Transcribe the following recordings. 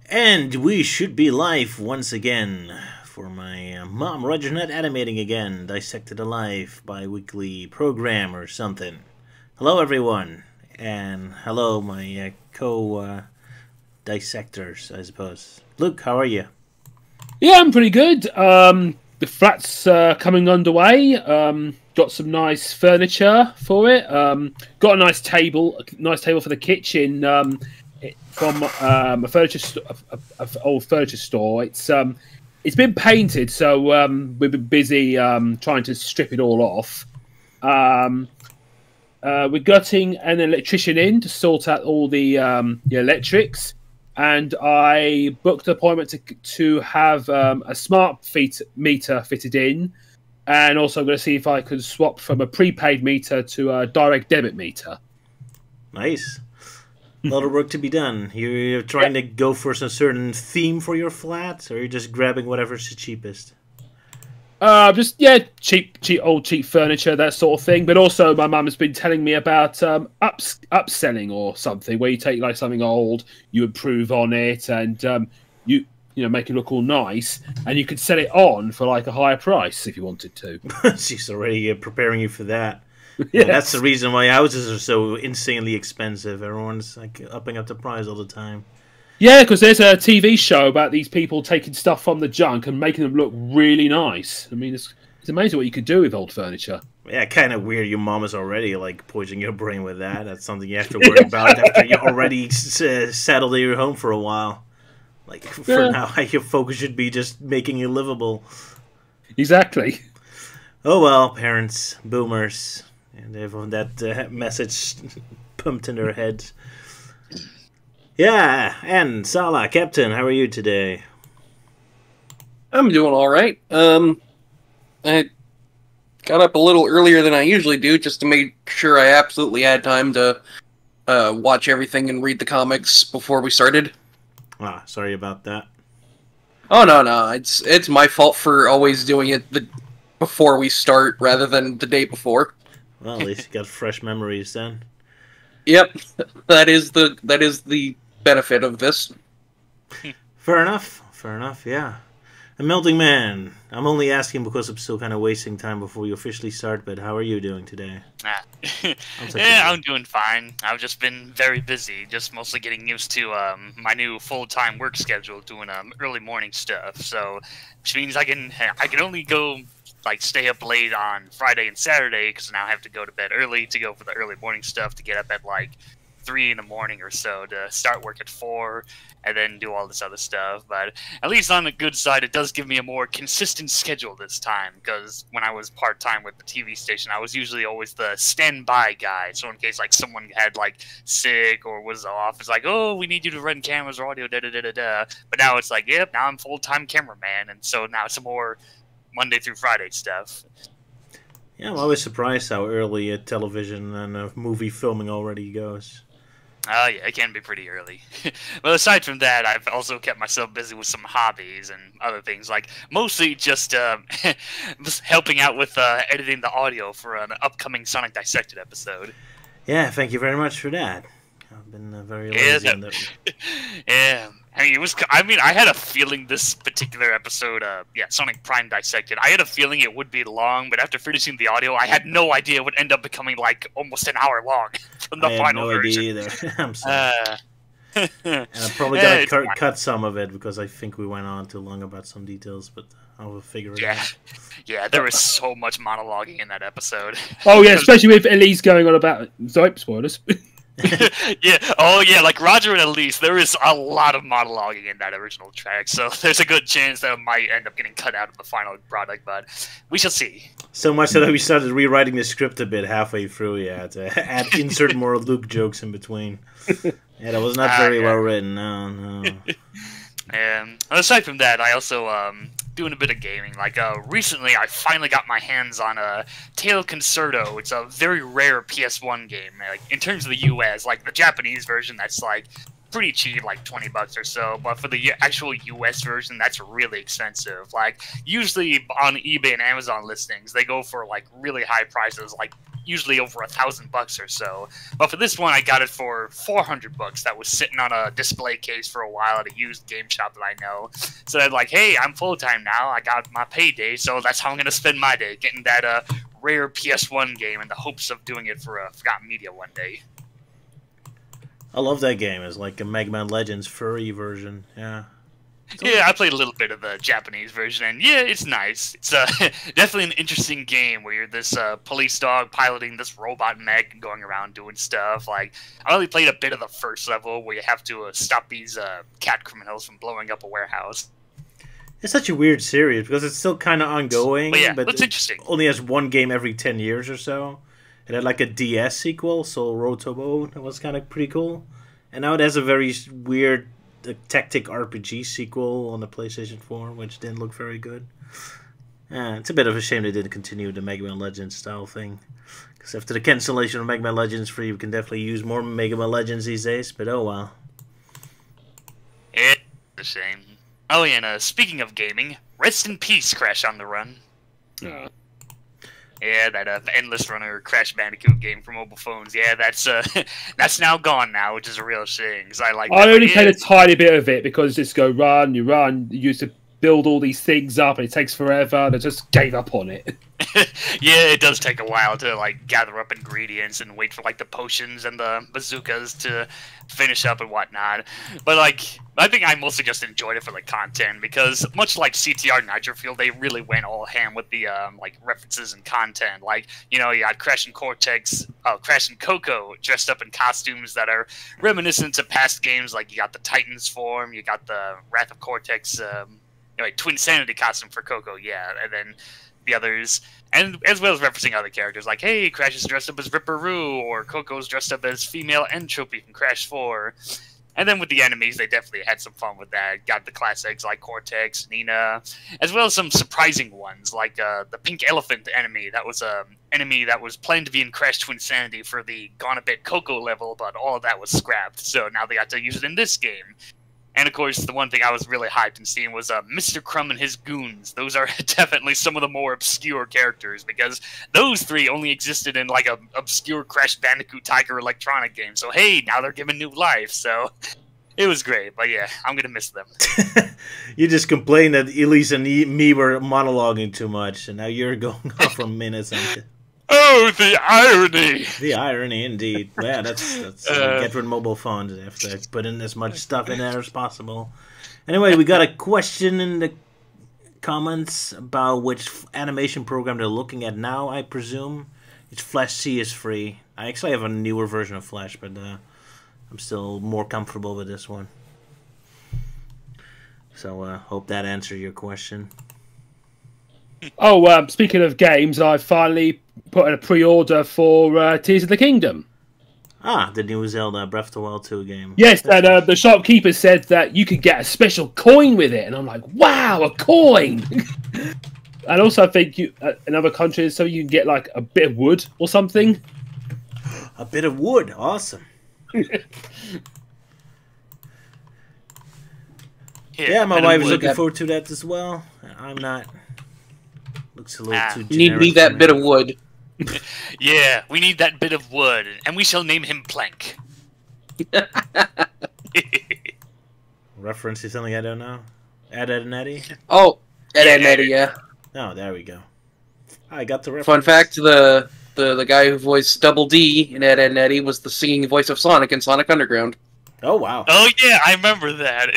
And we should be live once again for my mom, Roger Not animating again, Dissected Alive bi-weekly program or something. Hello everyone, and hello my co-dissectors, I suppose. Luke, how are you? Yeah, I'm pretty good. The flat's coming underway. Got some nice furniture for it. Got a nice table for the kitchen. From a furniture old furniture store. It's been painted, so we've been busy trying to strip it all off. We're getting an electrician in to sort out all the electrics, and I booked an appointment to have a smart meter fitted in, and also I'm going to see if I could swap from a prepaid meter to a direct debit meter. Nice. A lot of work to be done. You're trying to go for some certain theme for your flat, or you're just grabbing whatever's the cheapest? Cheap furniture, that sort of thing. But also, my mum has been telling me about upselling or something, where you take like something old, you improve on it, and you make it look all nice, and you could sell it on for like a higher price if you wanted to. She's already preparing you for that. Yes. Yeah, that's the reason why houses are so insanely expensive. Everyone's like upping up the price all the time. Yeah, because there's a TV show about these people taking stuff from the junk and making them look really nice. I mean, it's amazing what you could do with old furniture. Yeah, kind of weird. Your mom is already like poisoning your brain with that. That's something you have to worry about after you already settled in your home for a while. Like for now, your focus should be just making it livable. Exactly. Oh well, parents, boomers. And everyone that message pumped in their heads. Yeah, and Sala, Captain, how are you today? I'm doing all right. I got up a little earlier than I usually do just to make sure I absolutely had time to watch everything and read the comics before we started. Ah, sorry about that. Oh no, it's my fault for always doing it before we start rather than the day before. Well, at least you got fresh memories then. Yep, that is the benefit of this. Fair enough, yeah. A melting man. I'm only asking because I'm still kind of wasting time before we officially start, but how are you doing today? Yeah, I'm doing fine. I've just been very busy, just mostly getting used to my new full-time work schedule, doing early morning stuff. So, which means I can only go like stay up late on Friday and Saturday because now I have to go to bed early to go for the early morning stuff to get up at like 3 in the morning or so to start work at 4 and then do all this other stuff. But at least on the good side, it does give me a more consistent schedule this time, because when I was part-time with the TV station, I was usually always the standby guy. So in case like someone had like sick or was off, it's like, oh, we need you to run cameras or audio, da-da-da-da-da. But now it's like, yep, now I'm full-time cameraman, and so now it's a more Monday through Friday stuff. Yeah, I'm always surprised how early television and movie filming already goes. Oh, yeah, it can be pretty early. Well, aside from that, I've also kept myself busy with some hobbies and other things, like mostly just helping out with editing the audio for an upcoming Sonic Dissected episode. Yeah, thank you very much for that. I've been very lazy on that. Yeah. I mean, I had a feeling this particular episode, Sonic Prime Dissected, I had a feeling it would be long, but after finishing the audio, I had no idea it would end up becoming, like, almost an hour long from the final version. I had no idea either. I'm sorry. And I'm probably going to cut some of it, because I think we went on too long about some details, but I'll figure it out. Yeah, there was so much monologuing in that episode. Oh, yeah, especially with Elise going on about... Sorry, spoilers. Like Roger and Elise, there is a lot of monologuing in that original track, so there's a good chance that it might end up getting cut out of the final product, but we shall see. So much that we started rewriting the script a bit halfway through, to insert more Luke jokes in between. Yeah, that was not very well written, no. And aside from that, I also doing a bit of gaming. Like recently, I finally got my hands on a Tail Concerto. It's a very rare PS1 game. Like in terms of the US, like the Japanese version, that's like pretty cheap, like 20 bucks or so. But for the actual US version, that's really expensive. Like usually on eBay and Amazon listings, they go for like really high prices, like usually over $1,000 or so. But for this one, I got it for $400. That was sitting on a display case for a while at a used game shop that I know. So I'm like, hey, I'm full time now. I got my payday, so that's how I'm gonna spend my day, getting that rare PS1 game in the hopes of doing it for Forgotten Media one day. I love that game. It's like a Mega Man Legends furry version. Yeah. Yeah, I played a little bit of the Japanese version, and yeah, it's nice. It's definitely an interesting game where you're this police dog piloting this robot mech and going around doing stuff. Like, I only played a bit of the first level where you have to stop these cat criminals from blowing up a warehouse. It's such a weird series because it's still kind of ongoing. But yeah, but it's interesting. Only has one game every 10 years or so. It had like a DS sequel, so Rotobo, that was kind of pretty cool. And now it has a very weird tactic RPG sequel on the PlayStation 4, which didn't look very good. It's a bit of a shame they didn't continue the Mega Man Legends style thing. Because after the cancellation of Mega Man Legends 3, you can definitely use more Mega Man Legends these days, but oh well. It's a shame. Oh yeah, and speaking of gaming, rest in peace, Crash on the Run. Yeah, that Endless Runner Crash Bandicoot game for mobile phones. Yeah, that's now gone now, which is a real shame. Cause I only played a tiny bit of it because just go run, you used to build all these things up, and it takes forever. And I just gave up on it. Yeah, it does take a while to like gather up ingredients and wait for like the potions and the bazookas to finish up and whatnot. But like, I think I mostly just enjoyed it for the content because much like CTR Nitrofield, they really went all ham with the like references and content. Like, you know, you had Crash and Crash and Coco dressed up in costumes that are reminiscent to past games. Like you got the Titans form, you got the Wrath of Cortex, Twin Sanity costume for Coco, yeah, and then the others, and as well as referencing other characters like, hey, Crash is dressed up as Ripperoo, or Coco's dressed up as female Entropy from Crash 4. And then with the enemies, they definitely had some fun with that. Got the classics like Cortex, Nina, as well as some surprising ones like the Pink Elephant enemy. That was an enemy that was planned to be in Crash Twin Sanity for the Gone a Bit Coco level, but all of that was scrapped. So now they got to use it in this game. And of course, the one thing I was really hyped in seeing was Mr. Crumb and his goons. Those are definitely some of the more obscure characters, because those three only existed in like a obscure Crash Bandicoot Tiger Electronic game. So hey, now they're given new life. So it was great, but yeah, I'm gonna miss them. You just complained that Elise and me were monologuing too much, and now you're going off for minutes. Oh, the irony! The irony, indeed. Yeah, that's get rid of mobile phones. They have to put in as much stuff in there as possible. Anyway, we got a question in the comments about which animation program they're looking at now, I presume. It's Flash C is free. I actually have a newer version of Flash, but I'm still more comfortable with this one. So, hope that answered your question. Oh, speaking of games, I finally put in a pre-order for Tears of the Kingdom. Ah, the new Zelda Breath of the Wild 2 game. Yes, and the shopkeeper said that you could get a special coin with it, and I'm like, wow, a coin! And also, I think in other countries, so you can get like a bit of wood or something. A bit of wood, awesome. Yeah, my wife is looking forward to that as well. I'm not. Looks a little too generic. Need that bit of wood. Yeah, we need that bit of wood, and we shall name him Plank. Reference to something I don't know? Ed, Edd and Eddy? Oh, Ed, Edd and Eddy, yeah. Oh, there we go. I got the reference. Fun fact, the guy who voiced Double D in Ed, Edd and Eddy was the singing voice of Sonic in Sonic Underground. Oh, wow. Oh, yeah, I remember that.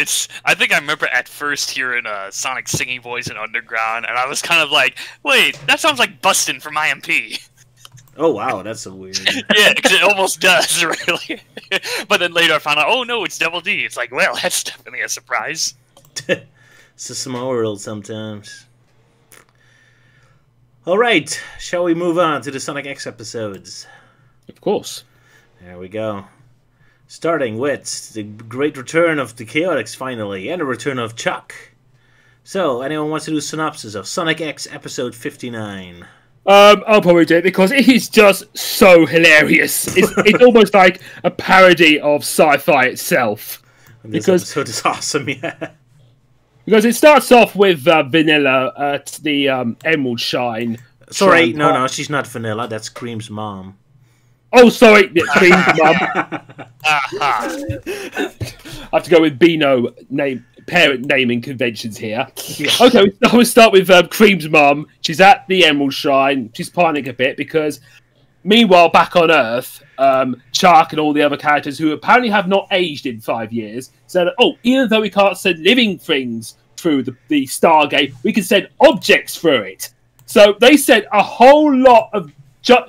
I think I remember at first hearing Sonic's singing voice in Underground, and I was kind of like, wait, that sounds like Bustin' from IMP. Oh, wow, that's so weird. Yeah, because it almost does, really. But then later I found out, oh, no, it's Double D. It's like, well, that's definitely a surprise. It's a small world sometimes. All right, shall we move on to the Sonic X episodes? Of course. There we go. Starting with the great return of the Chaotix, finally, and the return of Chuck. So, anyone wants to do a synopsis of Sonic X episode 59? I'll probably do it because it is just so hilarious. It's almost like a parody of sci-fi itself. And this episode is awesome, yeah. Because it starts off with Vanilla at the Emerald Shrine, Sorry, no, she's not Vanilla. That's Cream's mom. Oh, sorry, Cream's mum. I have to go with Beano parent naming conventions here. Yeah. Okay, we'll start with Cream's mum. She's at the Emerald Shrine. She's pining a bit because, meanwhile, back on Earth, Chuck and all the other characters who apparently have not aged in 5 years said, "Oh, even though we can't send living things through the Stargate, we can send objects through it." So they sent a whole lot of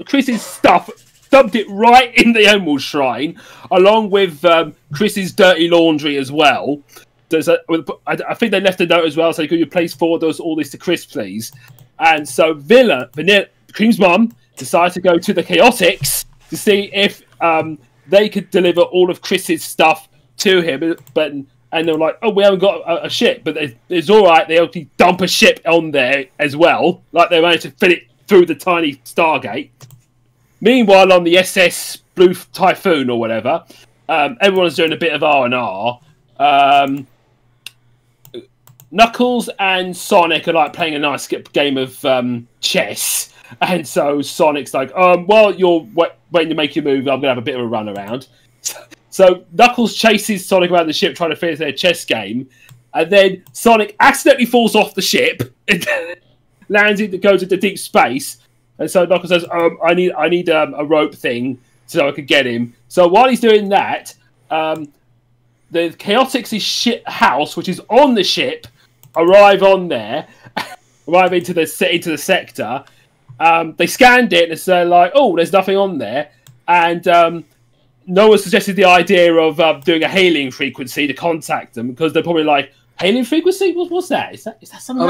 Chris's stuff, dumped it right in the Emerald Shrine, along with Chris's dirty laundry as well. I think they left a note as well saying, "Could you please forward all this to Chris, please?" And so Vanilla, Cream's mum, decided to go to the Chaotix to see if they could deliver all of Chris's stuff to him. And they were like, "Oh, we haven't got a ship," but it's all right. They only dump a ship on there as well, like they managed to fit it through the tiny Stargate. Meanwhile, on the SS Blue Typhoon or whatever, everyone's doing a bit of R&R. Knuckles and Sonic are like playing a nice game of chess, and so Sonic's like, "Well, you're waiting to make your move. I'm gonna have a bit of a run around." So Knuckles chases Sonic around the ship trying to finish their chess game, and then Sonic accidentally falls off the ship and goes into deep space. And so Knuckles says, "I need a rope thing so I could get him." So while he's doing that, the Chaotix's house, which is on the ship, arrive into the sector. They scanned it and they're like, "Oh, there's nothing on there," and Noah suggested the idea of doing a hailing frequency to contact them, because they're probably like, "Hailing frequency? What's that? Is that something?"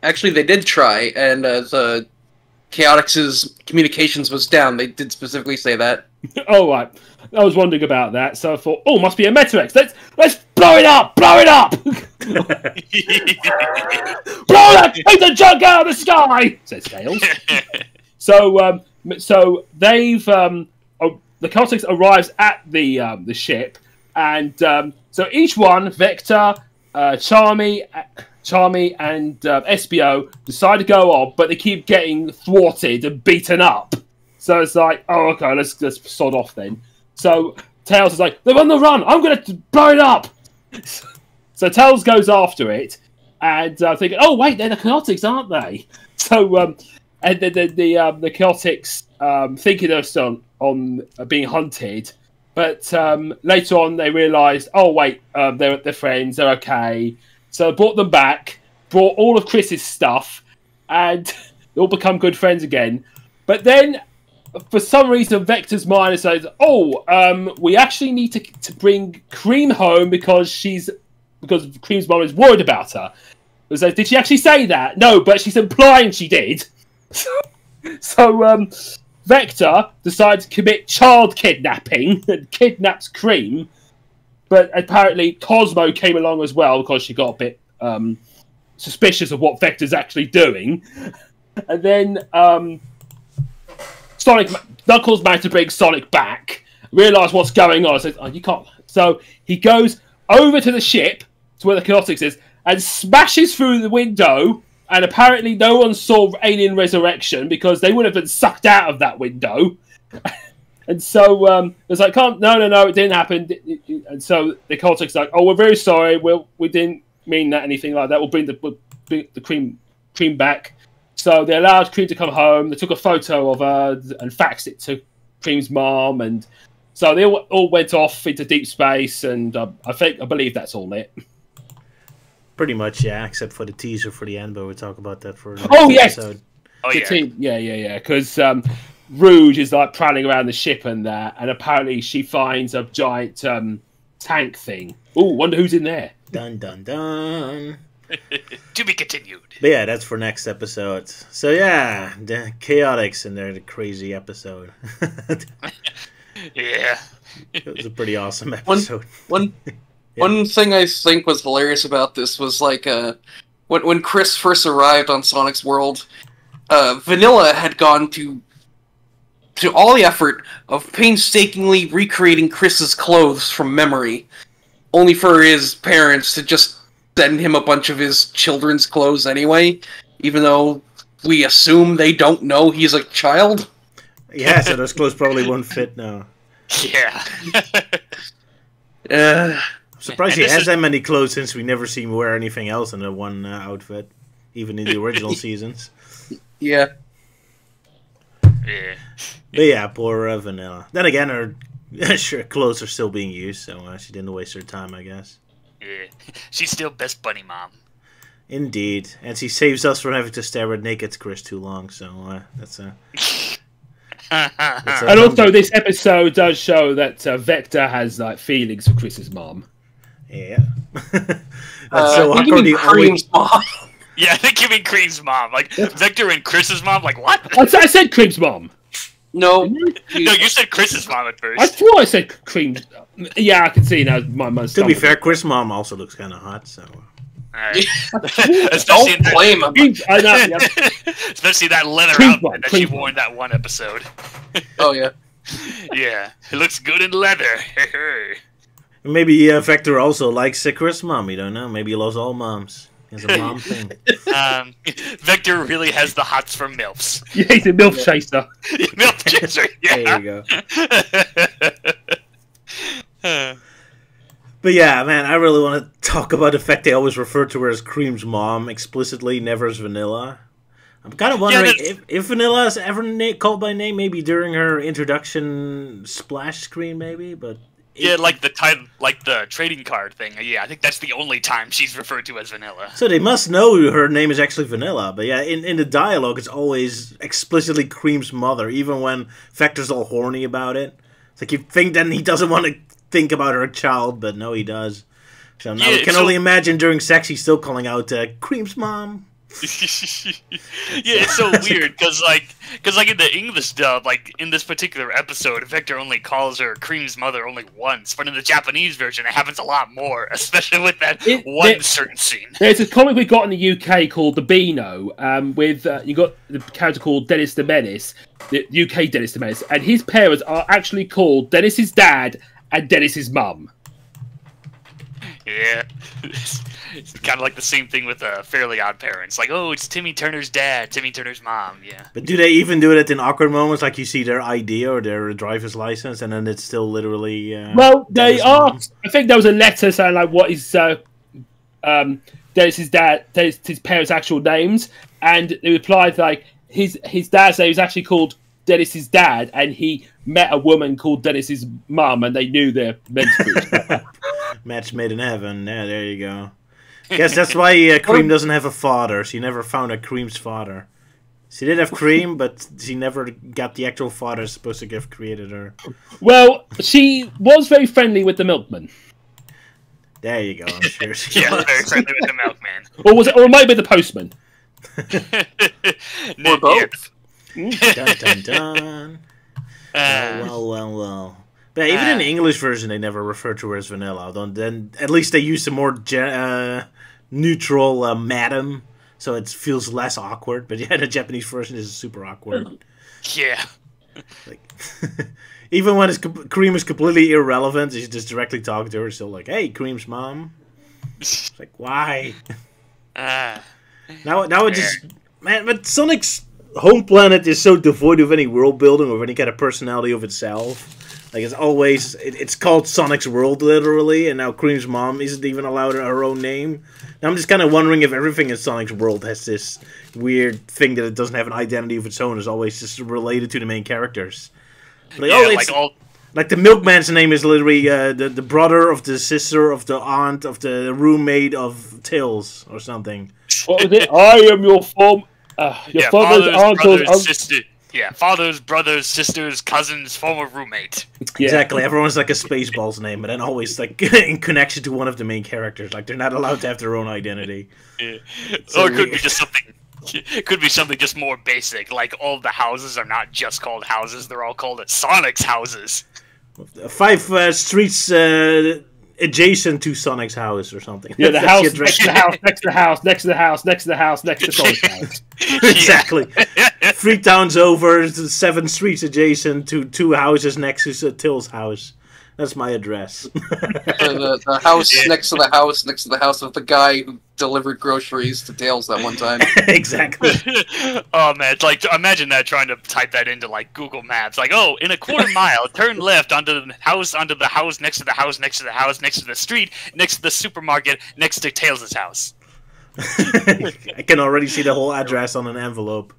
Actually, they did try, and the Chaotix's communications was down. They did specifically say that. Oh, right. I was wondering about that, so I thought, "Oh, must be a Meta-X. Let's blow it up! Blow it up! Blow that! Take the junk out of the sky!" says Tails. So they've the Chaotix arrives at the ship, and so each one, Vector, Charmy, and SBO decide to go on, but they keep getting thwarted and beaten up. So it's like, "Oh, okay, let's sod off then." So Tails is like, "They're on the run. I'm going to blow it up." So Tails goes after it, and thinking, "Oh wait, they're the Chaotix, aren't they?" So and then the Chaotix thinking they're still on being hunted, but later on they realised, "Oh wait, they're friends. They're okay." So they brought them back, brought all of Chris's stuff, and they all become good friends again. But then, for some reason, Vector's mind says, "Oh, we actually need to bring Cream home because Cream's mom is worried about her." So, did she actually say that? No, but she's implying she did. So Vector decides to commit child kidnapping and kidnaps Cream. But apparently Cosmo came along as well because she got a bit suspicious of what Vector's actually doing. And then Knuckles managed to bring Sonic back, realise what's going on, says, "Oh, you can't." So he goes over to the ship, to where the Chaotix is, and smashes through the window. And apparently no one saw alien resurrection because they would have been sucked out of that window. And so it's like, no, it didn't happen. And so the Chaotix is like, "Oh, we're very sorry. We didn't mean that, anything like that. We'll bring the Cream back." So they allowed Cream to come home. They took a photo of her and faxed it to Cream's mom. And so they all went off into deep space. And I believe that's all it. Pretty much, yeah, except for the teaser for the end, but we'll talk about that for the next episode. Oh, yeah. Yeah. Because Rouge is like prowling around the ship and that, and apparently she finds a giant tank thing. Ooh, wonder who's in there. Dun, dun, dun. To be continued. But yeah, that's for next episode. So yeah, the Chaotix and the crazy episode. Yeah. It was a pretty awesome episode. One thing I think was hilarious about this was like when Chris first arrived on Sonic's world, Vanilla had gone to all the effort of painstakingly recreating Chris's clothes from memory, only for his parents to just send him a bunch of his children's clothes anyway, even though we assume they don't know he's a child. Yeah, so those clothes probably won't fit now. Yeah. I'm surprised he And this has is- that many clothes since we never see him wear anything else in the one outfit, even in the original seasons. Yeah. Yeah. But yeah, poor Vanilla. Then again, her sure, clothes are still being used, so she didn't waste her time, I guess. Yeah. She's still best bunny mom. Indeed, and she saves us from having to stare at naked Chris too long, so that's a... And also, this episode does show that Vector has like feelings for Chris's mom. Yeah. That's so you awkward. mean Cream's mom? Yeah, I think you mean Cream's mom. Like, Victor and Chris's mom? Like, what? I said Cream's mom. No. No, you said Chris's mom at I first. thought I said Cream. Yeah, I can see now. My mum's. To be fair, Chris' mom also looks kind of hot, so... Alright. Especially Don't blame him. I know. Yeah. Especially that leather Cream outfit mom, that she cream wore in that one episode. Oh, yeah. Yeah, it looks good in leather. Maybe Vector also likes Chris' mom, you don't know. Maybe he loves all moms. It's a mom thing. Vector really has the hots for MILFs. Yeah, he's a milf chaser. MILF chaser, yeah. There you go. But yeah, man, I really want to talk about the fact they always refer to her as Cream's mom explicitly, never as Vanilla. I'm kind of wondering if Vanilla is ever called by name, maybe during her introduction splash screen, maybe, but... Yeah, like the title, like the trading card thing. Yeah, I think that's the only time she's referred to as Vanilla. So they must know her name is actually Vanilla, but yeah, in the dialogue it's always explicitly Cream's mother, even when Vector's all horny about it. It's like you think then he doesn't want to think about her child, but no, he does. So now we can only imagine during sex he's still calling out Cream's mom. Yeah, it's so weird because like in the English dub, like in this particular episode, Vector only calls her Cream's mother only once, but in the Japanese version, it happens a lot more, especially with that certain scene. There's a comic we got in the UK called The Beano, with you got the character called Dennis the Menace, the UK Dennis the Menace, and his parents are actually called Dennis's dad and Dennis's mum. Yeah. It's kind of like the same thing with Fairly Odd Parents. Like, oh, it's Timmy Turner's dad, Timmy Turner's mom, yeah. But do they even do it in awkward moments, like you see their ID or their driver's license, and then it's still literally... well, they are... I think there was a letter saying, like, what is Dennis's dad, his parents' actual names, and they replied, like, his dad's name is actually called Dennis's dad, and he met a woman called Dennis's mum, and they knew they're meant to be. Match made in heaven. Yeah, there you go. Guess that's why Cream doesn't have a father. She never found a Cream's father. She did have Cream, but she never got the actual father supposed to have created her. Well, she was very friendly with the milkman. There you go. I'm sure she Yeah, was. very friendly with the milkman. Or was it? Or it might be the postman. Or both. Dun dun dun. Well. But even in the English version, they never refer to her as Vanilla. Then at least they use the more neutral madam, so it feels less awkward. But yeah, the Japanese version is super awkward. Yeah. Like, even when Cream is completely irrelevant, he's just directly talking to her. Still like, "Hey, Cream's mom." It's like, why? Now it just man. But Sonic's home planet is so devoid of any world building or any kind of personality of itself. Like, it's always... It's called Sonic's World, literally, and now Cream's mom isn't even allowed her own name. Now, I'm just kind of wondering if everything in Sonic's World has this weird thing that it doesn't have an identity of its own. It's always just related to the main characters. Like, like the milkman's name is literally the brother of the sister of the aunt of the roommate of Tails, or something. What was it? I am your father's uncle's sister. Yeah, fathers, brothers, sisters, cousins, former roommate. Yeah. Exactly. Everyone's like a Spaceballs name, but then always like in connection to one of the main characters. Like they're not allowed to have their own identity. Yeah. Or it could be just something. It could be something just more basic, like all the houses are not just called houses; they're all called Sonic's houses. 5 streets adjacent to Sonic's house or something. Yeah, the house next to the house, next to the house, next to the house, next to the house, next to Sonic's house. Exactly. 3 towns over, 7 streets adjacent to 2 houses next to Till's house. That's my address. The house next to the house next to the house of the guy who delivered groceries to Tails that one time. Exactly. Oh man, it's like imagine that trying to type that into like Google Maps. Like, oh, in a quarter mile, turn left onto the house, next to the house, next to the house, next to the street, next to the supermarket, next to Tails' house. I can already see the whole address on an envelope.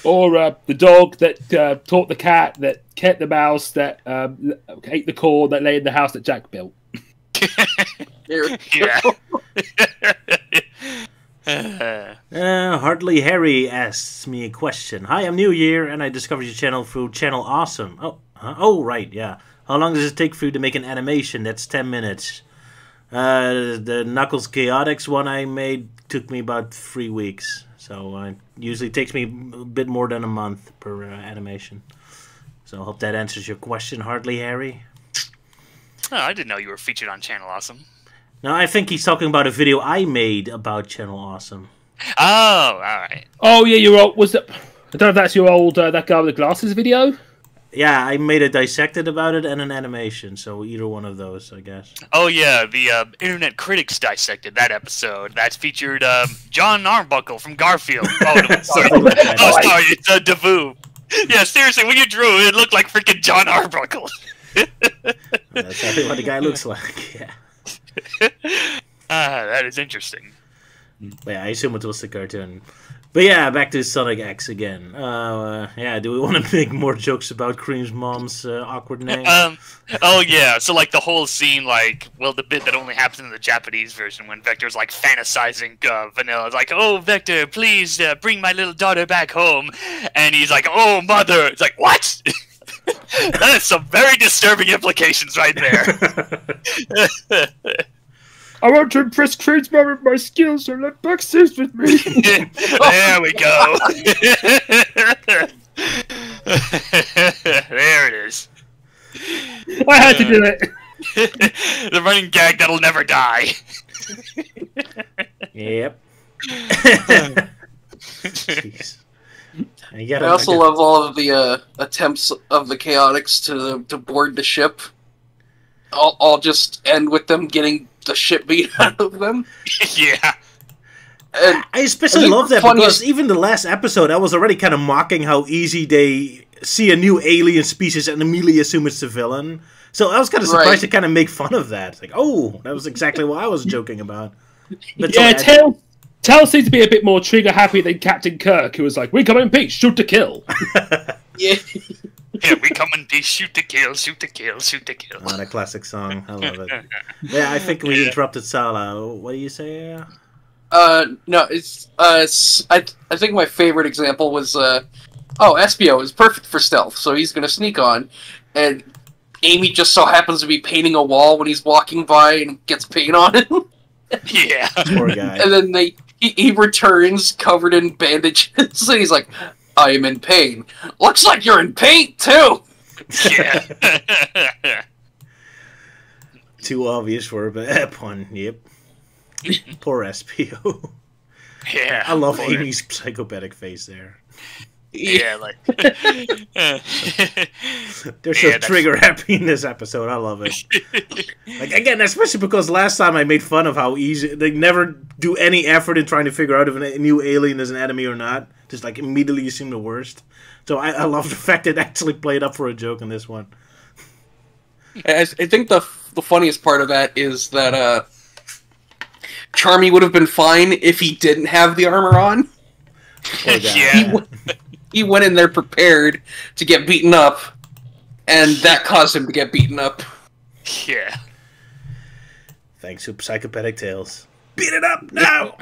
Or the dog that taught the cat, that kept the mouse, that ate the corn, that lay in the house that Jack built. Yeah. Hardly Harry asks me a question. Hi, I'm new here, and I discovered your channel through Channel Awesome. Oh, right, yeah. How long does it take for you to make an animation? That's 10 minutes. The Knuckles Chaotix one I made took me about 3 weeks. So it usually takes me a bit more than a month per animation. So I hope that answers your question, Hardly Harry. Oh, I didn't know you were featured on Channel Awesome. No, I think he's talking about a video I made about Channel Awesome. Oh, all right. Oh yeah, your old I don't know if that's your old that guy with the glasses video. Yeah, I made a Dissected about it and an animation, so either one of those, I guess. Oh yeah, the Internet Critics Dissected that episode. That's featured John Arbuckle from Garfield. Oh, no, sorry. Oh, sorry, it's Davoo. Yeah, seriously, when you drew it, it looked like freaking John Arbuckle. That's exactly what the guy looks like, yeah. That is interesting. But yeah, I assume it was the cartoon. But yeah, back to Sonic X again. Yeah, do we want to make more jokes about Cream's mom's awkward name? Oh yeah, so like the whole scene, like, well, the bit that only happens in the Japanese version when Vector's like fantasizing Vanilla. It's like, oh, Vector, please bring my little daughter back home. And he's like, oh, mother. It's like, what? That is some very disturbing implications right there. I want to impress Creed's mom with my skills, so let Buck sit with me. There we go. There it is. I had to do it. The running gag that'll never die. Yep. Jeez. I also love all of the attempts of the Chaotix to board the ship. I'll just end with them getting the shit beat out of them. Yeah. And I especially love that because even the last episode, I was already kind of mocking how easy they see a new alien species and immediately assume it's the villain. So I was kind of surprised to kind of make fun of that. Like, oh, that was exactly what I was joking about. But yeah, Tails seems to be a bit more trigger happy than Captain Kirk, who was like, "We come in peace, shoot to kill." Yeah. Yeah, we come in peace, shoot to kill, shoot to kill, shoot to kill. What a classic song. I love it. Yeah, I think we interrupted Sala. What do you say? No, it's I think my favorite example was Espio is perfect for stealth, so he's gonna sneak on, and Amy just so happens to be painting a wall when he's walking by and gets paint on it. Yeah. Poor guy. And then he returns covered in bandages, and he's like, I am in pain. Looks like you're in paint, too! Yeah. Too obvious for a pun, yep. Poor SPO. Yeah. I love Amy's psychopathic face there. Yeah, like... They're so trigger happy in this episode. I love it. Like, again, especially because last time I made fun of how easy... They never do any effort in trying to figure out if a new alien is an enemy or not. Just, like, immediately assume the worst. So I love the fact that it actually played up for a joke in this one. I think the funniest part of that is that Charmy would have been fine if he didn't have the armor on. Yeah. He went in there prepared to get beaten up, and that caused him to get beaten up. Yeah. Thanks to Psychopathic Tales. Beat it up now!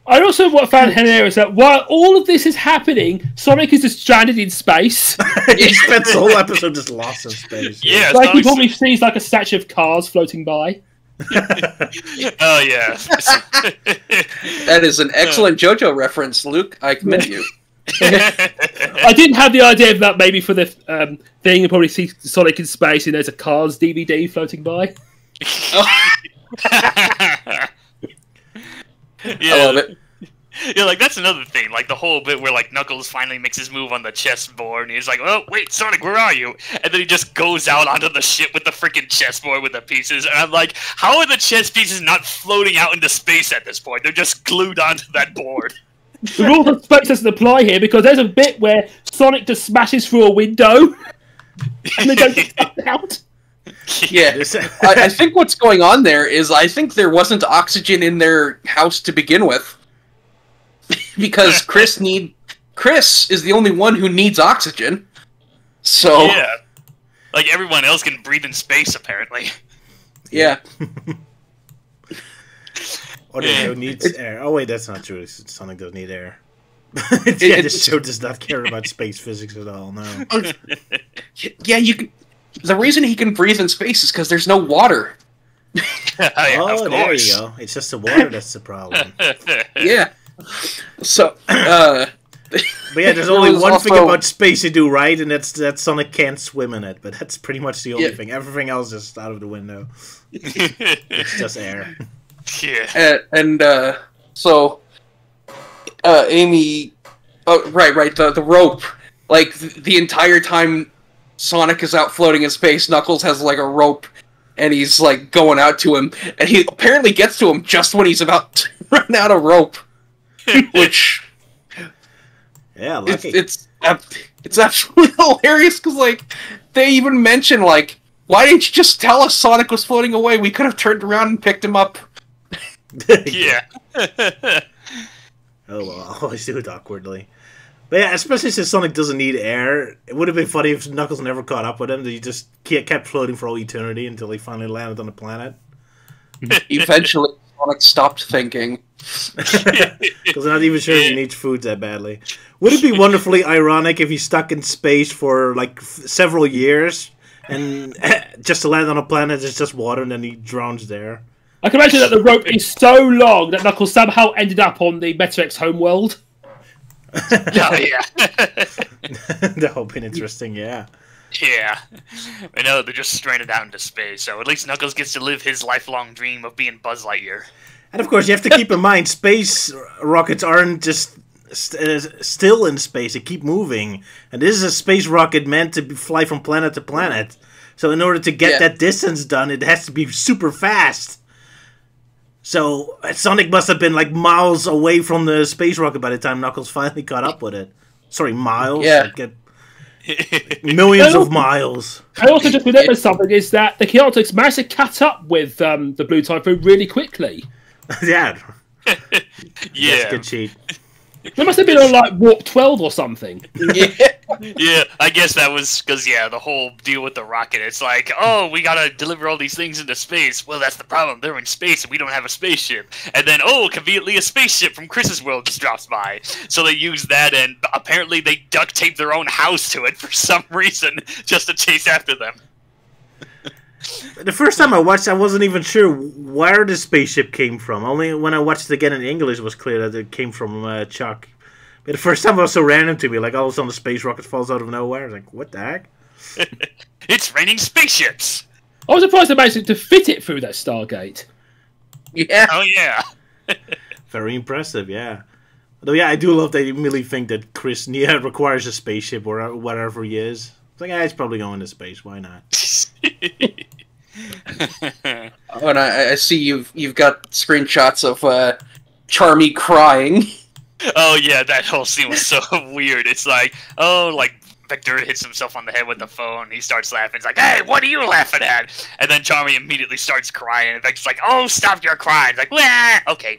I also found hilarious that while all of this is happening, Sonic is just stranded in space. He spent the whole episode just lost in space. Yeah, like he probably sees like a statue of cars floating by. Oh yeah. That is an excellent JoJo reference, Luke. I commend you. I didn't have the idea of that maybe for the thing. You probably see Sonic in space and there's a Cars DVD floating by. Yeah, I love it. Yeah, like that's another thing. Like the whole bit where like Knuckles finally makes his move on the chessboard, and he's like, "Oh wait, Sonic, where are you?" And then he just goes out onto the ship with the freaking chessboard with the pieces. And I'm like, how are the chess pieces not floating out into space at this point? They're just glued onto that board. The rules of space doesn't apply here because there's a bit where Sonic just smashes through a window and they don't get out. Yeah, I think what's going on there is I think there wasn't oxygen in their house to begin with. Because Chris is the only one who needs oxygen. So yeah, like everyone else can breathe in space apparently. Yeah. Or who needs air? Oh wait, that's not true. Sonic doesn't need air. Yeah, this show does not care about space physics at all. No. Yeah, you can. The reason he can breathe in space is because there's no water. Oh, there you go. It's just the water that's the problem. Yeah. So, but yeah, there's only one thing about space to do right, and that's that Sonic can't swim in it. But that's pretty much the only thing. Everything else is out of the window. It's just air. Yeah. So, Amy, right, the rope. Like the entire time Sonic is out floating in space, Knuckles has like a rope, and he's like going out to him, and he apparently gets to him just when he's about to run out of rope. Which, yeah, lucky. It's absolutely hilarious because like they even mention like, why didn't you just tell us Sonic was floating away? We could have turned around and picked him up. Yeah. Oh well, I'll always do it awkwardly. But yeah, especially since Sonic doesn't need air, it would have been funny if Knuckles never caught up with him. That he just kept floating for all eternity until he finally landed on the planet. Eventually, Sonic stopped thinking. Because I'm not even sure he needs food that badly. Would it be wonderfully ironic if he's stuck in space for like several years and just to land on a planet that's just water and then he drowns there? I can imagine that the rope is so long that Knuckles somehow ended up on the Meta X homeworld. Oh, yeah. That would have been interesting, yeah. Yeah. I know, they're just stranded out into space, so at least Knuckles gets to live his lifelong dream of being Buzz Lightyear. And of course, you have to keep in mind, space rockets aren't just still in space, they keep moving. And this is a space rocket meant to fly from planet to planet. So in order to get that distance done, it has to be super fast. So Sonic must have been like miles away from the space rocket by the time Knuckles finally caught up with it. Sorry, miles? Yeah. Millions of miles. I also just remembered something, is that the Chaotix managed to catch up with the Blue Typhoon really quickly. Yeah. Yeah. That's a good cheat. They must have been on like warp 12 or something. Yeah, I guess that was because, yeah, the whole deal with the rocket. It's like, oh, we gotta deliver all these things into space. Well, that's the problem. They're in space and we don't have a spaceship. And then, oh, conveniently a spaceship from Chris's world just drops by. So they use that, and apparently they duct tape their own house to it for some reason just to chase after them. The first time I watched, I wasn't even sure where the spaceship came from. Only when I watched it again in English, it was clear that it came from Chuck. But the first time it was so random to me, like all of a sudden the space rocket falls out of nowhere. I was like, what the heck? It's raining spaceships! I was surprised they managed to fit it through that Stargate. Yeah. Oh, yeah. Very impressive, yeah. Although, yeah, I do love that you really think that Chris requires a spaceship or whatever he is. It's like, he's probably going to space. Why not? Oh, and I see you've got screenshots of Charmy crying. Oh, yeah, that whole scene was so weird. It's like, oh, like, Victor hits himself on the head with the phone. He starts laughing. It's like, hey, what are you laughing at? And then Charmy immediately starts crying. And Victor's like, oh, stop your crying. It's like, wah! Okay.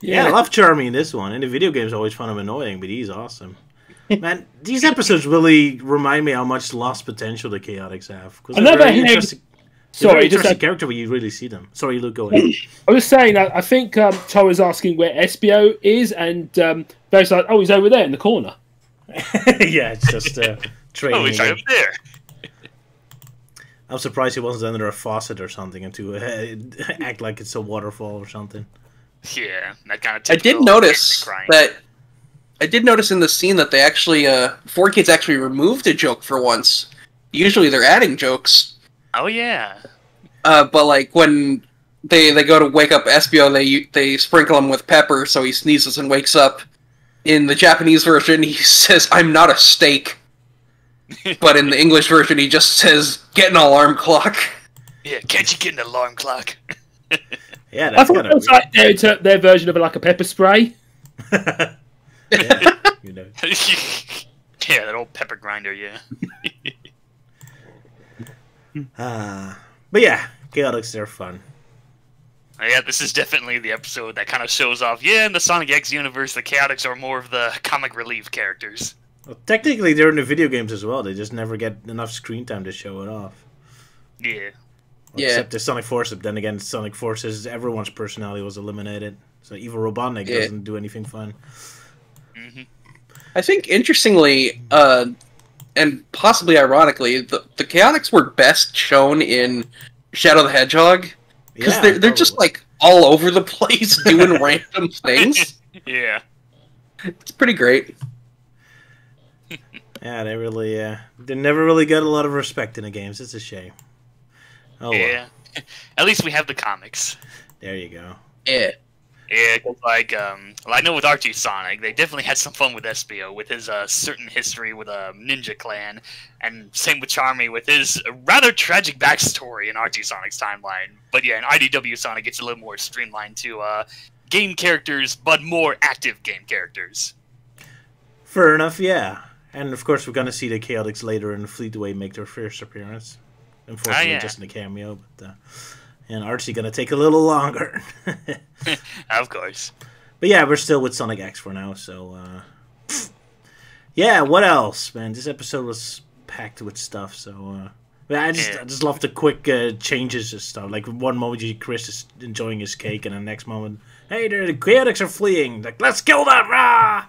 Yeah, I love Charmy in this one. In the video games, I always found him annoying, but he's awesome. Man, these episodes really remind me how much lost potential the Chaotix have. Another Sorry, just a character where you really see them. Sorry, Luke, go ahead. I was saying that I think Cho was asking where Espio is, and Bear's like, oh, he's over there in the corner. Yeah, it's just training. Oh, he's right up there. I'm surprised he wasn't under a faucet or something and to act like it's a waterfall or something. Yeah, that kind of. I did notice that. I did notice in the scene that they actually, 4Kids actually removed a joke for once. Usually they're adding jokes. Oh yeah. But like when they go to wake up Espio, they sprinkle him with pepper, so he sneezes and wakes up. In the Japanese version, he says, "I'm not a steak." But in the English version, he just says, "Get an alarm clock." Yeah, can't you get an alarm clock? Yeah, I that's thought kind it of was like their version of like a pepper spray. yeah, you know. Yeah, that old pepper grinder, yeah. But yeah, Chaotix, they're fun. Yeah, this is definitely the episode that kind of shows off, yeah, in the Sonic X universe, the Chaotix are more of the comic relief characters. Well, technically, they're in the video games as well. They just never get enough screen time to show it off. Yeah. Yeah. Except the Sonic Forces. Then again, Sonic Forces, everyone's personality was eliminated. So Evil Robotnik doesn't do anything fun. Mm-hmm. I think, interestingly, and possibly ironically, the Chaotix were best shown in Shadow the Hedgehog. Because they're just, like, all over the place doing random things. Yeah. It's pretty great. Yeah, they really, they never really got a lot of respect in the games. It's a shame. Oh, yeah. Well. At least we have the comics. There you go. Yeah. Yeah, cause like, well, I know with Archie Sonic, they definitely had some fun with Espio, with his certain history with a ninja clan, and same with Charmy with his rather tragic backstory in Archie Sonic's timeline. But yeah, in IDW Sonic, it's a little more streamlined to game characters, but more active game characters. Fair enough, yeah. And of course, we're going to see the Chaotix later in Fleetway make their first appearance. Unfortunately, just in a cameo, but and Archie going to take a little longer. Of course. But yeah, we're still with Sonic X for now, so yeah, what else, man? This episode was packed with stuff, so I just love the quick changes and stuff. Like one moment Chris is enjoying his cake, and the next moment, hey, the Chaotix are fleeing. Like, let's kill them, rah!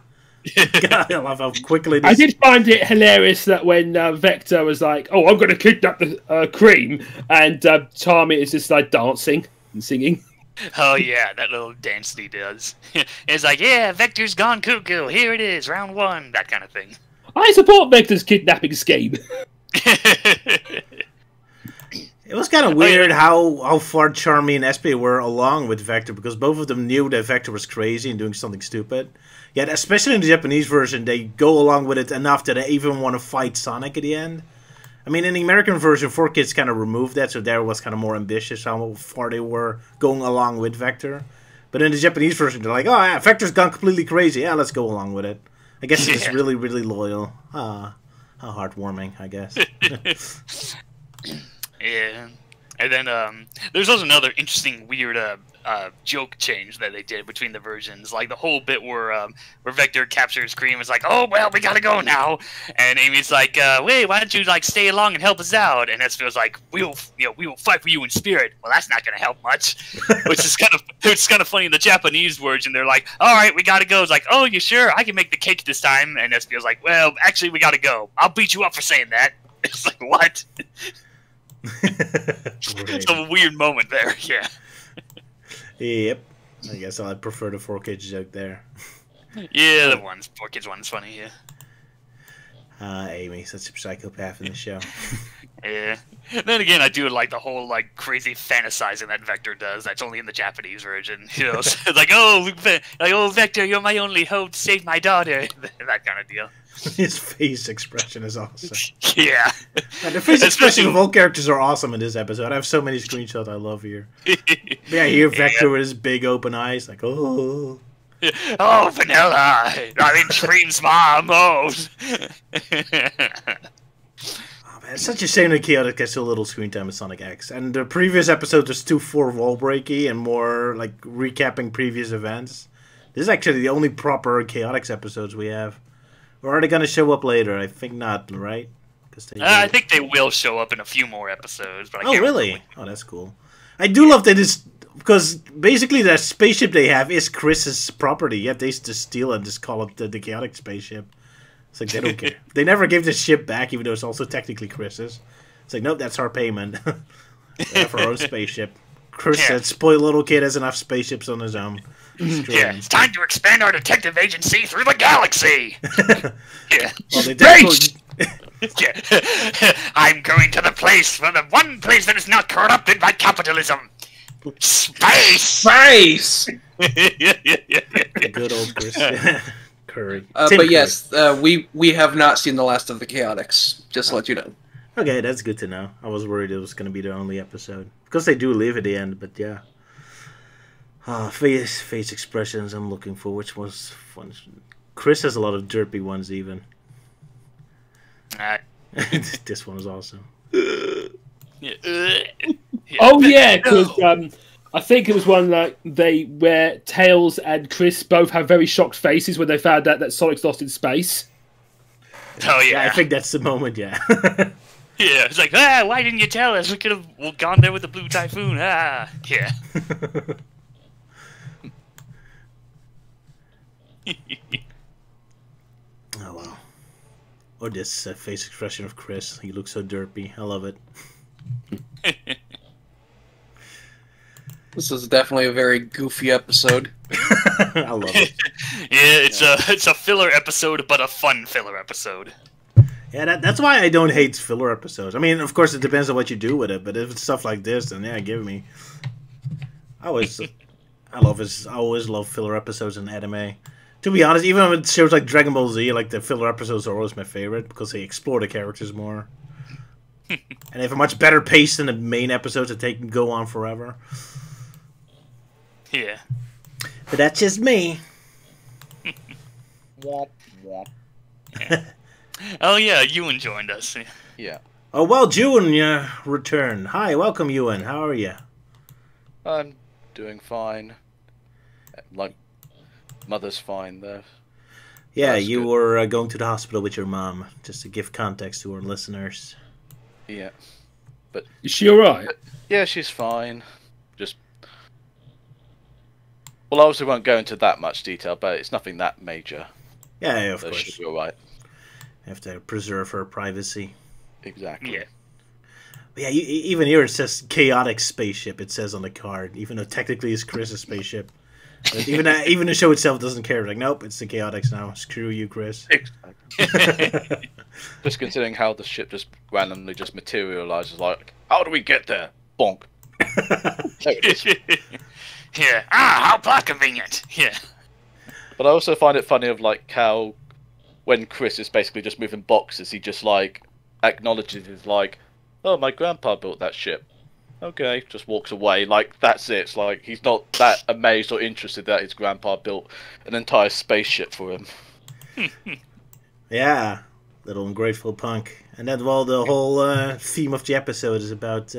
God, I love how quickly this... I did find it hilarious that when Vector was like, "Oh, I'm going to kidnap the Cream," and Charmy is just like dancing and singing. Oh yeah, that little dance that he does. It's like, yeah, Vector's gone cuckoo. Here it is, round one. That kind of thing. I support Vector's kidnapping scheme. It was kind of weird how far Charmy and Espio were along with Vector, because both of them knew that Vector was crazy and doing something stupid. Yet, especially in the Japanese version, they go along with it enough that they even want to fight Sonic at the end. I mean, in the American version, 4Kids kind of removed that, so there was kind of more ambitious how far they were going along with Vector. But in the Japanese version, they're like, oh yeah, Vector's gone completely crazy. Yeah, let's go along with it. I guess it's just really, really loyal. How heartwarming, I guess. Yeah. And then there's also another interesting, weird joke change that they did between the versions. Like the whole bit where Vector captures Cream is like, "Oh well, we gotta go now," and Amy's like, "Wait, why don't you like stay along and help us out?" And Espio's like, we will fight for you in spirit." Well, that's not gonna help much. Which is kind of funny in the Japanese version. They're like, "All right, we gotta go." It's like, "Oh, you sure? I can make the cake this time." And Espio's like, "Well, actually, we gotta go. I'll beat you up for saying that." It's like, what? It's a weird moment there, yeah. Yep. I guess I'd prefer the 4Kids joke there. Yeah, the 4Kids one's funny, yeah. Amy, such a psychopath in the show. Yeah. Then again, I do like the whole like crazy fantasizing that Vector does. That's only in the Japanese version. You know, so it's like, oh, Vector, you're my only hope to save my daughter. That kind of deal. His face expression is awesome. Yeah. And the face expression of all characters are awesome in this episode. I have so many screenshots I love here. Yeah, here Vector with his big open eyes, like, oh. Oh, Vanilla! I mean, Cream's mom, oh. Man, it's such a shame that Chaotix gets so little screen time with Sonic X. And the previous episode was too wall breaky and more like recapping previous events. This is actually the only proper Chaotix episodes we have. Or are they going to show up later? I think not, right? I think they will show up in a few more episodes. But I can't really? remember. Oh, that's cool. I do love that it's... Because basically that spaceship they have is Chris's property, yet they just steal it and just call it the Chaotix spaceship. It's like, they don't care. They never gave the ship back, even though it's also technically Chris's. It's like, nope, that's our payment. We have our own spaceship. Chris said, spoiled little kid has enough spaceships on his own. Yeah, it's time to expand our detective agency through the galaxy. Yeah. Well, yeah. I'm going to the one place that is not corrupted by capitalism. Space! Space! Good old Chris. Curry. But yes, we have not seen the last of the Chaotix. Just to let you know. Okay, that's good to know. I was worried it was going to be the only episode. Because they do live at the end, but yeah. Face expressions I'm looking for. Which was fun? Chris has a lot of derpy ones even. This one is awesome. Oh yeah, because I think it was one like where Tails and Chris both have very shocked faces when they found out that Sonic's lost in space. Oh yeah, I think that's the moment. Yeah. Yeah, it's like, why didn't you tell us? We could have gone there with the blue typhoon. Yeah. Oh wow. Or this face expression of Chris. He looks so derpy. I love it. This is definitely a very goofy episode. I love it. Yeah, it's a filler episode, but a fun filler episode. Yeah, that's why I don't hate filler episodes. I mean, of course, it depends on what you do with it. But if it's stuff like this, then yeah, give me. I always love filler episodes in anime. To be honest, even with shows like Dragon Ball Z, like the filler episodes are always my favorite because they explore the characters more. And they have a much better pace than the main episodes that go on forever. Yeah. But that's just me. Womp womp. Yeah. Oh yeah, Euan joined us. Yeah. Oh well, Euan returned. Hi, welcome Euan. How are you? I'm doing fine. Like, mother's fine though. Yeah, That's you good. were going to the hospital with your mom, just to give context to our listeners. Yeah. Is she alright? Yeah, she's fine. Just... Well, I obviously won't go into that much detail, but it's nothing that major. Yeah, of So course. she'll be alright. Have to preserve her privacy. Exactly. Yeah. But yeah, even here it says Chaotix spaceship. It says on the card, even though technically it's Chris's spaceship. But even the show itself doesn't care. Like, nope, it's the Chaotix now. Screw you, Chris. Exactly. Just considering how the ship just randomly just materializes, like, how do we get there? Bonk. There it is. Yeah. How plot convenient. Yeah. But I also find it funny of like how when Chris is basically just moving boxes, he just like acknowledges it's like, oh, my grandpa built that ship. Okay, just walks away. Like, that's it. It's like he's not that amazed or interested that his grandpa built an entire spaceship for him. Yeah, little ungrateful punk. And that the whole theme of the episode is about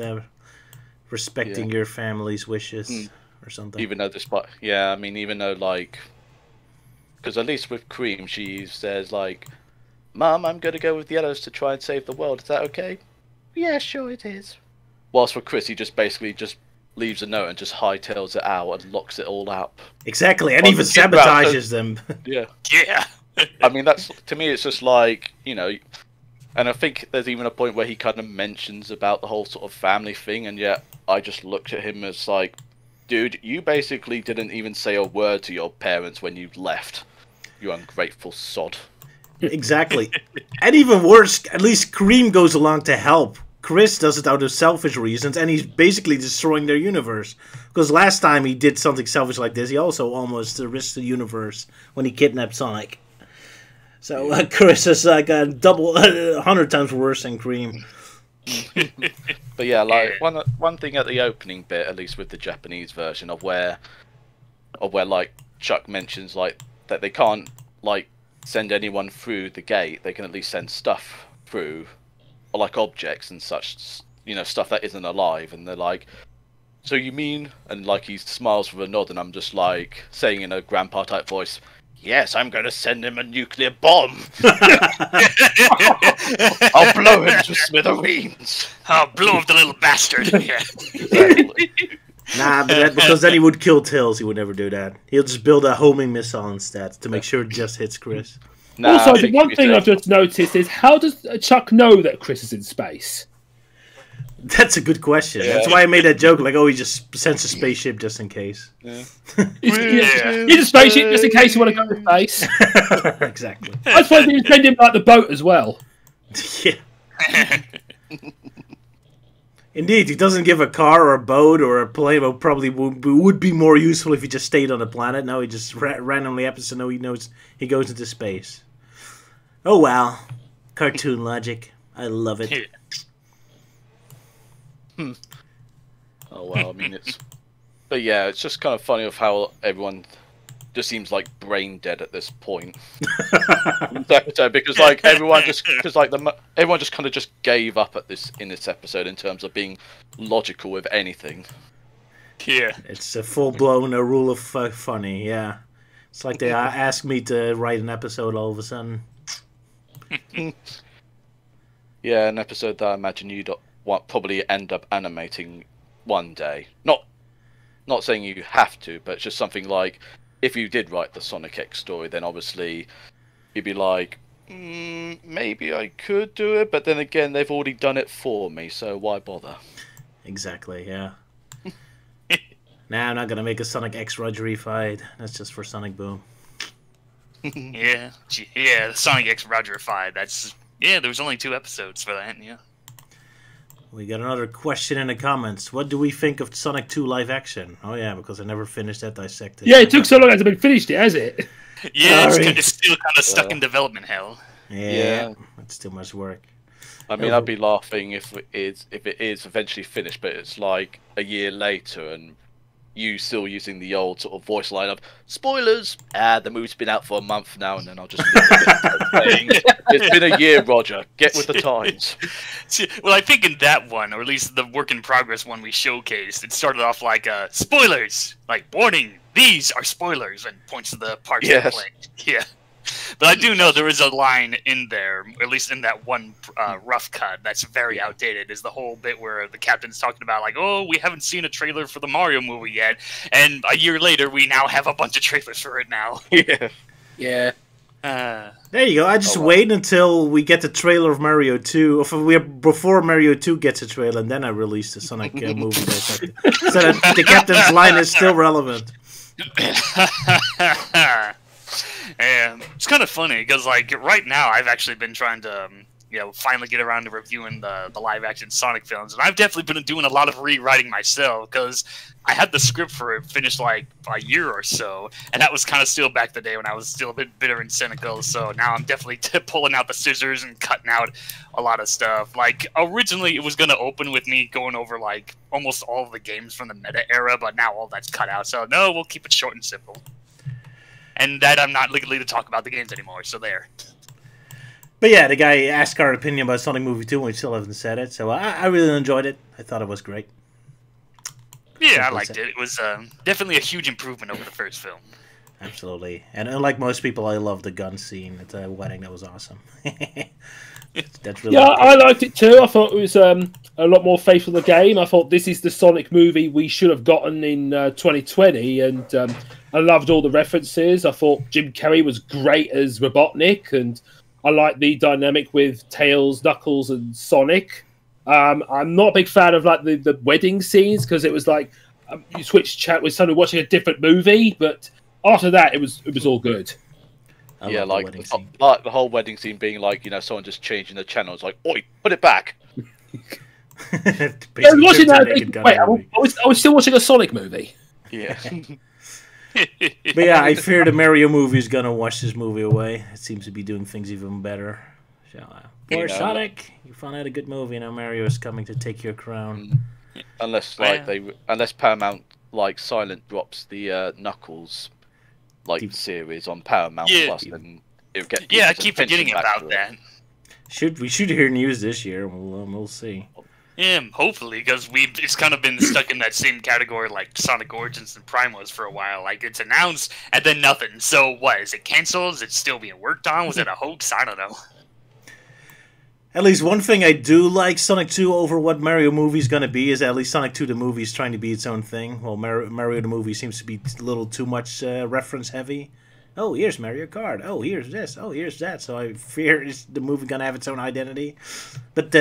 respecting your family's wishes or something. Even though even though like, because at least with Cream, she says like, Mum, I'm going to go with the Yellows to try and save the world. Is that okay? Yeah, sure it is. Whilst for Chris, he just basically just leaves a note and just hightails it out and locks it all up. Exactly, and Well, even the ship route, sabotages them. Yeah. Yeah. I mean, that's, to me, it's just like, you know, and I think there's even a point where he kind of mentions about the whole sort of family thing, and yet I just looked at him as like, dude, you basically didn't even say a word to your parents when you left. You ungrateful sod. Exactly. And even worse, at least Cream goes along to help. Chris does it out of selfish reasons, and he's basically destroying their universe. Because last time he did something selfish like this, he also almost risked the universe when he kidnapped Sonic. So Chris is like a 100 times worse than Cream. But yeah, like one thing at the opening bit, at least with the Japanese version, of where like Chuck mentions like that they can't like send anyone through the gate, they can at least send stuff through, or like objects and such, you know, stuff that isn't alive. And they're like, so you mean? And like he smiles with a nod, and I'm just like saying in a grandpa type voice, yes, I'm going to send him a nuclear bomb. I'll blow him to smithereens. I'll blow up the little bastard. Yeah. Exactly. Nah, but because then he would kill Tails. He would never do that. He'll just build a homing missile instead to make sure it just hits Chris. Nah, Also, I the think one you thing said- I've just noticed is, how does Chuck know that Chris is in space? That's a good question. Yeah. That's why I made that joke. Like, oh, he just sends a spaceship just in case. Yeah. He's a spaceship just in case you want to go to space. Exactly. I suppose you send him like the boat as well. Yeah. Indeed, he doesn't give a car or a boat or a plane, but probably would be more useful if he just stayed on the planet. No, he just randomly happens to know he knows he goes into space. Oh, wow. Cartoon logic. I love it. Oh, well, I mean, it's... But yeah, it's just kind of funny of how everyone just seems like brain dead at this point. Because like everyone just kind of just gave up at this in this episode in terms of being logical with anything. Yeah, it's a full-blown rule of funny. Yeah, it's like they asked me to write an episode all of a sudden. Yeah, an episode that I imagine you'd probably end up animating one day. Not saying you have to, but it's just something like, if you did write the Sonic X story, then obviously you'd be like, maybe I could do it, but then again, they've already done it for me, so why bother? Exactly, yeah. Nah, I'm not gonna make a Sonic X Roger-ified. That's just for Sonic Boom. Yeah, the Sonic X Roger-ified. There was only 2 episodes for that, yeah. We got another question in the comments. What do we think of Sonic 2 live action? Oh yeah, because I never finished that Dissected. Yeah, it took so long to have finished it, has it? Yeah, it's still kind of stuck in development hell. Yeah, it's too much work. I mean, I'd be laughing if it is eventually finished, but it's like a year later and you still using the old sort of voice line of spoilers. The movie's been out for a month now, and then I'll just it's been a year, Roger. Get with the times. Well, I think in that one, or at least the work in progress one we showcased, it started off like spoilers, like warning, these are spoilers, and points to the parts of the play. Yeah. But I do know there is a line in there, at least in that one rough cut, that's very outdated, is the whole bit where the captain's talking about, like, oh, we haven't seen a trailer for the Mario movie yet, and a year later, we now have a bunch of trailers for it now. Yeah. There you go. I just wait until we get the trailer of Mario 2, or before Mario 2 gets a trailer, and then I release the Sonic movie. So that the captain's line is still relevant. And it's kind of funny because, like, right now I've actually been trying to, finally get around to reviewing the live-action Sonic films, and I've definitely been doing a lot of rewriting myself because I had the script for it finished like a year or so, and that was kind of still back the day when I was still a bit bitter and cynical. So now I'm definitely pulling out the scissors and cutting out a lot of stuff. Like, originally it was going to open with me going over like almost all of the games from the Meta era, but now all that's cut out. So no, we'll keep it short and simple. And that I'm not legally to talk about the games anymore, so there. But yeah, the guy asked our opinion about Sonic Movie 2, and we still haven't said it, so I really enjoyed it. I thought it was great. Yeah, I liked it. It was definitely a huge improvement over the first film. Absolutely. And unlike most people, I love the gun scene at the wedding. That was awesome. That's really cool. I liked it too. I thought it was a lot more faithful to the game. I thought this is the Sonic movie we should have gotten in 2020, and I loved all the references. I thought Jim Carrey was great as Robotnik, and I liked the dynamic with Tails, Knuckles, and Sonic. I'm not a big fan of like the wedding scenes because it was like you switch chat with someone watching a different movie, but after that it was all good. Yeah, like the whole wedding scene being like, someone just changing the channel. It's like, oi, put it back. I was watching that. Wait, I was still watching a Sonic movie. Yeah. But yeah, I fear the Mario movie is gonna wash this movie away. It seems to be doing things even better. Poor Sonic, you found out a good movie. Now Mario is coming to take your crown. Unless Paramount like silent drops the Knuckles series on Paramount Plus, then it'll get. Yeah, I keep forgetting about that. We should hear news this year. We'll see. Yeah, hopefully, because it's kind of been stuck in that same category like Sonic Origins and Prime was for a while. Like, it's announced and then nothing. So what, is it canceled? Is it still being worked on? Was it a hoax? I don't know. At least one thing I do like Sonic 2 over what Mario movie is going to be is at least Sonic 2 the movie is trying to be its own thing. Well, Mario the movie seems to be a little too much reference heavy. oh, here's Mario Kart. Oh, here's this. Oh, here's that. So I fear the movie gonna have its own identity. But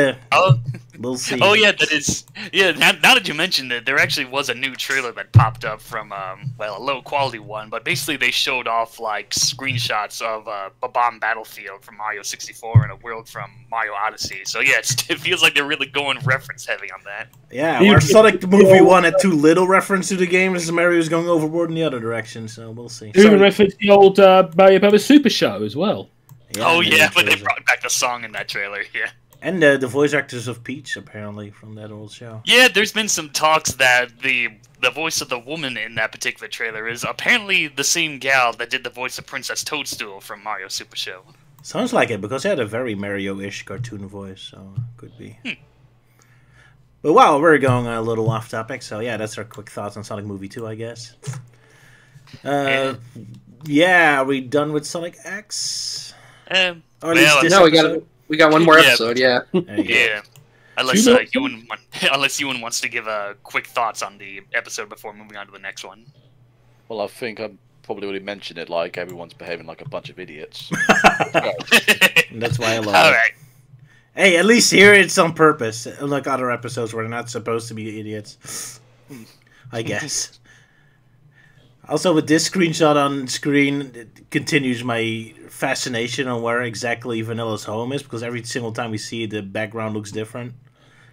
we'll see. Oh yeah, that is. Yeah, now that you mentioned it, there actually was a new trailer that popped up from well, a low quality one, but basically they showed off like screenshots of a bomb battlefield from Mario 64 and a world from Mario Odyssey. So yeah, it feels like they're really going reference heavy on that. Yeah, where Sonic the movie 1 had too little reference to the game, as Mario's going overboard in the other direction. So we'll see. Even reference the old Mario Brothers Super Show as well. Yeah, oh yeah, but they brought back the song in that trailer. Yeah. And the voice actors of Peach, apparently, from that old show. Yeah, there's been some talks that the voice of the woman in that particular trailer is apparently the same gal that did the voice of Princess Toadstool from Mario Super Show. Sounds like it, because they had a very Mario-ish cartoon voice, so could be. But wow, we're going a little off topic, so yeah, that's our quick thoughts on Sonic Movie 2, I guess. Yeah, are we done with Sonic X? Or at least this episode? We got one more episode, yeah. Yeah. Unless Euan wants to give quick thoughts on the episode before moving on to the next one. Well, I think I probably already mentioned it, like, everyone's behaving like a bunch of idiots. That's why I love it. Alright. Hey, at least here it's on purpose, unlike other episodes where they're not supposed to be idiots. I guess. Also, with this screenshot on screen, it continues my fascination on where exactly Vanilla's home is, because every single time we see it, the background looks different.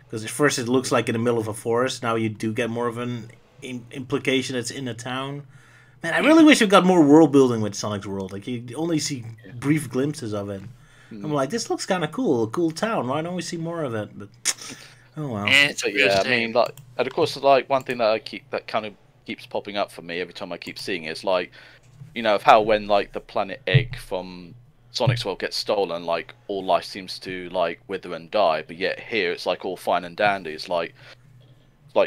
Because at first it looks like in the middle of a forest, now you do get more of an implication it's in a town. Man, I really wish we got more world building with Sonic's World. Like, you only see brief glimpses of it. I'm like, this looks kind of cool, a cool town. Why don't we see more of it? But oh well. Yeah, I mean, like, and of course, like one thing that kind of keeps popping up for me every time I keep seeing it is like, you know, of how when like the planet Egg from Sonic's World gets stolen, like all life seems to like wither and die, but yet here it's like all fine and dandy. It's like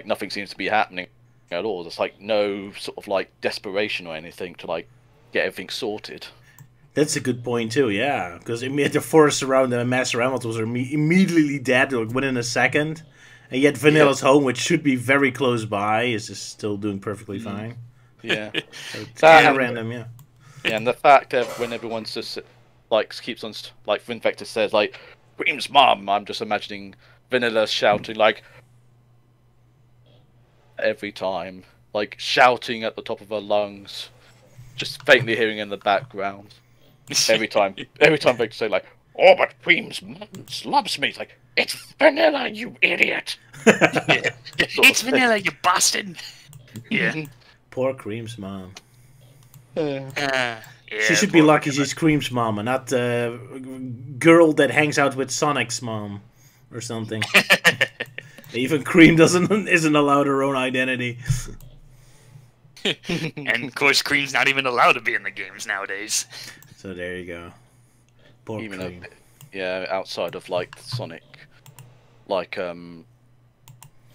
nothing seems to be happening at all. There's like no sort of like desperation or anything to like get everything sorted. That's a good point too, yeah. Because the forest around the Master Emeralds was immediately dead, like within a second. And yet Vanilla's home, which should be very close by, is just still doing perfectly fine. Yeah. So it's kind of random, yeah. Yeah, and the fact that when everyone's just, like, keeps on, like, Vinvector says, like, Cream's mom, I'm just imagining Vanilla shouting, like, every time. Like, shouting at the top of her lungs. Just faintly hearing in the background. Every time they say, like, oh, but Cream's mom loves me. It's like, it's Vanilla, you idiot! It's Vanilla, you bastard! Yeah. Poor Cream's mom. Yeah, she should be lucky she's Cream's mom and not the girl that hangs out with Sonic's mom or something. Even Cream isn't allowed her own identity. And of course, Cream's not even allowed to be in the games nowadays. So there you go. Poor Cream. Yeah, outside of like Sonic, like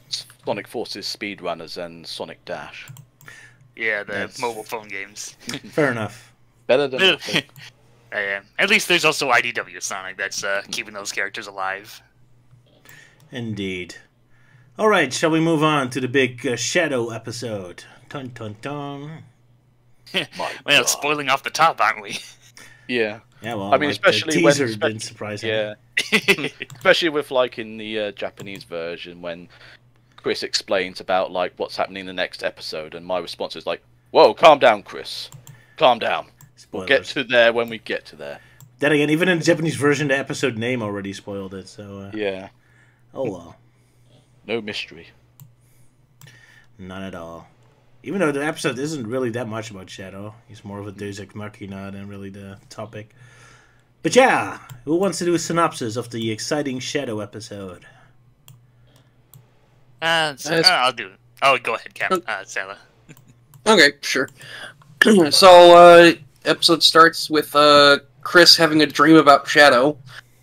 Sonic Forces Speedrunners and Sonic Dash. Yeah, the mobile phone games. Fair enough. Better than nothing. At least there's also IDW Sonic that's keeping those characters alive. Indeed. All right, shall we move on to the big Shadow episode? Dun dun dun. Well, spoiling off the top, aren't we? Yeah. Yeah, well, I mean, especially when didn't surprise him. Yeah. Especially with like in the Japanese version when Chris explains about like what's happening in the next episode, and my response is like, "Whoa, calm down, Chris. Calm down. We'll get to there when we get to there." Then again, even in the Japanese version, the episode name already spoiled it. So yeah. Oh well. No mystery. None at all. Even though the episode isn't really that much about Shadow, he's more of a Deus Ex Machina than really the topic. But yeah, who wants to do a synopsis of the exciting Shadow episode? I'll do it. Oh, go ahead, Sala. Okay, sure. So, episode starts with Chris having a dream about Shadow,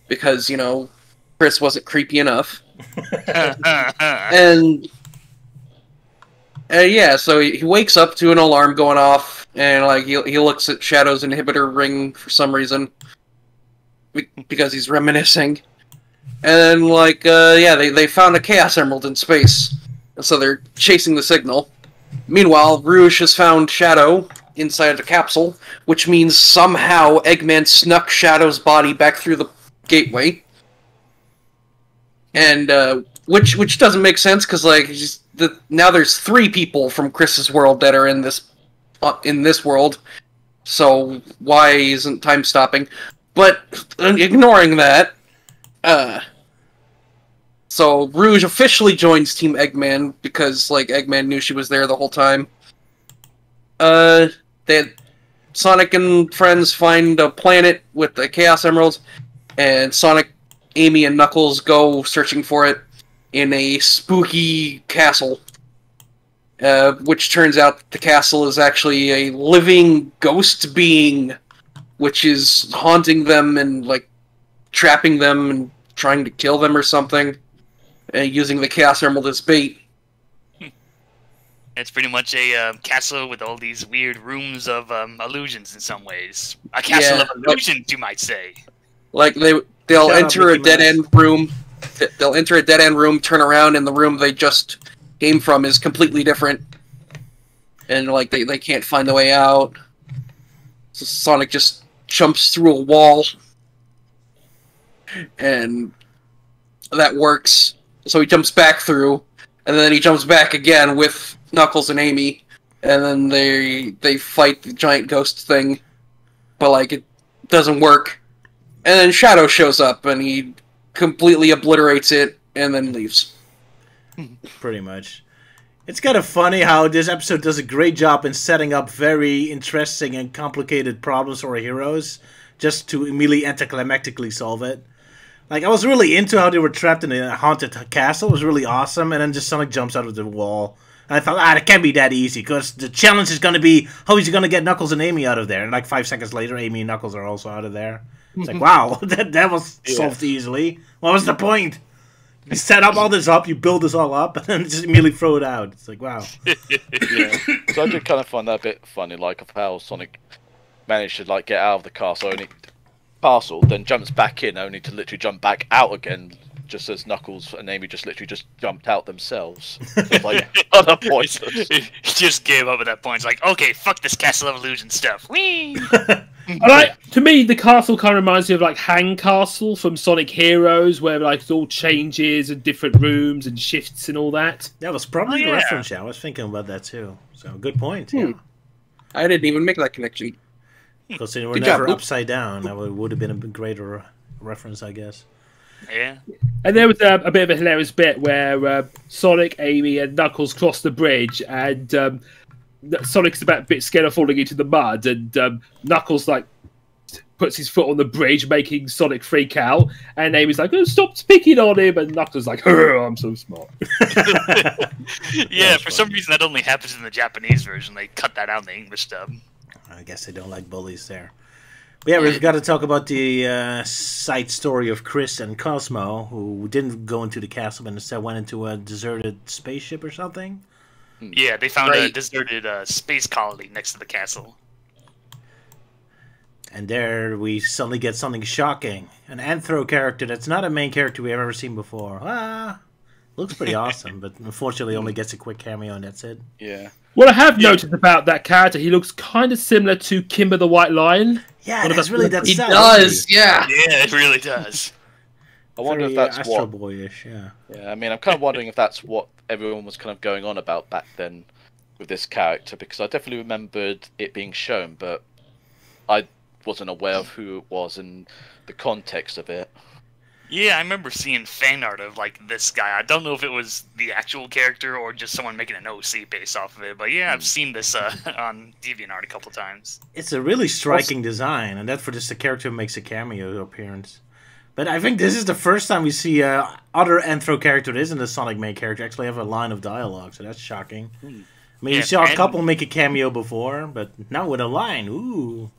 because, you know, Chris wasn't creepy enough. And yeah, so he wakes up to an alarm going off, and like he looks at Shadow's inhibitor ring for some reason, because he's reminiscing. And like they found a Chaos Emerald in space, so they're chasing the signal. Meanwhile, Rouge has found Shadow inside the capsule, which means somehow Eggman snuck Shadow's body back through the gateway. And which doesn't make sense because like now there's 3 people from Chris's world that are in this world. So why isn't time stopping? But ignoring that, so Rouge officially joins Team Eggman because like Eggman knew she was there the whole time. Sonic and friends find a planet with the Chaos Emeralds, and Sonic, Amy, and Knuckles go searching for it in a spooky castle. Which turns out the castle is actually a living ghost being, which is haunting them and like trapping them and trying to kill them or something, and using the Chaos Emerald as bait. It's pretty much a castle with all these weird rooms of illusions in some ways. A castle of illusions, you might say. Like they'll enter a dead end room. They'll enter a dead end room, turn around, and the room they just came from is completely different, and like they can't find the way out. So Sonic just jumps through a wall, and that works. So he jumps back through, and then he jumps back again with Knuckles and Amy, and then they fight the giant ghost thing, but like it doesn't work. And then Shadow shows up, and he completely obliterates it, and then leaves. Pretty much. It's kind of funny how this episode does a great job in setting up very interesting and complicated problems for our heroes, just to immediately anticlimactically solve it. Like, I was really into how they were trapped in a haunted castle. It was really awesome, and then just Sonic jumps out of the wall. And I thought, it can't be that easy, because the challenge is going to be, how is he going to get Knuckles and Amy out of there? And like 5 seconds later, Amy and Knuckles are also out of there. It's like, wow, that was solved easily. What was the point? You set up all this up, you build this all up, and then just immediately throw it out. It's like, wow. Yeah. So I did kind of find that a bit funny, like of how Sonic managed to like get out of the castle, then jumps back in, only to literally jump back out again, just as Knuckles and Amy just literally just jumped out themselves. So like other points. He just gave up at that point. It's like, okay, fuck this Castle of Illusion stuff. Whee! To me, the castle kind of reminds me of like Hang Castle from Sonic Heroes, where like it all changes and different rooms and shifts and all that. That was probably the reference. I was thinking about that too. So good point. Yeah. I didn't even make that connection. Because they were never upside down. That would have been a greater reference, I guess. Yeah. And there was a bit of a hilarious bit where Sonic, Amy, and Knuckles cross the bridge, and Sonic's a bit scared of falling into the mud, and Knuckles like puts his foot on the bridge, making Sonic freak out, and Amy's like, "Oh, stop picking on him," and Knuckles like, "I'm so smart." Yeah, for some reason that only happens in the Japanese version. They cut that out in the English dub. I guess they don't like bullies there. But yeah, we've got to talk about the side story of Chris and Cosmo, who didn't go into the castle, but instead went into a deserted spaceship or something. Yeah, they found a deserted space colony next to the castle. And there we suddenly get something shocking. An Anthro character that's not a main character we've ever seen before. Looks pretty awesome, but unfortunately only gets a quick cameo and that's it. Yeah. What I have noticed about that character, he looks kind of similar to Kimber the White Lion. Yeah, that's really that style. He does, yeah. Yeah, it really does. I wonder if that's Astro Boyish, yeah. Yeah, I mean, I'm kind of wondering if that's what everyone was kind of going on about back then with this character, because I definitely remembered it being shown, but I wasn't aware of who it was and the context of it. Yeah, I remember seeing fan art of like this guy. I don't know if it was the actual character or just someone making an OC based off of it, but yeah, I've seen this on DeviantArt a couple times. It's a really striking design, and that for just a character who makes a cameo appearance. But I think this is the first time we see other Anthro character that isn't a Sonic main character actually have a line of dialogue, so that's shocking. I mean, you saw a couple make a cameo before, but now with a line, ooh.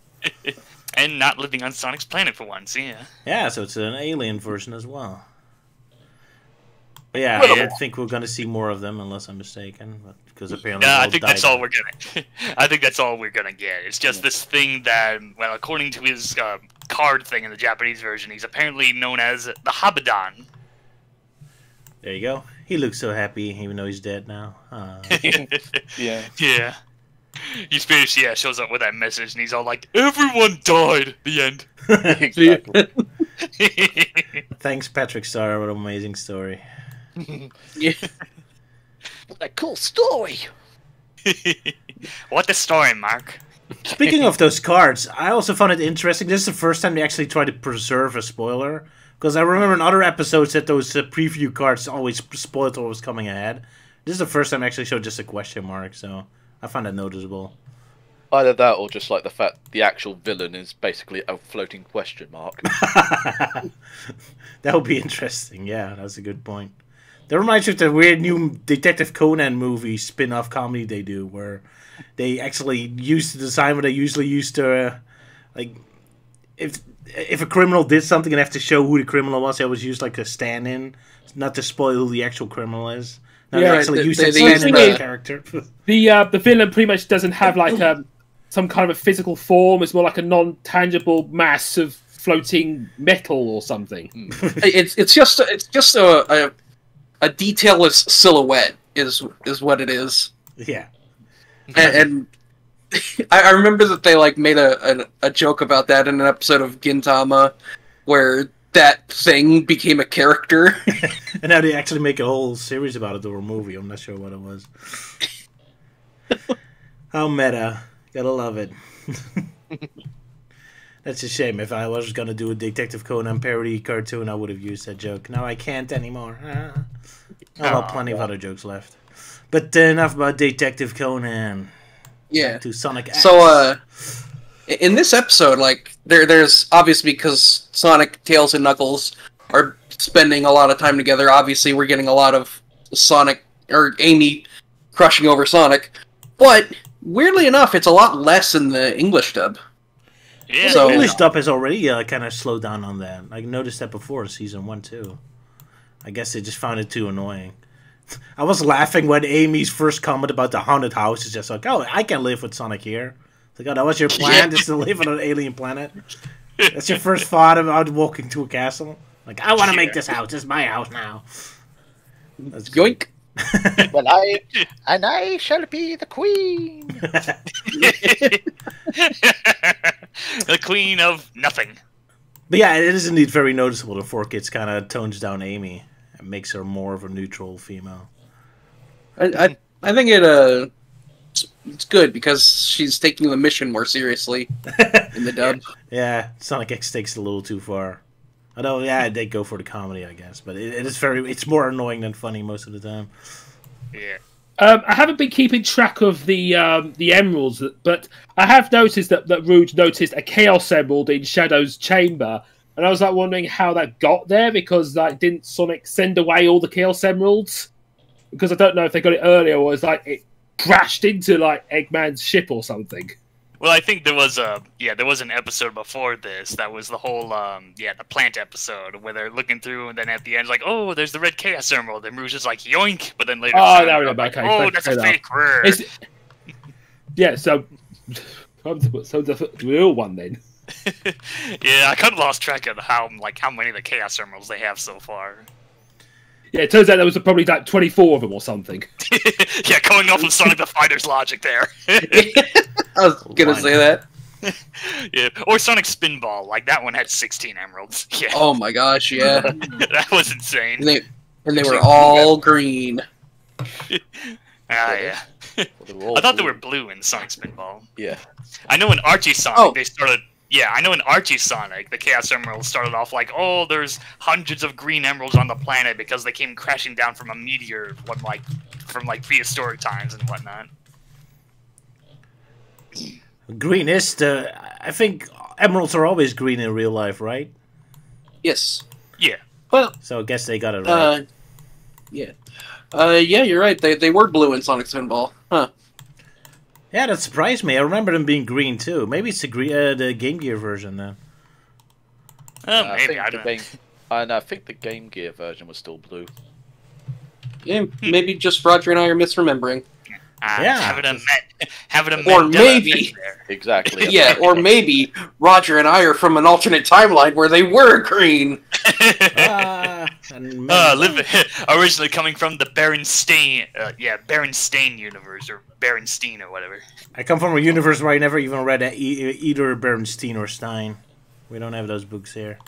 And not living on Sonic's planet for once, yeah. Yeah, so it's an alien version as well. But yeah, I don't think we're going to see more of them unless I'm mistaken, because apparently I think that's all we're gonna. I think that's all we're gonna get. It's just this thing that, well, according to his card thing in the Japanese version, he's apparently known as the Habadan. There you go. He looks so happy, even though he's dead now. Yeah. Yeah. He shows up with that message, and he's all like, "Everyone died." The end. Exactly. Thanks, Patrick Star. What an amazing story. Yeah. What a cool story. What a story, Mark. Speaking of those cards, I also found it interesting. This is the first time they actually tried to preserve a spoiler. Because I remember in other episodes that those preview cards always spoiled what was coming ahead. This is the first time I actually showed just a question mark, so I found that noticeable. Either that or just like the fact the actual villain is basically a floating question mark. That would be interesting, yeah, that's a good point. That reminds me of the weird new Detective Conan movie spin-off comedy they do, where they actually use the design what they usually use to, like, if a criminal did something and have to show who the criminal was, they always use like a stand-in, not to spoil who the actual criminal is. No, Yeah, they actually use that use stand-in the- character. The villain pretty much doesn't have like some kind of a physical form. It's more like a non-tangible mass of floating metal or something. It's just a detailless silhouette is what it is. Yeah. And I remember that they like made a joke about that in an episode of Gintama, where that thing became a character. And now they actually make a whole series about it, or a movie. I'm not sure what it was. How meta. Gotta love it. That's a shame. If I was going to do a Detective Conan parody cartoon, I would have used that joke. Now I can't anymore. I have plenty of other jokes left. But enough about Detective Conan. Yeah. To Sonic X. So, in this episode, like, there's obviously because Sonic, Tails, and Knuckles are spending a lot of time together. Obviously, we're getting a lot of Sonic or Amy crushing over Sonic, but weirdly enough, it's a lot less in the English dub. Yeah. So- The English dub has already kind of slowed down on that. I noticed that before in Season 1, too. I guess they just found it too annoying. I was laughing when Amy's first comment about the haunted house is just like, oh, I can live with Sonic here. It's like, oh, that was your plan, just to live on an alien planet? That's your first thought about walking to a castle? Like, I want to make this house. This is my house now. That's great. Yoink! Well, I shall be the queen. The queen of nothing. But yeah, it is indeed very noticeable. The 4Kids kind of tones down Amy and makes her more of a neutral female. I think it's good because she's taking the mission more seriously in the dub. Yeah, Sonic X takes it a little too far. Although, yeah, they go for the comedy, I guess. But it's more annoying than funny most of the time. Yeah. I haven't been keeping track of the emeralds, but I have noticed that Rouge noticed a Chaos Emerald in Shadow's chamber, and I was like wondering how that got there, because like didn't Sonic send away all the Chaos Emeralds? Because I don't know if they got it earlier or it's like it crashed into like Eggman's ship or something. Well, I think there was an episode before this that was the whole the plant episode where they're looking through and then at the end like, oh, there's the red Chaos Emerald, and Rouge is like yoink, but then later Oh, found now out, we're like, back. Okay, oh, thanks that's for a that. fake rare. Yeah, so the real one then. Yeah, I kind of lost track of how many of the Chaos Emeralds they have so far. Yeah, it turns out there was probably like 24 of them or something. Yeah, going off of Sonic the Fighter's logic there. I was gonna say that. Yeah, or Sonic Spinball, like that one had 16 emeralds. Yeah, Oh my gosh, yeah. that was insane. And they were all green. Yeah. I thought they were blue in Sonic Spinball. Yeah. I know in Archie Sonic Oh. they started. Yeah, I know in Archie Sonic the Chaos Emeralds started off like, oh, there's hundreds of green emeralds on the planet because they came crashing down from a meteor from prehistoric times and whatnot. Green is I think emeralds are always green in real life, right? Yes. Yeah. Well, So I guess they got it right. yeah. Yeah, you're right. They were blue in Sonic Spinball. Huh. Yeah, that surprised me. I remember them being green too. Maybe it's the Game Gear version then. Maybe I don't know. I think the Game Gear version was still blue. Yeah, maybe just Roger and I are misremembering. Yeah. Have it a Or maybe. there. Exactly. Yeah, or maybe Roger and I are from an alternate timeline where they were green. And originally coming from the Berenstain, Berenstain universe, or Berenstein, or whatever. I come from a universe where I never even read either Berenstein or Stein. We don't have those books here.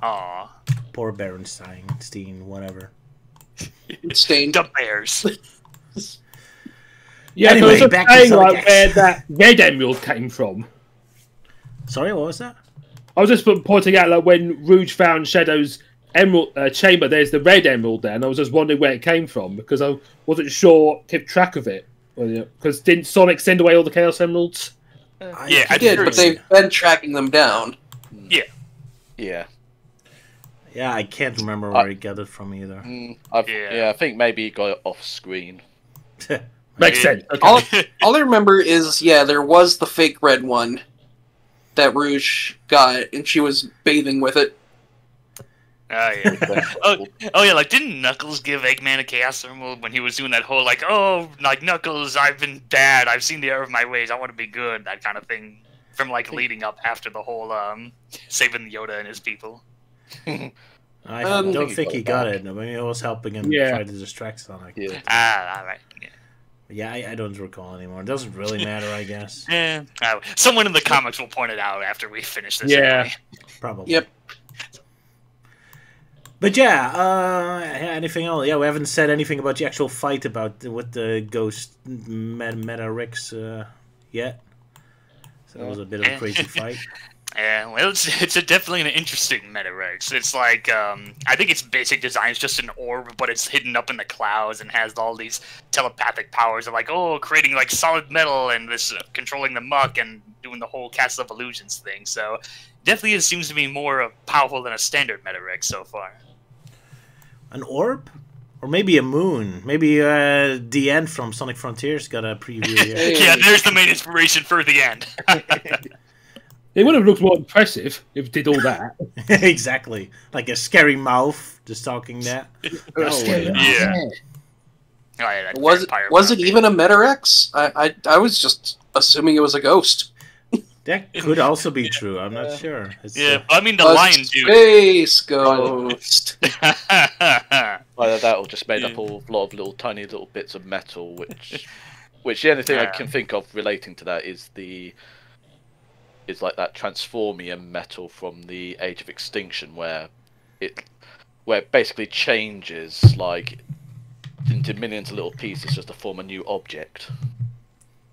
Aw. Poor Berenstein, Stein, whatever. Stained. The Bears. Yeah, Anyway, so back to saying Sonic like X. where that red emerald came from. Sorry, what was that? I was just pointing out like when Rouge found Shadow's emerald chamber, there's the red emerald there, and I was just wondering where it came from because I wasn't sure, kept track of it. Because didn't Sonic send away all the Chaos Emeralds? Yeah, I did, but they've been tracking them down. Yeah. Yeah. Yeah, I can't remember where he got it from either. I think maybe he got it off screen. Makes sense. Okay. All I remember is, there was the fake red one that Rouge got, and she was bathing with it. Oh yeah. Yeah. Like, didn't Knuckles give Eggman a Chaos Emerald when he was doing that whole like, oh, like Knuckles, I've been bad, I've seen the error of my ways, I want to be good, that kind of thing, from like leading up after the whole saving Yoda and his people. I don't think he got it. I mean, he was helping him try to distract Sonic. Yeah. All right. Yeah. Yeah, I don't recall anymore. It doesn't really matter, I guess. Yeah. Someone in the comics will point it out after we finish this. Yeah. Anyway. Probably. Yep. But yeah, anything else? Yeah, we haven't said anything about the actual fight with the Ghost Meta Rex yet. So that was a bit of a crazy fight. Yeah, well, it's definitely an interesting Meta Rex. It's like, I think its basic design is just an orb, but it's hidden up in the clouds and has all these telepathic powers of like, creating like solid metal and this controlling the muck and doing the whole Castle of Illusions thing. So definitely it seems to be more powerful than a standard Meta Rex so far. An orb? Or maybe a moon. Maybe the end from Sonic Frontiers got a preview here. Yeah, there's the main inspiration for the end. It would have looked more impressive if it did all that. Exactly. Like a scary mouth just talking that. Yeah. Was it even a Metarex? I was just assuming it was a ghost. That could also be true. I'm not sure. I mean, the lion dude. Space ghost. Either that or just made up a lot of tiny little bits of metal, which the only thing I can think of relating to that is like that transformium metal from the Age of Extinction, where it basically changes like into millions of little pieces just to form a new object.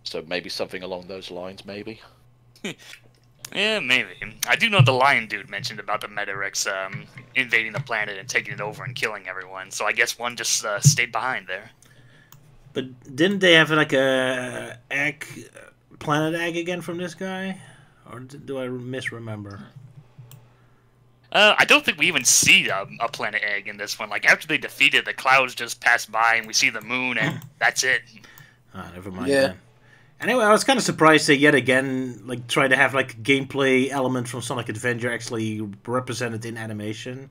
So maybe something along those lines, maybe. Yeah, maybe. I do know the lion dude mentioned about the Metarex invading the planet and taking it over and killing everyone. So I guess one just stayed behind there. But didn't they have like a planet egg again from this guy? Or do I misremember? I don't think we even see a planet egg in this one. Like, after they defeat it, the clouds just pass by and we see the moon and that's it. Never mind then. Anyway, I was kind of surprised they yet again like try to have like a gameplay element from Sonic Adventure actually represented in animation.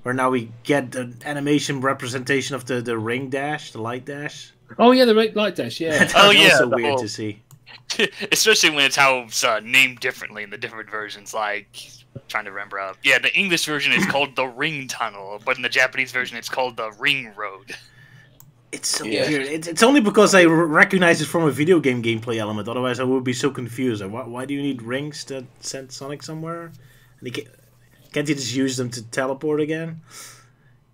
Where now we get an animation representation of the ring dash, the light dash. Oh yeah, the light dash, yeah. That's also weird to see. Especially when it's how it's named differently in the different versions. Like, trying to remember. Yeah, the English version is called the Ring Tunnel, but in the Japanese version it's called the Ring Road. It's so weird. It's only because I recognize it from a video game gameplay element. Otherwise, I would be so confused. Why do you need rings to send Sonic somewhere? And can't you just use them to teleport again?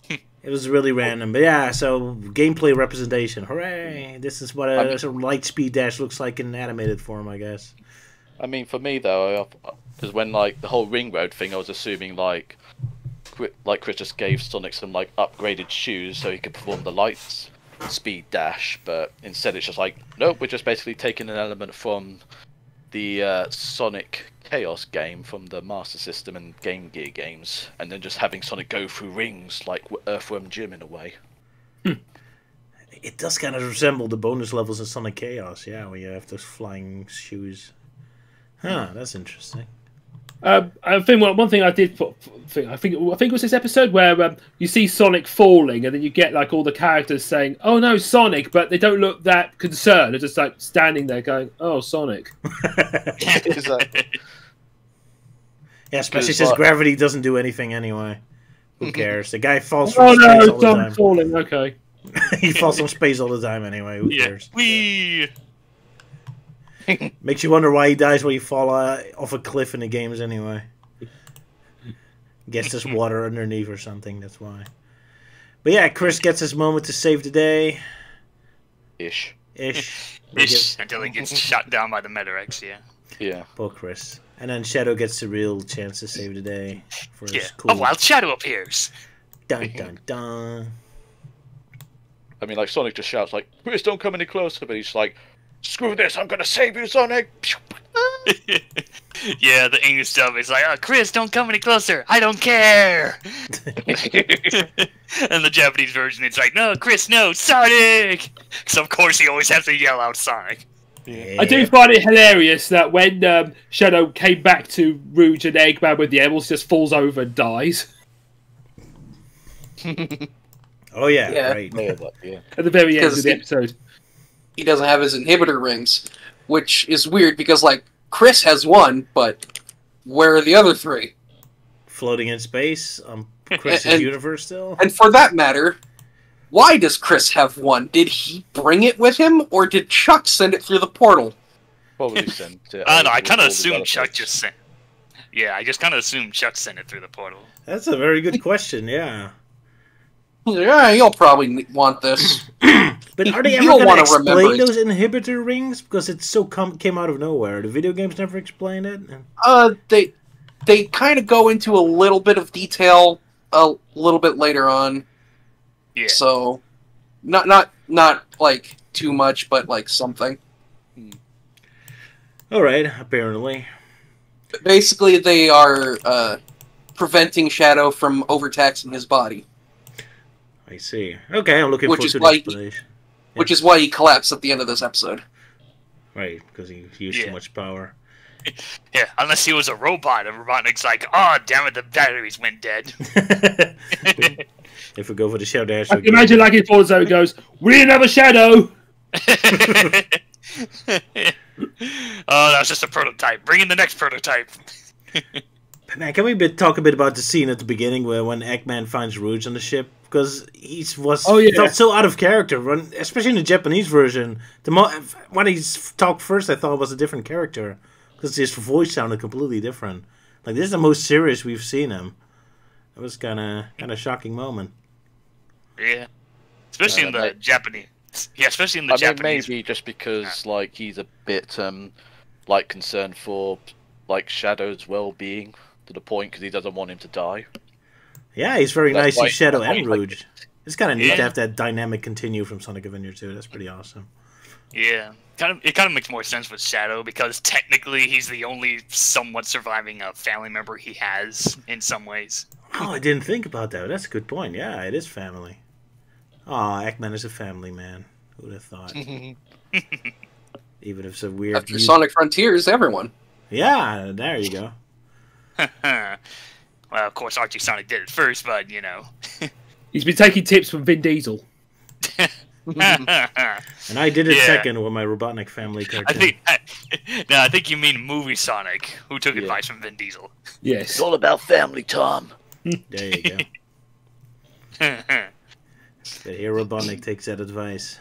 It was really random. But yeah, so gameplay representation. Hooray! This is what a light speed dash looks like in animated form, I guess. I mean, for me, though, because when, like, the whole Ring Road thing, I was assuming, like Chris just gave Sonic some, like, upgraded shoes so he could perform the light speed dash, but instead it's just like, nope, we're just basically taking an element from the Sonic Chaos game from the Master System and Game Gear games, and then just having Sonic go through rings like Earthworm Jim in a way. It does kind of resemble the bonus levels of Sonic Chaos, yeah, where you have those flying shoes. Huh, that's interesting. I think one thing I did put, I think it was this episode where you see Sonic falling, and then you get like all the characters saying, "Oh no, Sonic," but they don't look that concerned. They're just like standing there going, "Oh, Sonic." Yeah, especially since gravity doesn't do anything anyway. Who cares? The guy falls Oh from space no, all the I'm time. falling. Okay. He falls from space all the time anyway. Who cares? Wee. Makes you wonder why he dies when you fall off a cliff in the games anyway. Guess there's water underneath or something. That's why. But yeah, Chris gets his moment to save the day. Ish. Until he gets shot down by the Metarex, yeah. Yeah. Poor Chris. And then Shadow gets the real chance to save the day. For his cool... A wild shadow appears. Dun dun dun. I mean, like, Sonic just shouts, like, Chris, don't come any closer, but he's like, screw this, I'm gonna save you, Sonic! Yeah, the English dub is like, oh, Chris, don't come any closer, I don't care! And the Japanese version, it's like, no, Chris, no, Sonic! So, of course, he always has to yell out Sonic. Yeah. I do find it hilarious that when Shadow came back to Rouge and Eggman with the emeralds, just falls over and dies. Oh yeah, Yeah. right. Yeah. At the very end of Because the episode. He doesn't have his inhibitor rings, which is weird because, like, Chris has one, but where are the other three? Floating in space on Chris's And- universe still. And for that matter, why does Chris have one? Did he bring it with him, or did Chuck send it through the portal? Probably sent it. I don't know, I over kind of all the assumed other Chuck places. just sent... Yeah, I just kind of assumed Chuck sent it through the portal. That's a very good question. Yeah. He's like, yeah, you'll probably want this. But are they ever You'll going to wanna explain remember it. those inhibitor rings? Because it so came out of nowhere. The video games never explained it. They kind of go into a little bit of detail a little bit later on. Yeah. So, not like too much, but like something. All right, apparently. Basically, they are preventing Shadow from overtaxing his body, I see. Okay, I'm looking Which forward is to the why he- explanation. which is why he collapsed at the end of this episode. Right, because he used too Yeah. much power. Yeah, unless he was a robot, and Robotnik's like, oh, damn it, the batteries went dead. If we go for the Shadow Dash, I can imagine like it falls out and goes, we didn't have a Shadow! Oh, that was just a prototype. Bring in the next prototype. Man, can we talk a bit about the scene at the beginning where when Eggman finds Rouge on the ship? Because he felt so out of character, especially in the Japanese version. When he talked first, I thought it was a different character because his voice sounded completely different. Like this is the most serious we've seen him. It was kind of shocking moment. Yeah. Especially in the Japanese. Yeah, especially in the I Japanese. mean, maybe just because like he's a bit like concerned for like Shadow's well-being to the point because he doesn't want him to die. Yeah, he's very nice to Shadow that's why and he Rouge. It's kind of neat Yeah. to have that dynamic continue from Sonic Adventure 2. That's pretty awesome. Yeah. It kind of makes more sense with Shadow because technically he's the only somewhat surviving family member he has in some ways. Oh, I didn't think about that. That's a good point. Yeah, it is family. Aw, Eggman is a family man. Who would have thought? Even if it's a weird... After Sonic Frontiers, everyone. Yeah, there you go. Well, of course, Archie Sonic did it first, but, you know. He's been taking tips from Vin Diesel. And I did it Yeah. second with my Robotnik family cartoon. I think you mean movie Sonic, who took advice from Vin Diesel. Yes. It's all about family, Tom. There you go. But here Robotnik takes that advice.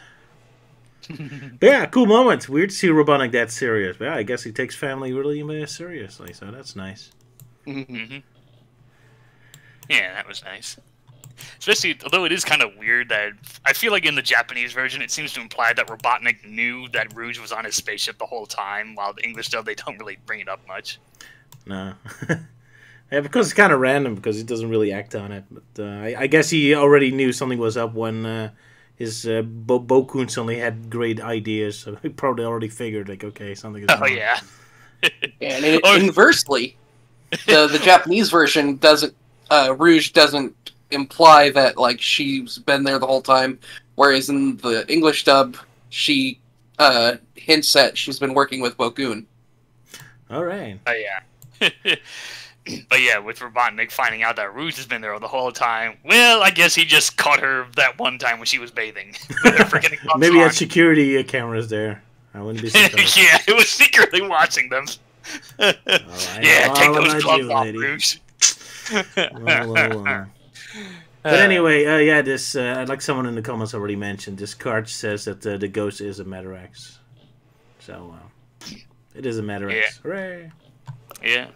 But yeah, cool moment. Weird to see Robotnik that serious. But yeah, I guess he takes family really seriously, so that's nice. Hmm. Yeah, that was nice. Especially, although it is kind of weird that I feel like in the Japanese version, it seems to imply that Robotnik knew that Rouge was on his spaceship the whole time, while the English dub they don't really bring it up much. No. Yeah, because it's kind of random because he doesn't really act on it. But I guess he already knew something was up when his Bokun suddenly had great ideas. So he probably already figured, like, okay, something is Oh wrong. yeah. And inversely, the Japanese version doesn't. Rouge doesn't imply that like she's been there the whole time, whereas in the English dub, she hints at she's been working with Bokun. All right. Oh yeah. But yeah, with Robotnik finding out that Rouge has been there the whole time, well, I guess he just caught her that one time when she was bathing. Forgetting about Maybe he had Sonic. security cameras there. I wouldn't be surprised. Yeah, it was secretly watching them. All right. Yeah, take All those about gloves you, off, lady. Rouge. Well. But anyway, yeah, this like someone in the comments already mentioned, this card says that the ghost is a Madarax. So it is a Madarax. Yeah. Hooray! Yeah.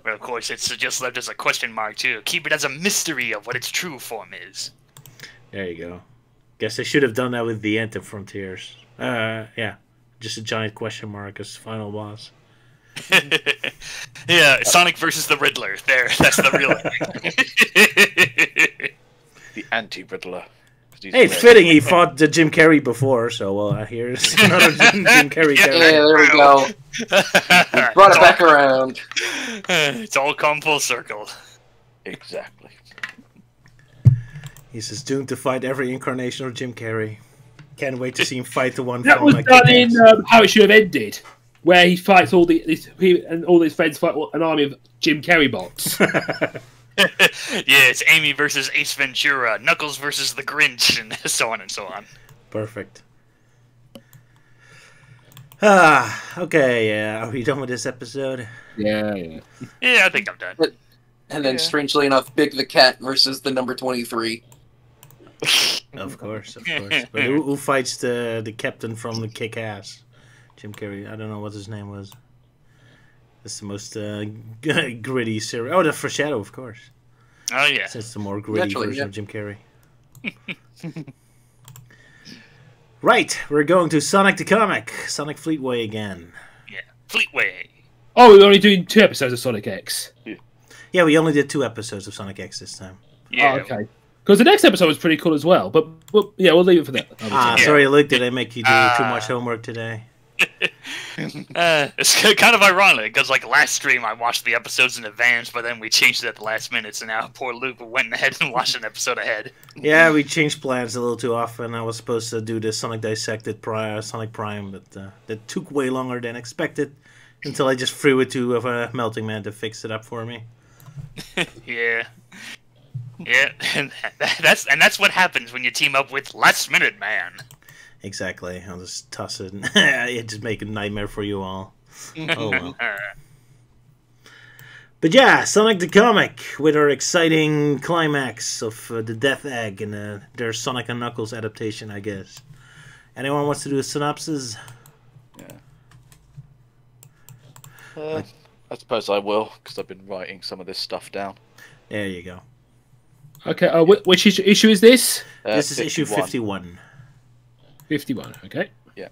But of course, it's just left as a question mark too. Keep it as a mystery of what its true form is. There you go. Guess they should have done that with the End of Frontiers. Yeah, just a giant question mark as final boss. Yeah, Sonic versus the Riddler. There, that's the real thing. The anti-Riddler. Hey, it's fitting he fought the Jim Carrey before, so here's another Jim Carrey character. Yeah, there we go. We brought it back around. It's all come full circle. Exactly. He's just doomed to fight every incarnation of Jim Carrey. Can't wait to see him fight the one That from was like done in How It Should Have Ended, where he fights all and all his friends fight an army of Jim Carrey bots. Yeah, it's Amy versus Ace Ventura, Knuckles versus the Grinch, and so on and so on. Perfect. Okay, are we done with this episode? Yeah. Yeah, I think I'm done. And then, strangely enough, Big the Cat versus the number 23. Of course. But who fights the captain from the Kick-Ass? Jim Carrey. I don't know what his name was. It's the most gritty series. Oh, the Foreshadow, of course. Oh, yeah. It's the more gritty Naturally, version yeah. of Jim Carrey. Right, we're going to Sonic the Comic. Sonic Fleetway again. Yeah, Fleetway. Oh, we're only doing 2 episodes of Sonic X. Yeah, we only did 2 episodes of Sonic X this time. Yeah. Oh, okay. Because the next episode was pretty cool as well. But yeah, we'll leave it for that. Sorry, Luke, did I make you do too much homework today? It's kind of ironic because like last stream I watched the episodes in advance, but then we changed it at the last minute, so now poor Luke went ahead and watched an episode ahead. Yeah, we changed plans a little too often. I was supposed to do the Sonic Dissected Sonic Prime, but that took way longer than expected until I just threw it to a Melting Man to fix it up for me. Yeah, and that's what happens when you team up with Last Minute Man. Exactly. I'll just toss it and it just make a nightmare for you all. Oh well. But yeah, Sonic the Comic with our exciting climax of the Death Egg and their Sonic and Knuckles adaptation, I guess. Anyone wants to do a synopsis? Yeah. I suppose I will, because I've been writing some of this stuff down. There you go. Okay, which issue is this? This is issue 51. 51, okay. Yeah.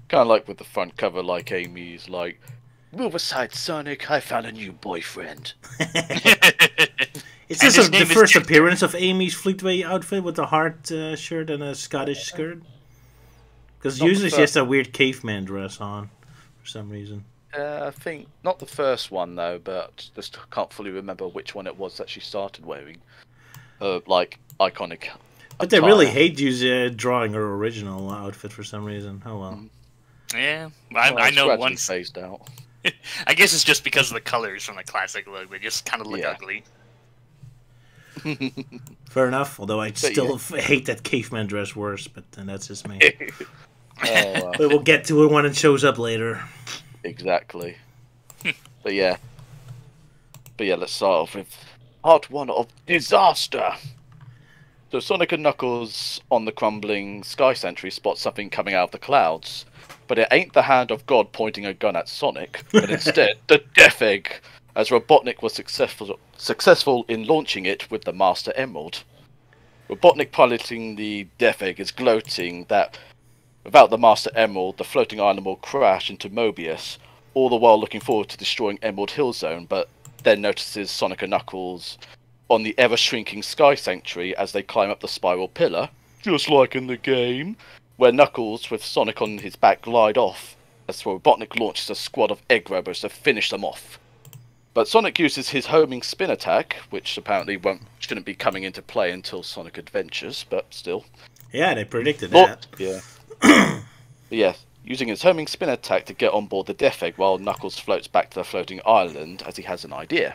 Kind of like with the front cover, like Amy's like, Riverside Sonic, I found a new boyfriend. Is this the first appearance of Amy's Fleetway outfit with the heart shirt and a Scottish skirt? Because usually she has that weird caveman dress on for some reason. I think, not the first one though, but just can't fully remember which one it was that she started wearing. Like, iconic. But they really hate you drawing her original outfit for some reason. Oh well. Yeah, I know once phased out. I guess it's just because of the colors from the classic look. They just kind of look ugly. Fair enough. Although I still hate that caveman dress worse, but that's just me. But we'll get to it when it shows up later. Exactly. But yeah, let's start off with part 1 of Disaster. So Sonic and Knuckles on the crumbling Sky Sentry spot something coming out of the clouds. But it ain't the hand of God pointing a gun at Sonic, but instead the Death Egg, as Robotnik was successful in launching it with the Master Emerald. Robotnik piloting the Death Egg is gloating that without the Master Emerald, the floating island will crash into Mobius, all the while looking forward to destroying Emerald Hill Zone, but then notices Sonic and Knuckles on the ever-shrinking Sky Sanctuary as they climb up the spiral pillar, just like in the game, where Knuckles, with Sonic on his back, glide off, as Robotnik launches a squad of egg robots to finish them off. But Sonic uses his homing spin attack, which apparently shouldn't be coming into play until Sonic Adventures, but still. Yeah, they predicted that. Yeah. Yeah, using his homing spin attack to get on board the Death Egg while Knuckles floats back to the floating island as he has an idea.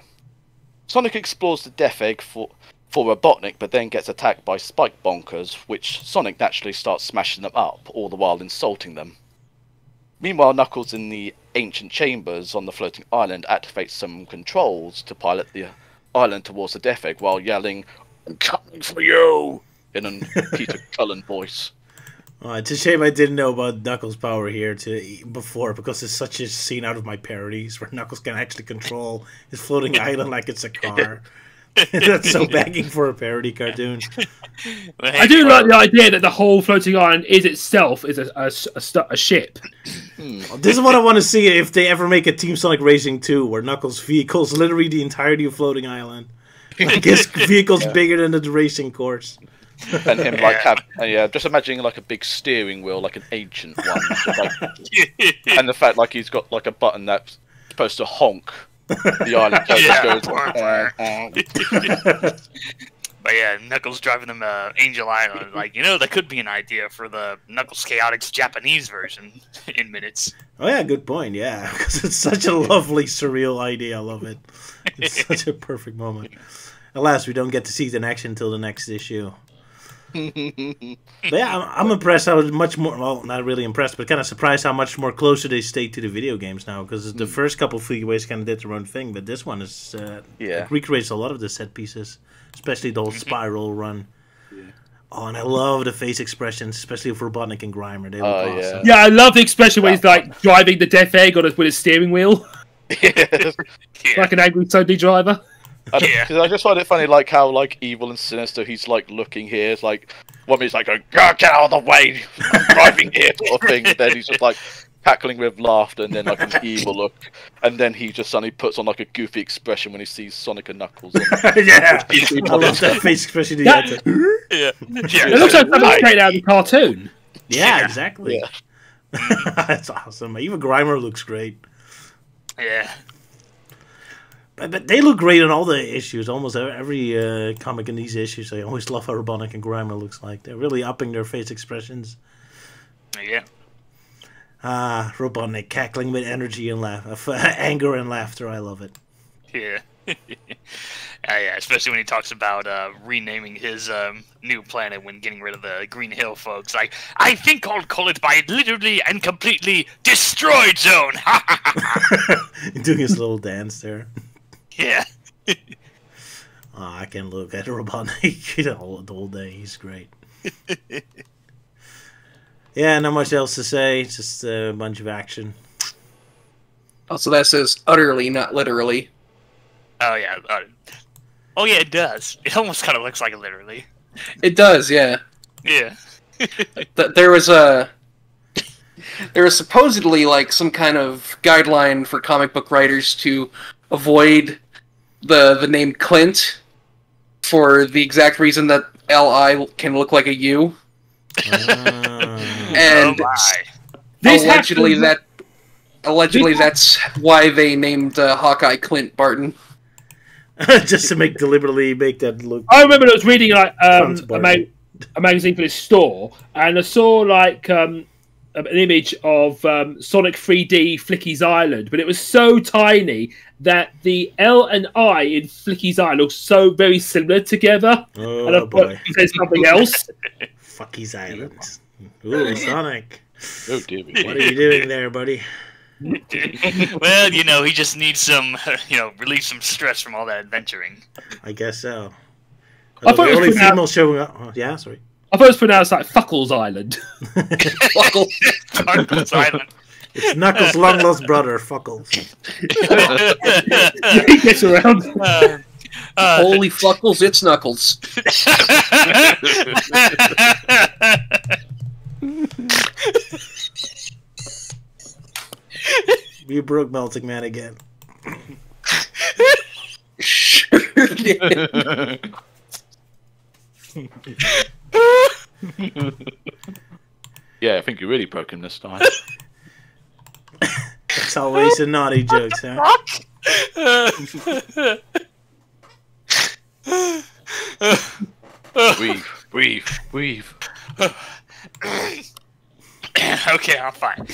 Sonic explores the Death Egg for Robotnik, but then gets attacked by Spike Bonkers, which Sonic naturally starts smashing them up, all the while insulting them. Meanwhile, Knuckles in the ancient chambers on the floating island activates some controls to pilot the island towards the Death Egg while yelling, I'm coming for you! In a Peter Cullen voice. Oh, it's a shame I didn't know about Knuckles' power here before, because it's such a scene out of my parodies where Knuckles can actually control his floating island like it's a car. That's so begging for a parody cartoon. I do like the idea that the whole floating island is itself is a ship. This is what I want to see if they ever make a Team Sonic Racing 2, where Knuckles' vehicle's literally the entirety of floating island. Like his vehicle's bigger than the racing course. And him just imagining like a big steering wheel, like an ancient one, and the fact like he's got like a button that's supposed to honk the island goes. But yeah, Knuckles driving them Angel Island, like, that could be an idea for the Knuckles Chaotix Japanese version in minutes. Oh yeah, good point. Yeah, because it's such a lovely surreal idea. I love it. It's such a perfect moment. Alas, we don't get to see it in action until the next issue. But yeah, I'm impressed. I was much more, well, not really impressed, but kind of surprised how much more closer they stay to the video games now. Because the first couple of freeways kind of did their own thing, but this one is recreates a lot of the set pieces, especially the whole spiral run. Yeah. Oh, and I love the face expressions, especially of Robotnik and Grimer. They look awesome. Yeah, I love the expression where he's like driving the Death Egg with his steering wheel, like an angry Sony driver. Because I just find it funny, like how like evil and sinister he's like looking here. It's like one minute's like going, "Get out of the way, I'm driving here," sort of thing. And then he's just like cackling with laughter, and then like an evil look, and then he just suddenly puts on like a goofy expression when he sees Sonic and Knuckles. Yeah, I love that face expression. It looks like something straight out of the cartoon. Yeah, exactly. Yeah. That's awesome. Even Grimer looks great. Yeah. But they look great in all the issues. Almost every comic in these issues, I always love how Robotnik and Grimer looks like. They're really upping their face expressions. Yeah. Robotnik cackling with energy and anger and laughter. I love it. Yeah. Yeah, especially when he talks about renaming his new planet when getting rid of the Green Hill folks. Like, I think I'll call it by literally and completely destroyed zone. Doing his little dance there. Yeah. I can look at Robotnik the whole day. He's great. Yeah, not much else to say. It's just a bunch of action. Also, that says utterly, not literally. Oh, yeah. Oh, yeah, it does. It almost kind of looks like it literally. It does, yeah. Yeah. There was supposedly like some kind of guideline for comic book writers to avoid the name Clint for the exact reason that L-I can look like a U. And allegedly that's why they named Hawkeye Clint Barton. Just to deliberately make that look. I remember I was reading like a magazine for this store, and I saw like an image of Sonic 3D Flicky's Island, but it was so tiny that the L and I in Flicky's Island look so very similar together. Oh, and I thought you said something else. Fucky's Island. Ooh, Sonic. Oh, dear. What are you doing there, buddy? Well, he just needs some, relieve some stress from all that adventuring. I guess so. I thought the only female showing up. Oh, yeah, sorry. I thought it was pronounced like Fuckles Island. Fuckles Island. It's Knuckles' long lost brother, Fuckles. He gets around. Holy Fuckles, it's Knuckles. You broke Melting Man again. Yeah, I think you really broke him this time. It's always the naughty jokes, huh? Breathe. Okay, I'm fine.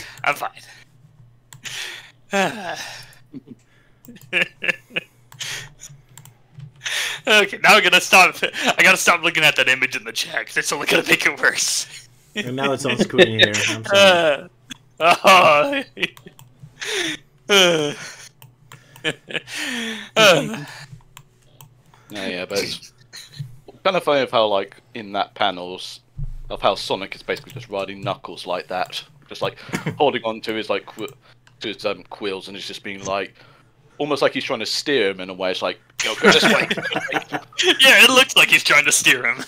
Okay, now I gotta stop looking at that image in the chat, 'cause it's only gonna make it worse. And now it's on screen here. I'm sorry. Yeah, but kind of funny of how, like, in that panels, of how Sonic is basically just riding Knuckles like that, just like holding on to his like quills, and it's just being like, almost like he's trying to steer him in a way. It's like, go this way. Yeah, it looks like he's trying to steer him.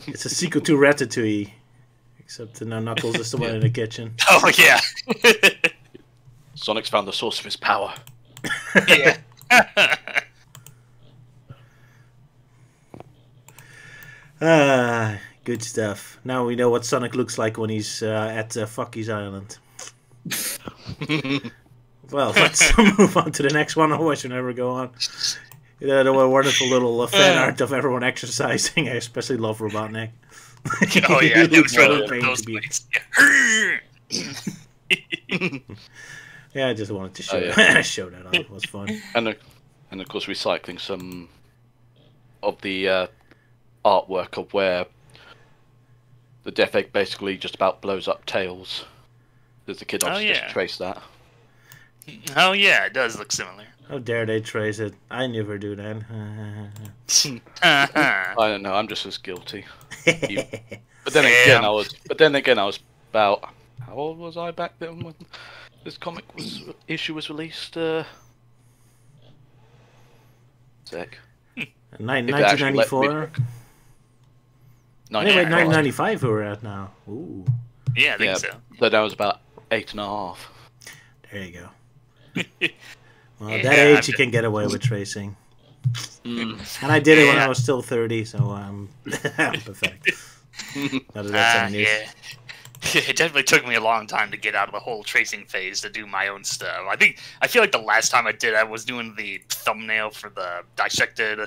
It's a sequel to Ratatouille, except now Knuckles is the one in the kitchen. Oh yeah. Sonic's found the source of his power. Yeah. Good stuff. Now we know what Sonic looks like when he's at Fucky's Island. Well, let's move on to the next one. Otherwise, we'll never go on. The wonderful little fan art of everyone exercising. I especially love Robotnik. Oh yeah, it was really those to be... Yeah, I just wanted to show show that off. It was fun. And of course, recycling some of the artwork of where the Death Egg basically just about blows up Tails. There's the kid obviously just trace that. Oh yeah, it does look similar. How dare they trace it? I never do that. I don't know. I'm just as guilty. But then again, I was about, how old was I back then when this issue was released? Sec. 1994. Anyway, 1995 we're at now. Ooh. Yeah, I think so. So that was about 8.5. There you go. Well, at that age you can get away with tracing. And I did it when I was still 30, so I'm pathetic. Not that that's any news. It definitely took me a long time to get out of the whole tracing phase to do my own stuff. I feel like the last time I did, I was doing the thumbnail for the Dissected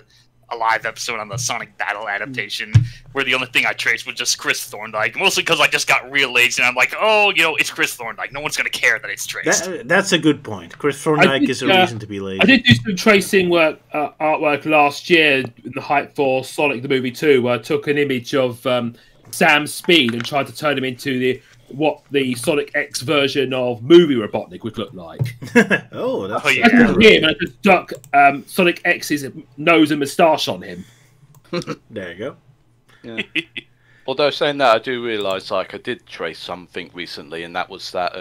Alive episode on the Sonic Battle adaptation, where the only thing I traced was just Chris Thorndike, mostly because I just got real lazy, and I'm like, oh, it's Chris Thorndike. No one's going to care that it's traced. That's a good point. Chris Thorndike is a reason to be lazy. I did do some tracing artwork last year in the hype for Sonic the Movie 2, where I took an image of Sam Speed and tried to turn him into what the Sonic X version of movie Robotnik would look like. That's him, and I just stuck Sonic X's nose and moustache on him. There you go. Yeah. Although saying that, I do realise like I did trace something recently, and that was that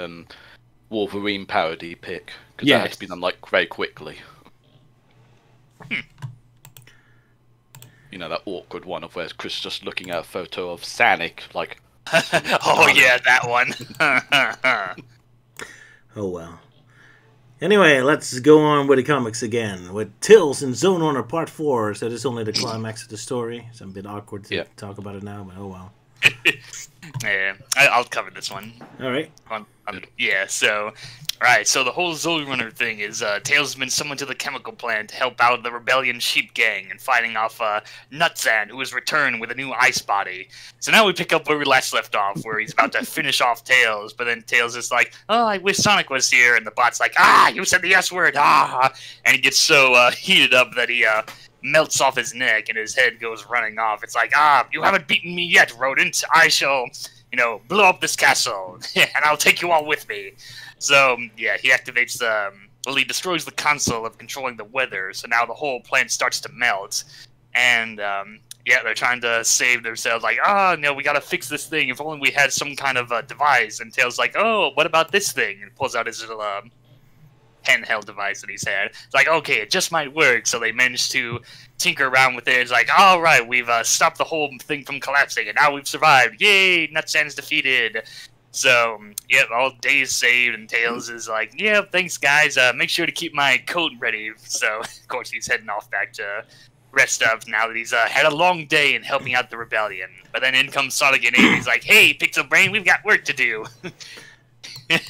Wolverine parody pic, because that had to be done like very quickly. You know, that awkward one of where Chris just looking at a photo of Sonic, like. Oh yeah, that one. Oh well. Anyway, let's go on with the comics again with Tails and Zone Runner Part 4. So this is only the climax of the story. It's a bit awkward to talk about it now, but oh well. Yeah, I'll cover this one. All right. So the whole Zone Runner thing is Tails has been summoned to the chemical plant to help out the Rebellion Sheep Gang and fighting off Nutsan, who has returned with a new ice body. So now we pick up where we last left off, where he's about to finish off Tails, but then Tails is like, oh, I wish Sonic was here, and the bot's like, you said the S word, and he gets so heated up that he melts off his neck and his head goes running off. It's like, you haven't beaten me yet, rodent. I shall, blow up this castle, and I'll take you all with me. So, yeah, he activates he destroys the console of controlling the weather, so now the whole plant starts to melt. And, they're trying to save themselves, like, no, we gotta fix this thing. If only we had some kind of device. And Tails like, oh, what about this thing? And pulls out his little handheld device that he's had. It's like, okay, it just might work. So they managed to tinker around with it. It's like, all right, we've stopped the whole thing from collapsing, and now we've survived. Yay, Nutsan's defeated. So, all days saved, and Tails is like, thanks, guys. Make sure to keep my coat ready. So, of course, he's heading off back to rest up now that he's had a long day in helping out the rebellion. But then in comes Sonic and Abe. He's like, hey, Pixel Brain, we've got work to do.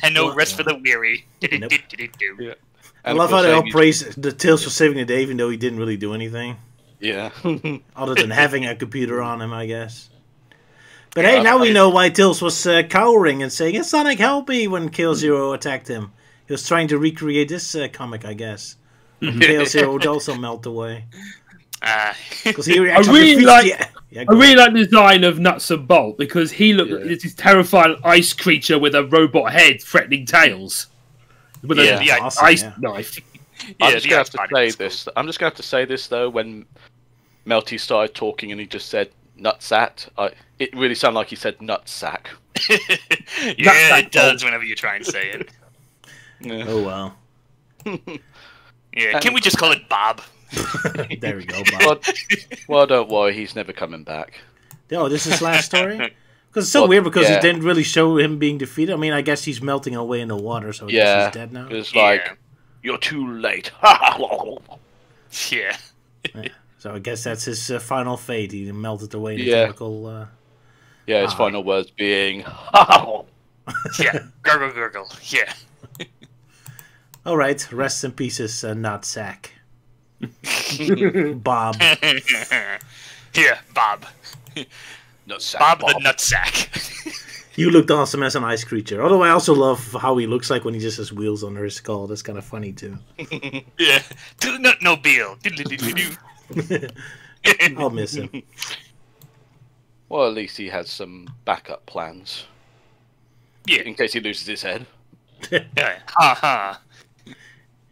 And no rest for the weary. Nope. Yeah. I love how they all praise the Tails for saving the day, even though he didn't really do anything. Yeah. Other than having a computer on him, I guess. But hey, now we know why Tails was cowering and saying, Sonic, help me, when Kale-Zero attacked him. He was trying to recreate this comic, I guess. Kale-Zero would also melt away. I really like the design of Nuts and Bolt, because he looked like this terrifying ice creature with a robot head threatening Tails. With an ice knife. I'm just gonna have to say this though, when Melty started talking and he just said nutsack. It really sounded like he said nutsack. Yeah, it does whenever you try and say it. Yeah. Oh well. Yeah, can we just call it Bob? There we go, Bob. Well, don't worry, he's never coming back. Oh, this is his last story? Because it's so weird because it didn't really show him being defeated. I mean, I guess he's melting away in the water, so I guess he's dead now. It's like, you're too late. Yeah. So I guess that's his final fate. He melted away in the chemical... his final words being... Yeah, gurgle, gurgle, yeah. Alright, rest in pieces, nutsack. Bob. Yeah, Bob. Nutsack Bob the nutsack. You looked awesome as an ice creature. Although I also love how he looks like when he just has wheels under his skull. That's kind of funny, too. Yeah. To the nutmobile. I'll miss him. Well, at least he has some backup plans. Yeah. In case he loses his head. Yeah. Ha ha.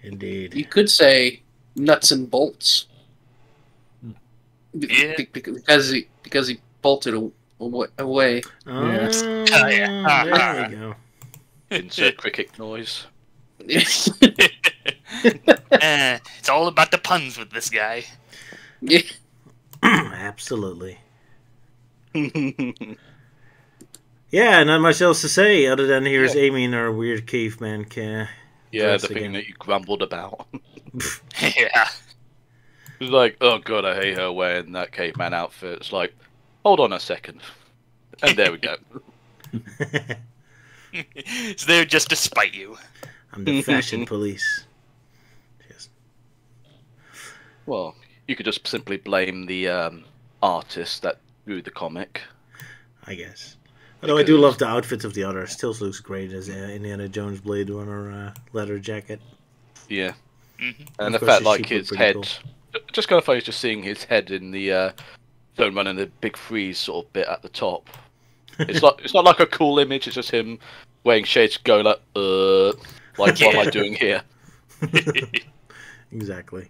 Indeed. You could say nuts and bolts. Yeah. Because he bolted away. Oh, Yeah. There we go. Insert cricket noise. It's all about the puns with this guy. Yeah. Absolutely. Yeah, not much else to say other than here's Amy in her weird caveman Yeah, the thing that you grumbled about. Yeah. It's like, oh god, I hate her wearing that caveman outfit. It's like, hold on a second. And there we go. It's there just to spite you. I'm the fashion police. Yes. Well, you could just simply blame the artist that drew the comic. I guess. Although I do love the outfits of the others. Still looks great as Indiana Jones Blade Runner leather jacket. Yeah. Mm-hmm. And Of the course fact, like, sheep his look pretty head... cool. Just kind of funny just seeing his head in the Don't Run in the Big Freeze sort of bit at the top. It's not like a cool image, it's just him wearing shades going like, what am I doing here? Exactly.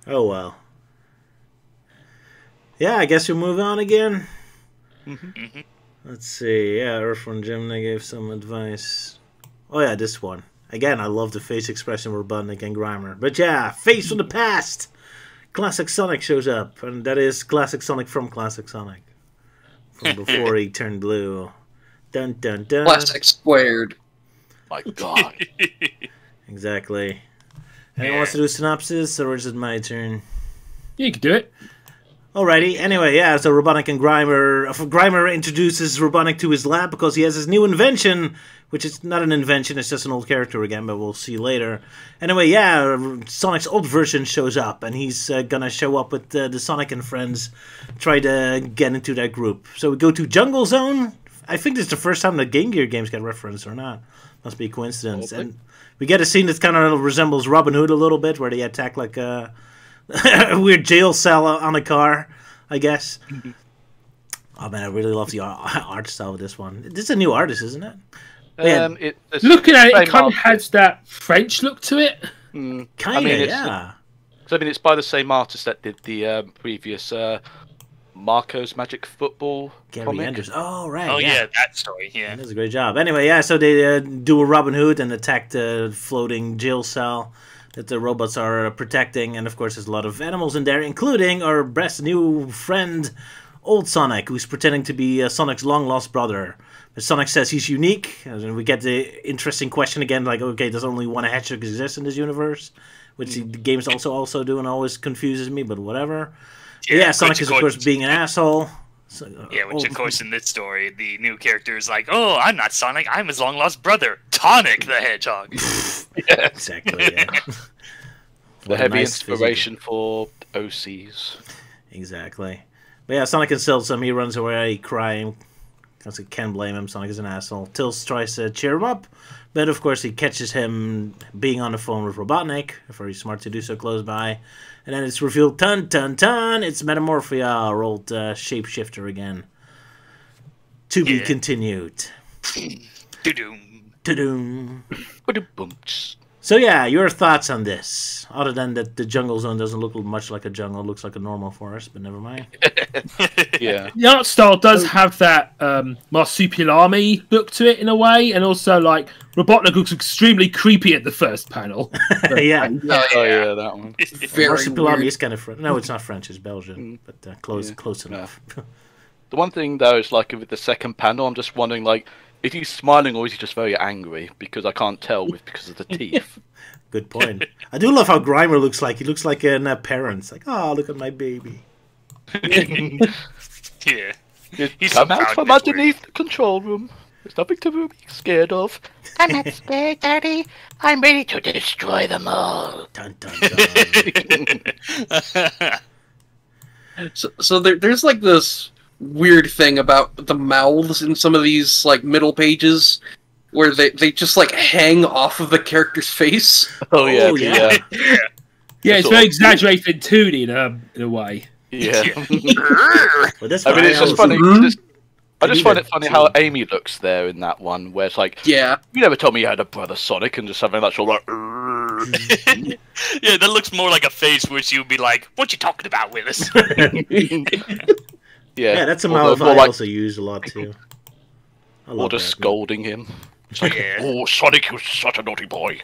Oh well. Yeah, I guess we'll move on again. Mm-hmm. Let's see. Yeah, Earthworm Jim, they gave some advice. Oh yeah, this one. Again, I love the face expression of Robotnik and Grimer. But yeah, face from the past! Classic Sonic shows up. And that is Classic Sonic from Classic Sonic. From before he turned blue. Dun dun dun. Classic squared. My god. Exactly. Anyone wants to do a synopsis, or is it my turn? You can do it. Alrighty. Anyway, yeah, so Robotnik and Grimer introduces Robotnik to his lab because he has his new invention, which is not an invention, it's just an old character again, but we'll see later. Anyway, yeah, Sonic's old version shows up, and he's gonna show up with the Sonic and friends, try to get into that group. So we go to Jungle Zone. I think this is the first time the Game Gear games get referenced, or not. Must be a coincidence. And we get a scene that kind of resembles Robin Hood a little bit, where they attack like a weird jail cell on a car, I guess. Oh man, I really love the art style of this one. This is a new artist, isn't it? Looking at it, it kind of has that French look to it. Kind of, yeah. So, I mean, it's by the same artist that did the previous Marco's Magic Football Gary comic. Anderson. Oh, right. Oh, yeah, that story, yeah. He does a great job. Anyway, yeah, so they do a Robin Hood and attack the floating jail cell that the robots are protecting. And, of course, there's a lot of animals in there, including our best new friend, Old Sonic, who's pretending to be Sonic's long-lost brother. But Sonic says he's unique, and we get the interesting question again, like, okay, does only one hedgehog exist in this universe? Which the games also do and always confuses me, but whatever. Yeah, Sonic is, of course, being an asshole. So, yeah, which, of course, in this story, the new character is like, oh, I'm not Sonic, I'm his long-lost brother, Tonic the Hedgehog. Yeah. Exactly, yeah. The heavy inspiration for OCs. Exactly. But yeah, Sonic insults him, he runs away crying. Because he can't blame him, Sonic is an asshole. Tails tries to cheer him up, but of course he catches him being on the phone with Robotnik. Very smart to do so close by. And then it's revealed, ton, it's Metamorphia, our old shapeshifter again. To be continued. Do-doom. To-doom. So yeah, your thoughts on this? Other than that, the jungle zone doesn't look much like a jungle; it looks like a normal forest. But never mind. Yeah. The art style does have that marsupial-army look to it in a way, and also like Robotnik looks extremely creepy at the first panel. Yeah, Oh yeah, that one. Very Marsupial weird. is kind of no, it's not French; it's Belgian, but close enough. The one thing though is like with the second panel, I'm just wondering like, is he smiling or is he just very angry? Because I can't tell because of the teeth. Good point. I do love how Grimer looks like. He looks like a parent. It's like, oh, look at my baby. Yeah. He's Come so out proud from of his underneath the control room. There's nothing to be scared of. I'm not scared, Daddy. I'm ready to destroy them all. Dun, dun, dun. So there's like this weird thing about the mouths in some of these like middle pages where they just like hang off of the character's face. Oh yeah, Oh, yeah. Yeah, it's Sort very of. exaggerated and toony in a way. Yeah. Well, that's I mean, it's just funny. I just need find a it funny two. how Amy looks there in that one, where it's like, Yeah. you never told me you had a brother Sonic, and just something that's all like, "Urgh." Yeah, that looks more like a face which you'd be like, "What you talking about, Willis?" Yeah, that's a Or mouth more I like, also use a lot too. I or love just that. scolding him. It's like, Yeah. oh, Sonic, you're such a naughty boy.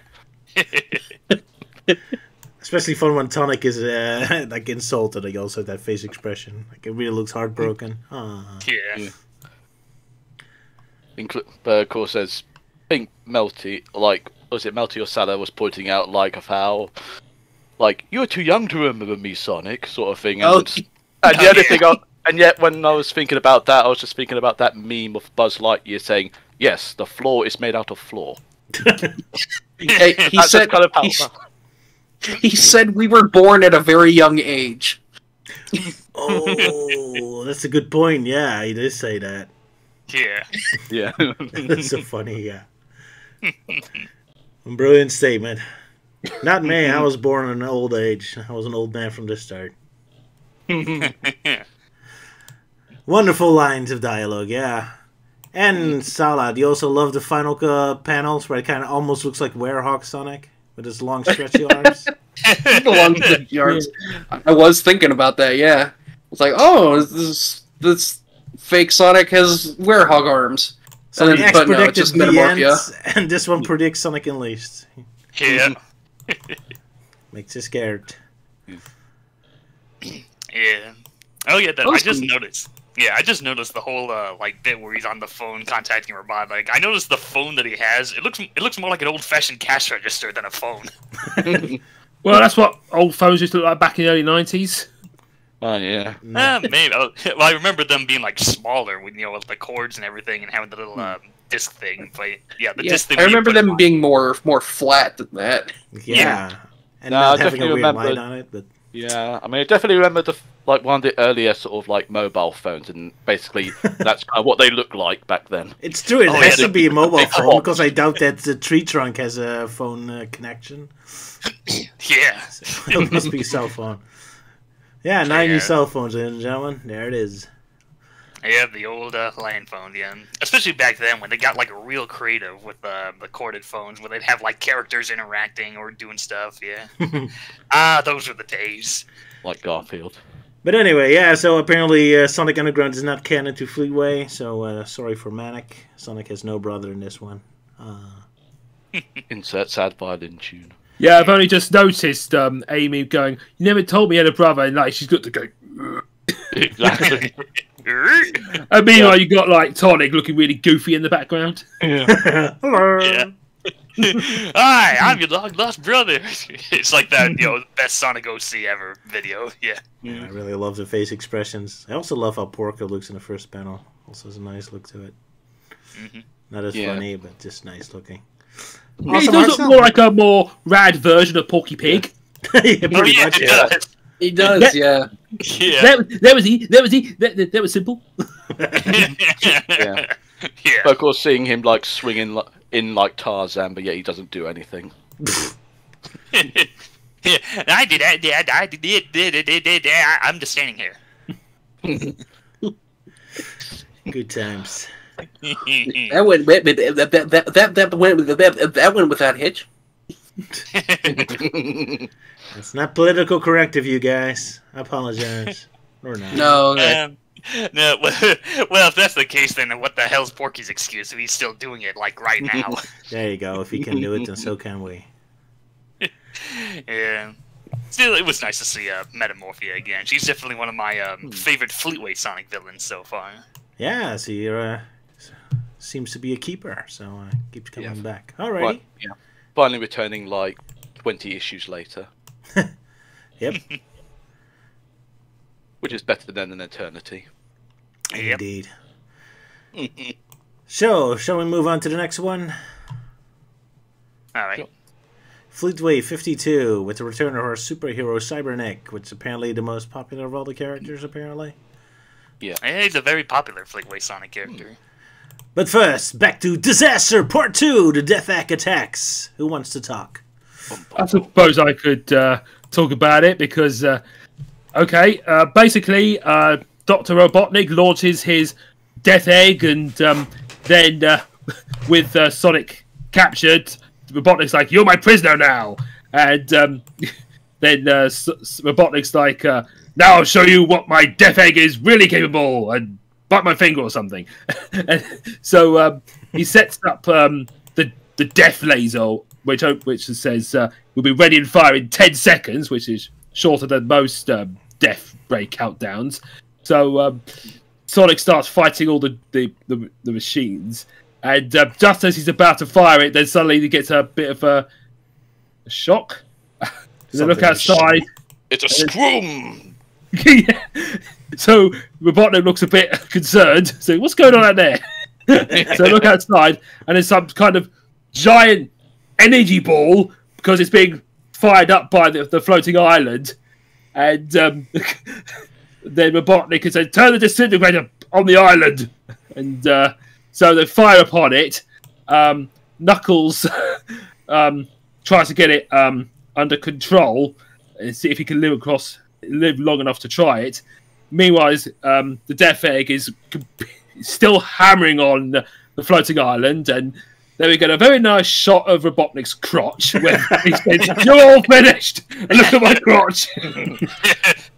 Especially fun when Tonic is like insulted. Like also that face expression. Like it really looks heartbroken. Ah. Yeah. But of course, there's, I think Melty, like, was it Melty or Sala was pointing out, like, of how, like, you were too young to remember me, Sonic, sort of thing. Oh, And the other thing, and yet when I was thinking about that, I was just thinking about that meme of Buzz Lightyear saying, "Yes, the floor is made out of floor." He That's said just kind of how. he said we were born at a very young age. Oh, that's a good point. Yeah, he did say that. Yeah. Yeah. That's so funny. Yeah. Brilliant statement. Not me. I was born in an old age. I was an old man from the start. Wonderful lines of dialogue, yeah. And Sala, do you also love the final panels where it kind of almost looks like Werehog Sonic with his long stretchy arms? The long yards. I was thinking about that. Yeah, it's like, oh, this fake Sonic has werehog arms. So the X but no, it's predicted just the Metamorphia. end, and this one predicts Sonic Unleashed. Yeah. Makes you scared. Yeah. Oh yeah, I Those just can- noticed. Yeah, I just noticed the whole like bit where he's on the phone contacting Robot. Like, I noticed the phone that he has. It looks more like an old-fashioned cash register than a phone. Well, that's what old phones used to look like back in the early 90s. Oh, yeah. Maybe. Well, I remember them being like smaller with with the cords and everything, and having the little disc thing. But yeah, the Yeah, disc thing. I where you remember put it them on. being more flat than that. Yeah. And No, not I having a definitely weird remember- light on it, but Yeah, I mean, I definitely remember one of the earlier sort of like mobile phones, and basically that's kind of what they look like back then. it's true. It Oh, has yeah, to be a mobile they phone pop. because I doubt that the tree trunk has a phone connection. Yeah. It must be a cell phone. Yeah, 90 Yeah. cell phones, ladies and gentlemen. There it is. Yeah, the old land phone, yeah. Especially back then when they got like real creative with the corded phones, where they'd have like characters interacting or doing stuff, yeah. Those were the days. Like Garfield. But anyway, yeah, so apparently Sonic Underground is not canon to Fleetway, so sorry for Manic. Sonic has no brother in this one. Insert sad violin tune. Yeah, I've only just noticed Amy going, "You never told me you had a brother," and like she's got to go. Exactly. And meanwhile, you got like Tonic looking really goofy in the background. Hello. Yeah. Hi, I'm your long lost brother. It's like that, best Sonic OC ever video. Yeah. Yeah, I really love the face expressions. I also love how Porco looks in the first panel. Also has a nice look to it. Mhm. Not as Yeah. funny, but just nice looking. Yeah, he does look more like a more rad version of Porky Pig. Yeah, pretty Oh, yeah, much. it Yeah. does. He does, yeah. Yeah. That was he. That was simple. Yeah. Yeah. But of course, seeing him like swinging in like Tarzan, but yet he doesn't do anything. Yeah. I did. I'm just standing here. Good times. That went without hitch. It's not political correct of you guys. I apologize. Or not. No, No, well, if that's the case, then what the hell's Porky's excuse if he's still doing it, like, right now? There you go. If he can do it, then so can we. Yeah. Still, it was nice to see Metamorphia again. She's definitely one of my favorite Fleetway Sonic villains so far. Yeah, so you're, seems to be a keeper, so keeps coming back. Alrighty. Right, yeah. Finally returning like 20 issues later. Yep. Which is better than an eternity. Yep. Indeed. So, shall we move on to the next one? Alright. Sure. Fleetway 52, with the return of our superhero Cyberneck, which is apparently the most popular of all the characters, apparently. Yeah. He's a very popular Fleetway Sonic character. But first, back to Disaster Part 2, the Death Egg Attacks. Who wants to talk? I suppose I could talk about it because, basically, Dr. Robotnik launches his Death Egg, and then with Sonic captured, Robotnik's like, "You're my prisoner now," and then Robotnik's like, "Now I'll show you what my Death Egg is really capable," and bite my finger or something. And so he sets up the Death Laser, which says will be ready and fire in 10 seconds, which is shorter than most Death Ray countdowns. So Sonic starts fighting all the machines. And just as he's about to fire it, then suddenly he gets a bit of a shock. And then look outside. It's a scrum! Yeah. So Robotnik looks a bit concerned. So what's going on out there? So look outside, and there's some kind of giant energy ball because it's being fired up by the floating island. And then Robotnik can say, "Turn the disintegrator on the island." And so they fire upon it. Knuckles tries to get it under control and see if he can live long enough to try it. Meanwhile, the Death Egg is still hammering on the floating island, and then we get a very nice shot of Robotnik's crotch where he says, "You're all finished, and look at my crotch."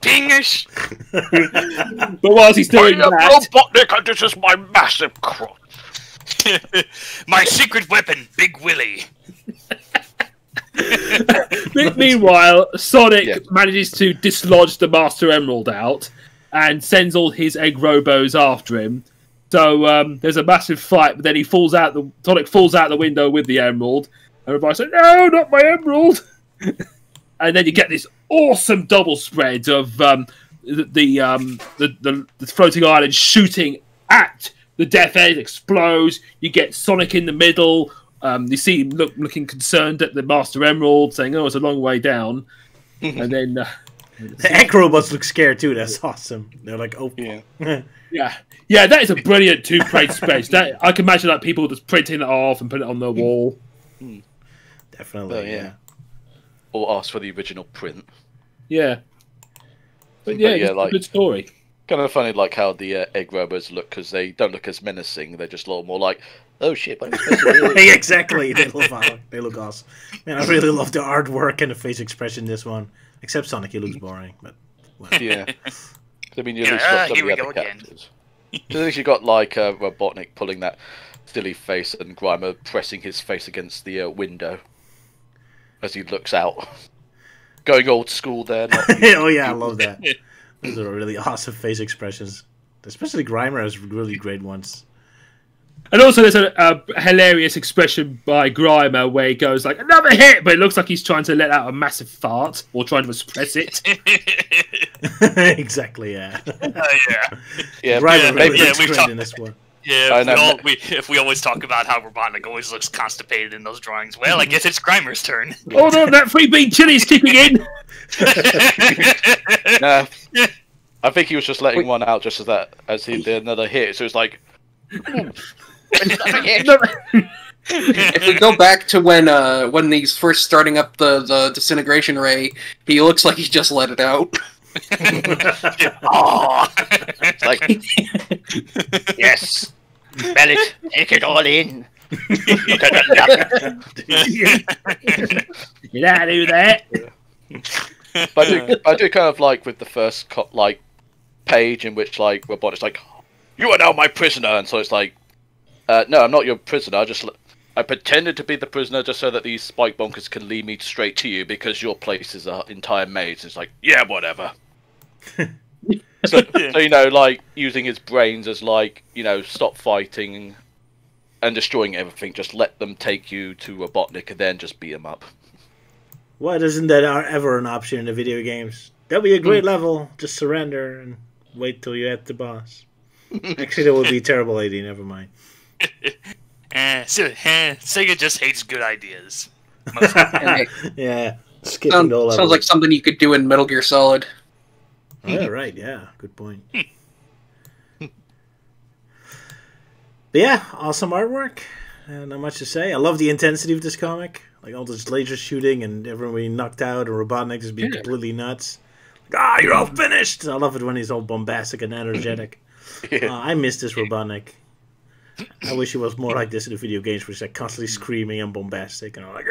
Pingish! But whilst he's doing that, Robotnik, and this is my massive crotch. My secret weapon, Big Willie. meanwhile, Sonic manages to dislodge the Master Emerald out and sends all his egg robos after him. So there's a massive fight, but then Sonic falls out the window with the emerald, and everybody's like, "No, not my emerald!" And then you get this awesome double spread of the floating island shooting at the Death Egg. Explodes. You get Sonic in the middle. You see him looking concerned at the Master Emerald, saying, "Oh, it's a long way down." And then The egg robots look scared too. That's awesome. They're like, "Oh, yeah." Yeah, that is a brilliant two-page space. That I can imagine like people just printing it off and put it on their wall. Definitely, yeah. Or ask for the original print. Yeah, but yeah, it's a good story. Kind of funny, like how the egg robots look, because they don't look as menacing. They're just a little more like, "Oh shit!" Exactly. They look awesome. Man, I really love the artwork and the face expression in this one. Except Sonic, he looks boring, but well. Yeah. I mean, you at least got some of the other characters. At least you got like Robotnik pulling that silly face and Grimer pressing his face against the window as he looks out. Going old school there. Oh yeah, I love that. Those are really awesome face expressions. Especially Grimer has really great ones. And also there's a hilarious expression by Grimer where he goes like, "Another hit!" But it looks like he's trying to let out a massive fart or trying to express it. Exactly, yeah. Yeah, Grimer maybe looks great in this one. Yeah, if we always talk about how Robotnik always looks constipated in those drawings, well, I guess it's Grimer's turn. Oh no, that free bean chili's kicking in! Nah, I think he was just letting one out just as he did another hit, so it's like... If we go back to when he's first starting up the disintegration ray, he looks like he's just let it out. Oh, Like, yes, smell it, take it all in. You know how to do that? But I do kind of like with the first like page in which like Robotnik's like, "You are now my prisoner," and so it's like, "No, I'm not your prisoner. I pretended to be the prisoner just so that these spike bonkers can lead me straight to you because your place is an entire maze." It's like, yeah, whatever. so you know, like using his brains as like, you know, stop fighting and destroying everything. Just let them take you to Robotnik and then just beat him up. Why isn't that ever an option in the video games? That'd be a great level. Just surrender and wait till you're at the boss. Actually, that would be a terrible idea. Never mind. Sega just hates good ideas. Yeah, skipping all sounds like something you could do in Metal Gear Solid. Yeah, right. Yeah, good point. But yeah, awesome artwork. Not much to say. I love the intensity of this comic. Like all this laser shooting and everyone being knocked out and Robotnik just being completely nuts. Like, you're all finished! I love it when he's all bombastic and energetic. I miss this Robotnik. I wish he was more like this in the video games, where he's like constantly screaming and bombastic, and I'm like,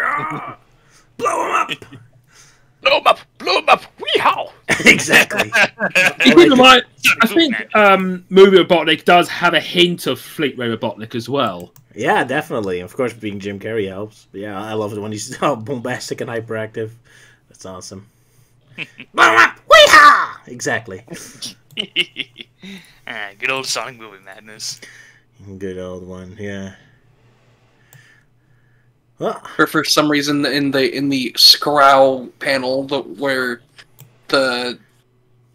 blow him up! Blow him up! Blow him up! Weehaw! Exactly. I think Movie Robotnik does have a hint of Fleet Ray Robotnik as well. Yeah, definitely. Of course, being Jim Carrey helps. But yeah, I love it when he's all bombastic and hyperactive. That's awesome. Blow him up! Weehaw! Exactly. Good old Sonic movie madness. Good old one, yeah. Well, For some reason, in the Scrow panel, where the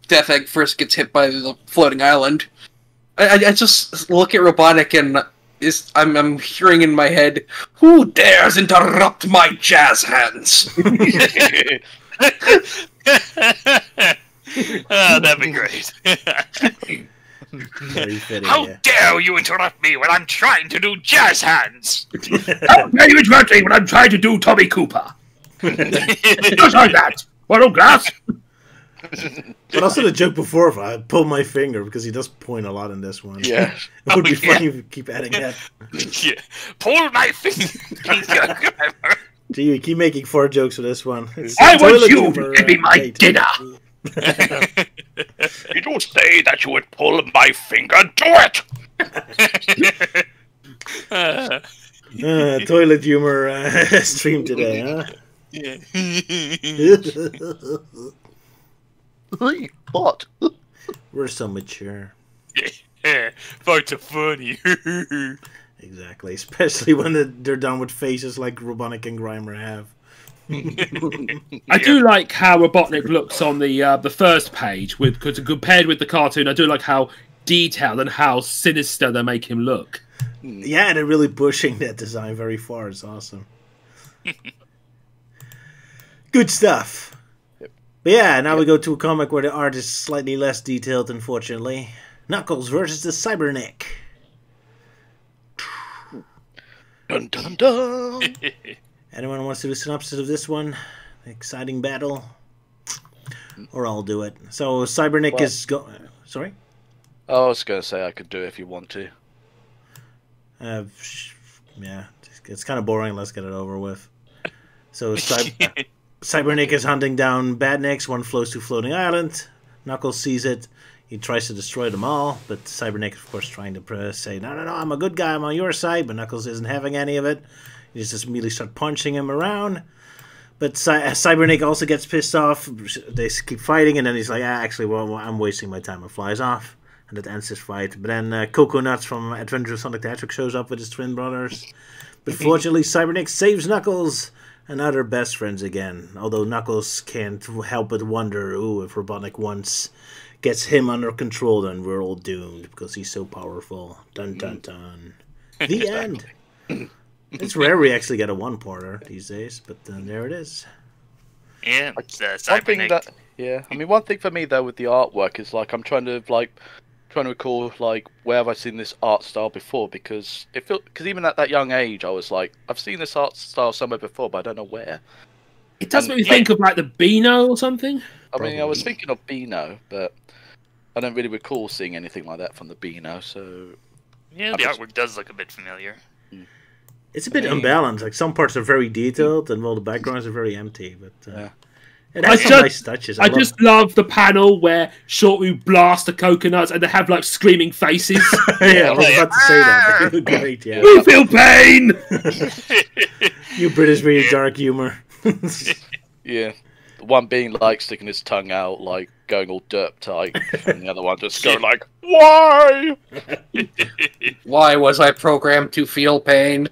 Death Egg first gets hit by the floating island, I just look at Robotnik and I'm hearing in my head, "Who dares interrupt my jazz hands?" That'd be great. very fitting, How yeah. dare you interrupt me when I'm trying to do jazz hands? How dare you interrupt me when I'm trying to do Tommy Cooper? Just like that. What, glass? But also the joke before, if I pull my finger, because he does point a lot in this one. Yeah. It would be funny if you keep adding that. Yeah. Pull my finger. Gee, you keep making 4 jokes for this one. I want you to be my dinner. Did you say that you would pull my finger? Do it! Toilet humor stream today, huh? Yeah. What? We're so mature. Far too funny. Exactly, especially when they're done with faces like Robotnik and Grimer have. I do like how Robotnik looks on the first page, because compared with the cartoon, I do like how detailed and how sinister they make him look. Yeah, they're really pushing that design very far. It's awesome. Good stuff. Yep. But yeah, now we go to a comic where the art is slightly less detailed, unfortunately. Knuckles versus the Cybernik. Dun dun dun! Anyone wants to do a synopsis of this one? Exciting battle? Or I'll do it. So Cybernik is sorry? I was going to say I could do it if you want to. Yeah, it's kind of boring. Let's get it over with. So Cybernik is hunting down badniks. One flows to a floating island. Knuckles sees it. He tries to destroy them all, but Cybernik, of course, trying to say, no, I'm a good guy. I'm on your side. But Knuckles isn't having any of it. He just immediately start punching him around. But Cybernik also gets pissed off. They keep fighting, and then he's like, actually, well, I'm wasting my time, and flies off. And that ends his fight. But then Coco Nuts from Adventure of Sonic the Hedgehog shows up with his twin brothers. But fortunately, Cybernik saves Knuckles and other best friends again. Although Knuckles can't help but wonder, if Robotnik once gets him under control, then we're all doomed because he's so powerful. Dun dun dun. The end. It's rare we actually get a one-parter these days, but there it is. Yeah, one thing one thing for me though with the artwork is like I'm trying to recall like where have I seen this art style before, because even at that young age I was like, I've seen this art style somewhere before, but I don't know where. It does make me think of like the Beano or something. I mean, I was thinking of Beano, but I don't really recall seeing anything like that from the Beano. So yeah, the artwork does look a bit familiar. It's a bit unbalanced. Like some parts are very detailed, and all the backgrounds are very empty. But Yeah. it has some nice touches. I just love the panel where Shortru blasts the coconuts and they have like screaming faces. Yeah, I was about to say that. They look great. Yeah. We feel pain. You British with your dark humor. Yeah. One being like sticking his tongue out, like going all derp tight, and the other one just going like, "Why? Why was I programmed to feel pain?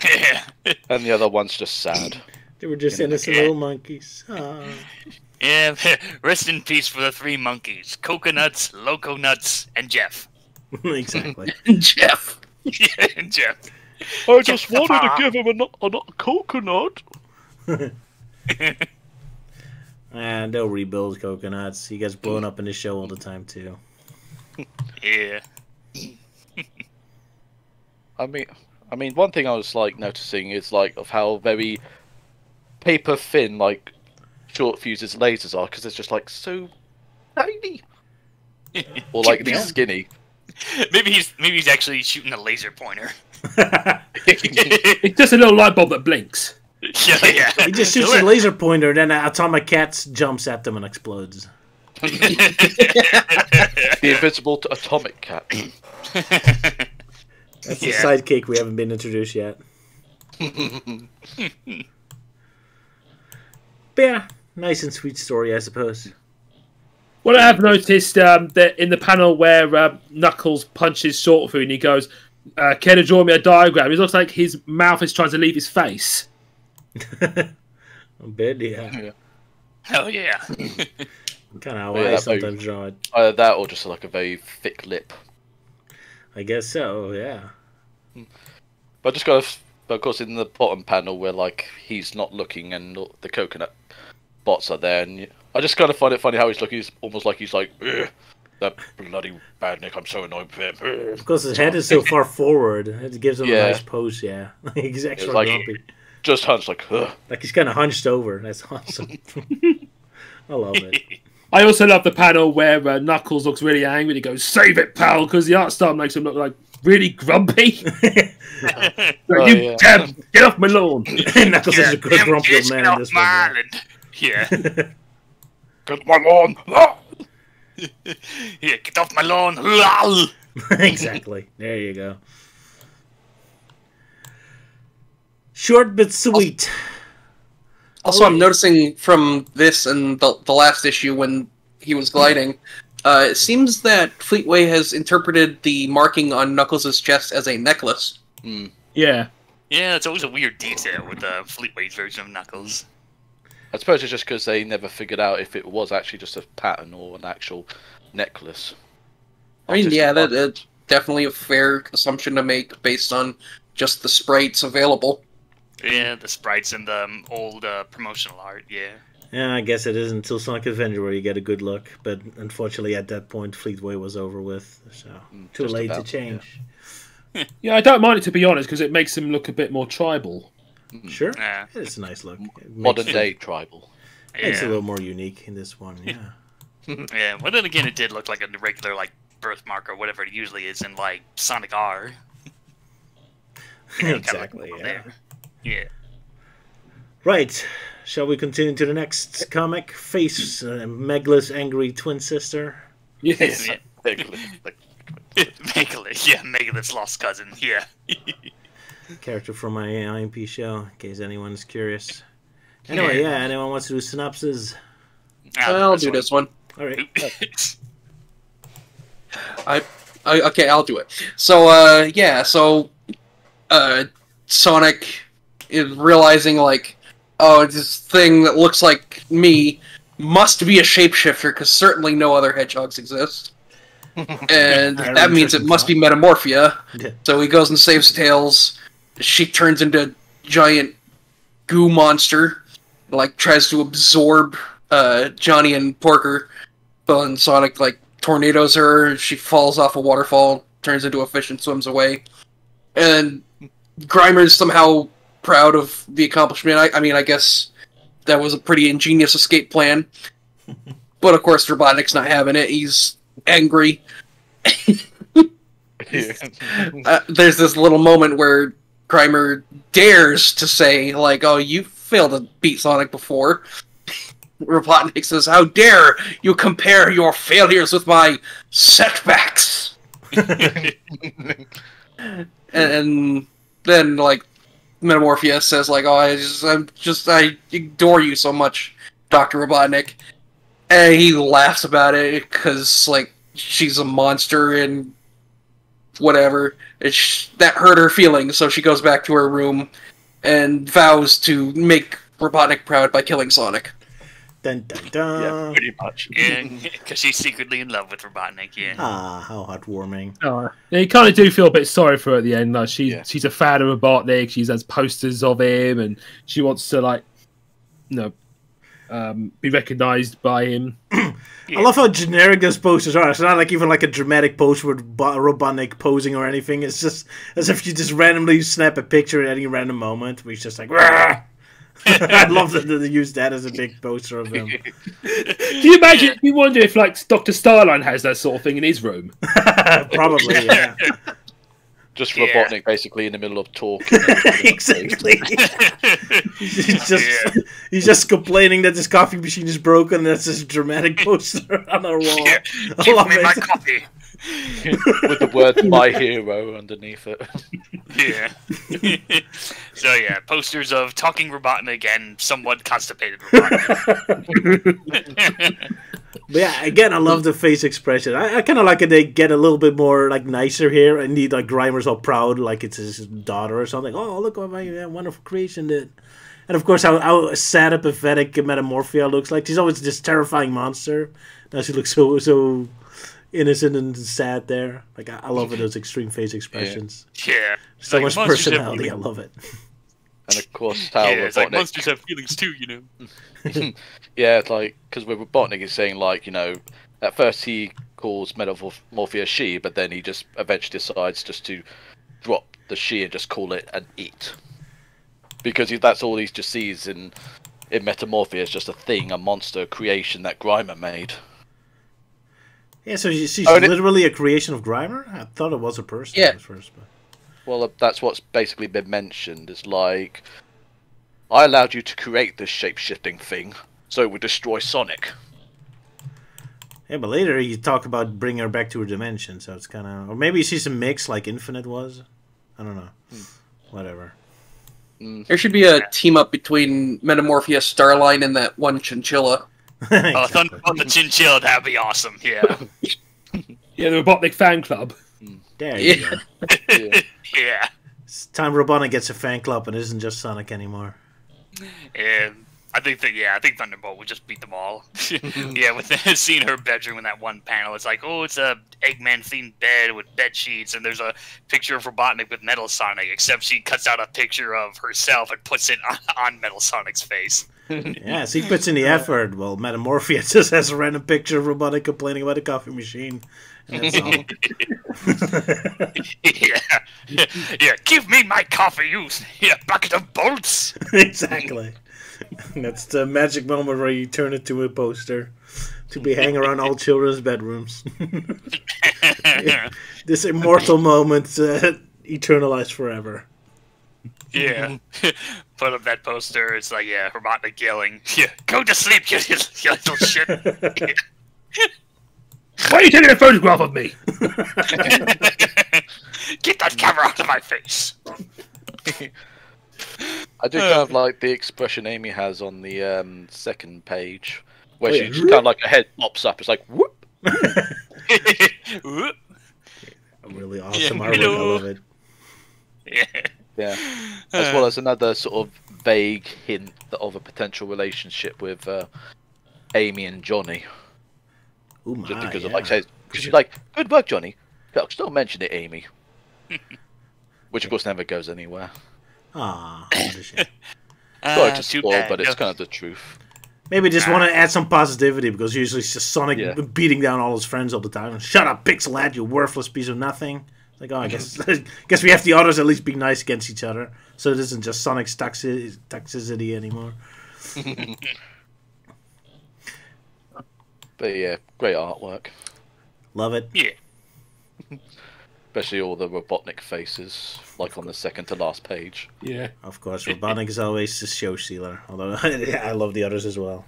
Yeah. And the other one's just sad. They were just innocent little monkeys. Aw. Yeah, rest in peace for the 3 monkeys. Coconuts, Loco Nuts, and Jeff. Exactly. Jeff. Yeah, and Jeff. I just wanted to give him a coconut. And they'll rebuild coconuts. He gets blown up in the show all the time too. Yeah. I mean, one thing I was like noticing is like of how very paper thin like short fuses lasers are, because it's just like so tiny, or like these skinny. Maybe he's actually shooting a laser pointer. It's just a little light bulb that blinks. Yeah. He just shoots a laser pointer, and then an atomic cat jumps at them and explodes. The invisible atomic cat. That's the sidekick we haven't been introduced yet. But yeah, nice and sweet story, I suppose. What I have noticed that in the panel where Knuckles punches Shortru and he goes, "Care to draw me a diagram?" It looks like his mouth is trying to leave his face. A bit, yeah. Hell yeah. Kind of how Yeah, I that sometimes draw it. Either that or just like a very thick lip. I guess so, yeah. But just kind of, but of course, in the bottom panel where like he's not looking and the coconut bots are there, and I just kind of find it funny how he's looking. He's almost like he's like, "Ugh, that bloody badnik. I'm so annoyed with him." Because his head is so far forward, it gives him a Yeah. nice pose, yeah. He's extra like- grumpy. Just hunched like, "Ugh." Like he's kind of hunched over. That's awesome. I love it. I also love the panel where Knuckles looks really angry. He goes, "Save it, pal," because the art style makes him look like really grumpy. Like, Oh, you yeah. damn, get off my lawn. Knuckles is a good grumpy old man in this one. Yeah. Yeah. Get my lawn. Ah! Yeah, get off my lawn. Lol. Exactly. There you go. Short but sweet. Also, I'm noticing from this and the last issue when he was gliding, it seems that Fleetway has interpreted the marking on Knuckles' chest as a necklace. Yeah. Yeah, it's always a weird detail with the Fleetway's version of Knuckles. I suppose it's just because they never figured out if it was actually just a pattern or an actual necklace. I mean, Just yeah, a- that's definitely a fair assumption to make based on just the sprites available. Yeah, the sprites and the old promotional art, yeah. Yeah, I guess it is until Sonic Adventure where you get a good look. But unfortunately, at that point, Fleetway was over with. So, too just late to about, change. Yeah, I don't mind it, to be honest, because it makes him look a bit more tribal. Sure. Yeah. It's a nice look. It Modern makes day tribal. Makes it a Yeah. little more unique in this one, yeah. Yeah, well then again, it did look like a regular, like, birthmark or whatever it usually is in, like, Sonic R. Exactly, yeah. There. Yeah. Right. Shall we continue to the next comic? Face Megla's angry twin sister. Yes. Yeah. Like, Megalith, yeah, Megalith's lost cousin, yeah. Character from my IMP show, in case anyone's curious. Anyway, yeah, anyone wants to do synopsis? I'll do this one. All right. Okay, I'll do it. So, Sonic is realizing, like, oh, this thing that looks like me must be a shapeshifter, because certainly no other hedgehogs exist. And that means it must be Metamorphia. Yeah. So he goes and saves Tails. She turns into a giant goo monster, like, tries to absorb Johnny and Porker. But then Sonic, like, tornadoes her, she falls off a waterfall, turns into a fish and swims away. And Grimer's somehow proud of the accomplishment. I mean, I guess that was a pretty ingenious escape plan. But of course, Robotnik's not having it. He's angry. There's this little moment where Grimer dares to say, like, oh, you failed to beat Sonic before. Robotnik says, how dare you compare your failures with my setbacks? and then, like, Metamorphosis says, like, oh, I adore you so much, Dr. Robotnik. And he laughs about it because, like, she's a monster and whatever. That hurt her feelings, so she goes back to her room and vows to make Robotnik proud by killing Sonic. Dun, dun, dun. Yeah, pretty much. Because she's secretly in love with Robotnik, yeah. Ah, how heartwarming. Yeah, you kind of do feel a bit sorry for her at the end. Like she's a fan of Robotnik. She has posters of him, and she wants to, like, be recognised by him. I love how generic those posters are. It's not like even like a dramatic poster with Robotnik posing or anything. It's just as if you just randomly snap a picture at any random moment. Where he's just like, "Rah!" I love that they use that as a big poster of him. Can you imagine? You wonder if, like, Dr. Starline has that sort of thing in his room. Probably, yeah. Just Robotnik basically in the middle of talking. Exactly. He's just complaining that his coffee machine is broken, and that's this dramatic poster on our wall. Yeah. I Give love me it. my coffee. With the word "My Hero" underneath it. Yeah. So yeah, posters of talking Robotnik and somewhat constipated Robotnik. But yeah, again, I love the face expression. I kind of like it. They get a little bit more like nicer here. Indeed, like Grimer's all proud, like it's his daughter or something. Oh, look what my wonderful creation did. And of course, how sad and pathetic Metamorphia looks like. She's always this terrifying monster. Now she looks so innocent and sad there. Like I love it, those extreme face expressions. Yeah. So Like, much monsters have personality. I feelings. love it. And of course, how it's like Robotnik... monsters have feelings too, you know. Yeah, it's like, because with Robotnik is saying, like, at first he calls Metamorphia she, but then he just eventually decides just to drop the she and just call it an it. Because that's all he just sees in Metamorphia, is just a thing, a monster creation that Grimer made. Yeah, so she's literally a creation of Grimer? I thought it was a person at first. But... Well, that's what's basically been mentioned. It's like, I allowed you to create this shape-shifting thing, so it would destroy Sonic. Yeah, but later you talk about bringing her back to her dimension, so it's kind of... Or maybe she's a mix like Infinite was? I don't know. Whatever. There should be a team-up between Metamorphia, Starline, and that one chinchilla. Exactly. Oh, Thunder on the Chinchilla, that'd be awesome, yeah. Yeah, the Robotnik fan club. There you go. Yeah. It's time Robotnik gets a fan club and isn't just Sonic anymore. And I think Thunderbolt would just beat them all. Yeah, with seeing her bedroom in that one panel, it's like, oh, it's a Eggman-themed bed with bed sheets, and there's a picture of Robotnik with Metal Sonic, except she cuts out a picture of herself and puts it on Metal Sonic's face. Yeah, so he puts in the effort. Well, Metamorphia just has a random picture of Robotnik complaining about a coffee machine. And that's all. Yeah, give me my coffee, you bucket of bolts. Exactly. That's the magic moment where you turn it to a poster to be hanging around all children's bedrooms. This immortal moment eternalized forever. Yeah. Put up that poster. It's like, yeah, Robotnik yelling, yeah, go to sleep, you little shit. Why are you taking a photograph of me? Get that camera out of my face. I do kind of like the expression Amy has on the second page, where she kind of like her head pops up. It's like, whoop. Really awesome artwork. I love it. Yeah. As well as another sort of vague hint of a potential relationship with Amy and Johnny. Ooh, my, just because yeah. of like, because she's like, good work, Johnny. But don't mention it, Amy. Which of course never goes anywhere. Ah, what a shame. Sorry to spoil, bad. but it's kind of the truth. Maybe just want to add some positivity because usually it's just Sonic beating down all his friends all the time. Shut up, Pixel Lad, you worthless piece of nothing. It's like, oh, I guess we have the others at least be nice against each other, so it isn't just Sonic's toxicity anymore. But yeah, great artwork. Love it. Yeah. Especially all the Robotnik faces, like on the second to last page. Yeah. Of course, Robotnik is always the show stealer. Although I love the others as well.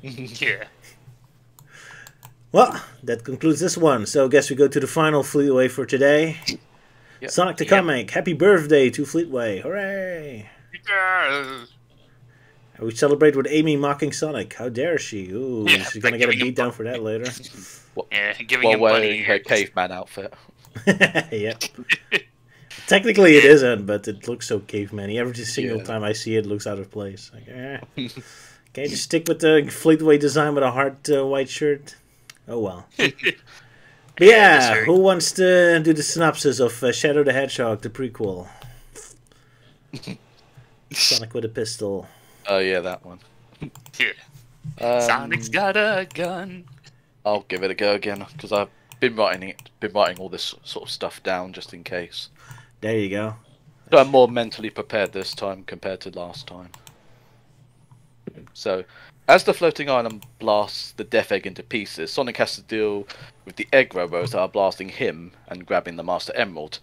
Yeah. Well, that concludes this one. So I guess we go to the final Fleetway for today. Yep. Sonic the Comic. Happy birthday to Fleetway. Hooray! Yeah. We celebrate with Amy mocking Sonic. How dare she? Ooh, Yeah, she's going to get a giving him beat down for that later. Yeah, giving While him wearing bunny her ears. caveman outfit. Yeah. Technically it isn't, but it looks so caveman-y. Every single time I see it, it looks out of place. Like, Can you just stick with the Fleetway design with a heart white shirt? Oh well. But yeah, who wants to do the synopsis of Shadow the Hedgehog, the prequel? Sonic with a pistol. Oh yeah, that one. Yeah. Sonic's got a gun. I'll give it a go again because I've been writing all this sort of stuff down just in case. There you go. So I'm more mentally prepared this time compared to last time. So, as the floating island blasts the Death Egg into pieces, Sonic has to deal with the Egg Robos that are blasting him and grabbing the Master Emerald.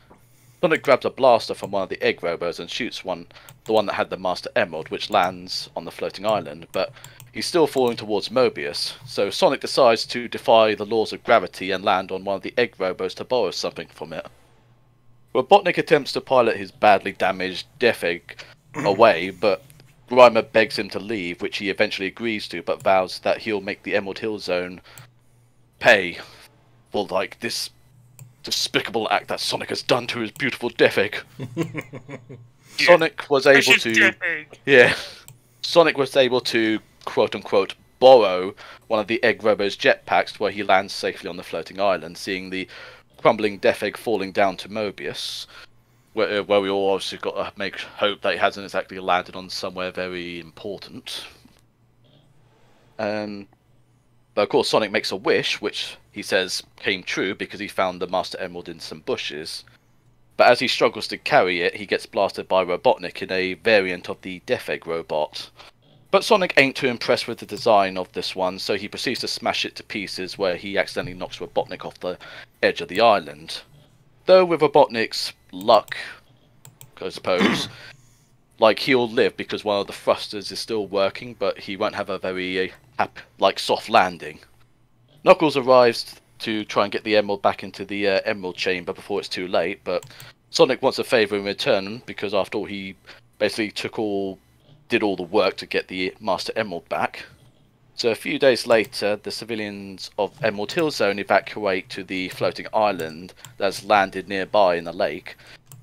Sonic grabs a blaster from one of the Egg Robos and shoots the one that had the Master Emerald, which lands on the floating island, but he's still falling towards Mobius, so Sonic decides to defy the laws of gravity and land on one of the Egg Robos to borrow something from it. Robotnik attempts to pilot his badly damaged Death Egg away, but Grimer begs him to leave, which he eventually agrees to, but vows that he'll make the Emerald Hill Zone pay for, like, this despicable act that Sonic has done to his beautiful Death Egg. Sonic was able to... Yeah. Sonic was able to, quote-unquote, borrow one of the Egg Robo's jetpacks where he lands safely on the floating island, seeing the crumbling Death Egg falling down to Mobius, where we all obviously got to make hope that it hasn't exactly landed on somewhere very important. But of course Sonic makes a wish, which he says came true because he found the Master Emerald in some bushes. But as he struggles to carry it, he gets blasted by Robotnik in a variant of the Death Egg robot. But Sonic ain't too impressed with the design of this one, so he proceeds to smash it to pieces where he accidentally knocks Robotnik off the edge of the island. Though with Robotnik's luck, I suppose, like, he'll live because one of the thrusters is still working, but he won't have a very, soft landing. Knuckles arrives to try and get the Emerald back into the Emerald Chamber before it's too late, but Sonic wants a favour in return because after all he basically did all the work to get the Master Emerald back. So a few days later, the civilians of Emerald Hill Zone evacuate to the floating island that's landed nearby in the lake,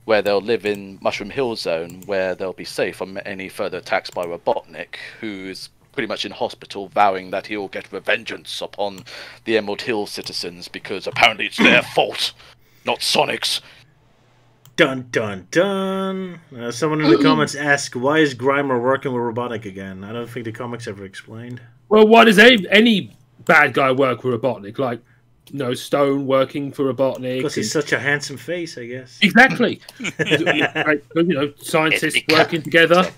where they'll live in Mushroom Hill Zone, where they'll be safe from any further attacks by Robotnik, who's pretty much in hospital, vowing that he'll get revengeance upon the Emerald Hill citizens because apparently it's their fault, not Sonic's. Dun dun dun. Someone in the comments asked, why is Grimer working with Robotnik again? I don't think the comics ever explained. Well, why does any bad guy work with Robotnik? Like, Stone working for Robotnik. Because he's such a handsome face, I guess. Exactly. Scientists working together.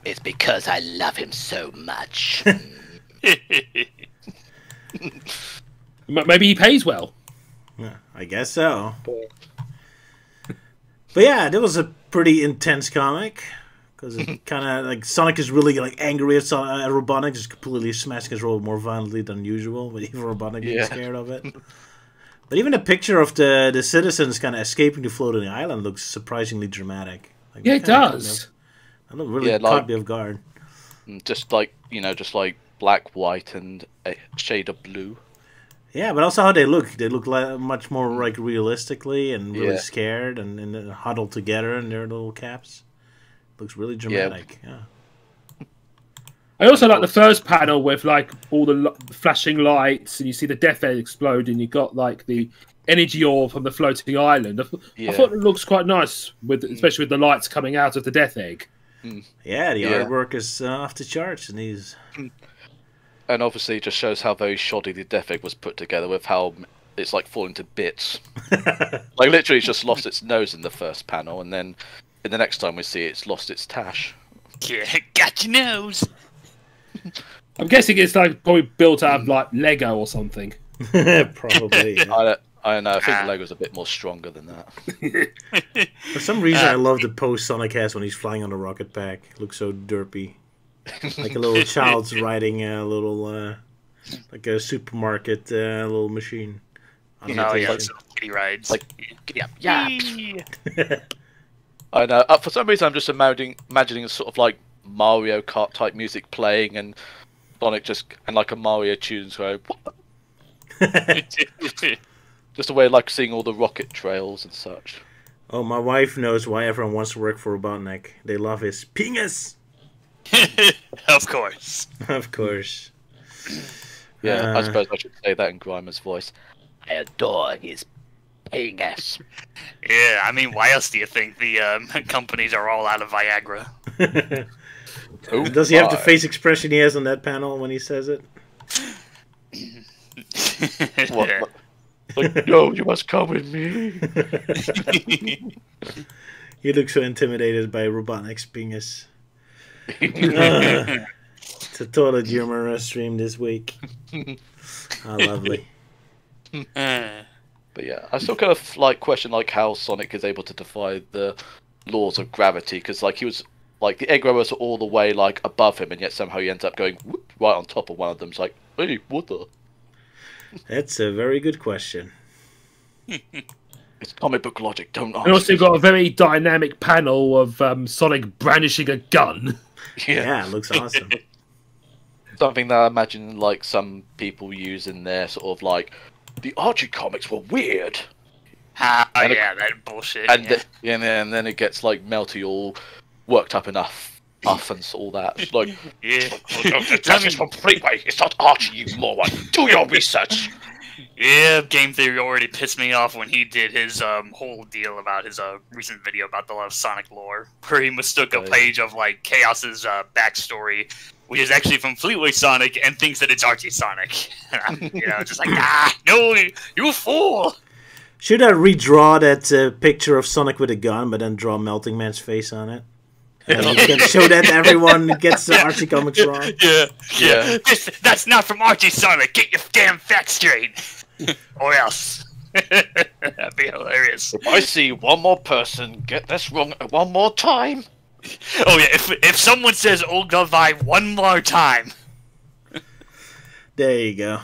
It's because I love him so much. Maybe he pays well. Yeah, I guess so. But yeah, that was a pretty intense comic. Because it kind of, like, Sonic is really, like, angry at Robotnik, just completely smashing his robot more violently than usual, but even Robotnik being scared of it. But even the picture of the citizens kind of escaping the floating island looks surprisingly dramatic. Like, yeah, it does. I don't really caught me off guard. Just like black, white, and a shade of blue. Yeah, but also how they look. They look much more, like, realistically and really scared and huddled together in their little caps. Looks really dramatic. Yeah. I also like the first panel with, like, all the flashing lights, and you see the Death Egg explode, and you got, like, the energy ore from the floating island. I thought it looks quite nice, especially with the lights coming out of the Death Egg. Yeah, the artwork is off the charts, and these. And obviously, it just shows how very shoddy the Death Egg was put together, with how it's like falling to bits. Like, literally, it's just lost its nose in the first panel, and then in the next time we see it, it's lost its tash. Yeah, got your nose. I'm guessing it's like probably built out of like Lego or something. Probably. Yeah. I know. I think the Lego's a bit more stronger than that. For some reason, I love the pose Sonic has when he's flying on the rocket pack. It looks so derpy. Like a little child's riding a little, like a supermarket little machine. It's kitty rides. Like, yeah. I know. For some reason, I'm just imagining a sort of like Mario Kart type music playing, and Sonic and like a Mario tune going. Just a way of like seeing all the rocket trails and such. Oh, my wife knows why everyone wants to work for Robotnik. They love his penis. Of course. Of course. Yeah, I suppose I should say that in Grimer's voice. I adore his penis. Yeah, I mean, why else do you think the companies are all out of Viagra? Does he have the face expression he has on that panel when he says it? What? Like, no, you must come with me. You look so intimidated by Robotnik's penis. It's a total humor stream this week. Oh, lovely. But yeah, I still kind of like question like how Sonic is able to defy the laws of gravity, because like he was like the egg robots are all the way like above him, and yet somehow he ends up going whoop, right on top of one of them. It's like, hey, what the? That's a very good question. It's comic book logic. Don't ask. And also got a very dynamic panel of Sonic brandishing a gun. Yeah, it looks awesome. Something that I imagine like some people use in their sort of like the Archie comics were weird. That bullshit. And then it gets like Melty all worked up enough. And all that. It's like, That is complete way. It's not Archie, you moron. Do your research. Yeah, Game Theory already pissed me off when he did his whole deal about his recent video about the Sonic lore, where he mistook a page of like Chaos's backstory, which is actually from Fleetway Sonic, and thinks that it's Archie Sonic. Just like, no, you fool! Should I redraw that picture of Sonic with a gun, but then draw Melting Man's face on it? And you can show that to everyone that gets the Archie comics wrong. Yeah. That's not from Archie Sonic. Get your damn facts straight, or else. That'd be hilarious. If I see one more person get this wrong one more time. Oh yeah, if someone says Ogilvy one more time. There you go.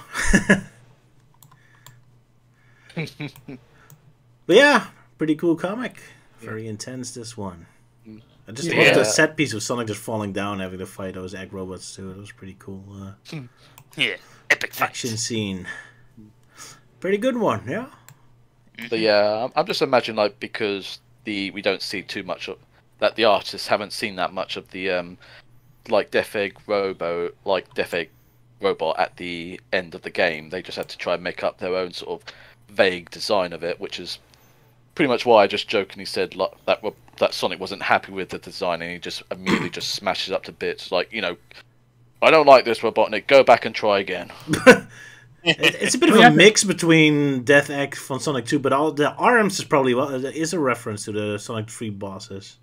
But yeah, pretty cool comic. Very intense, this one. I just love the set piece of Sonic just falling down having to fight those egg robots too. It was pretty cool. Epic action scene. Pretty good one, yeah. But yeah, I'm just imagining like because we don't see too much of that. The artists haven't seen that much of the like Death Egg robot at the end of the game. They just had to try and make up their own sort of vague design of it, which is pretty much why I just jokingly said like, that Sonic wasn't happy with the design, and he just immediately just smashes up to bits. Like, I don't like this, Robotnik. Go back and try again. It's a bit of a mix between Death Egg from Sonic 2, but all the arms is probably is a reference to the Sonic 3 bosses.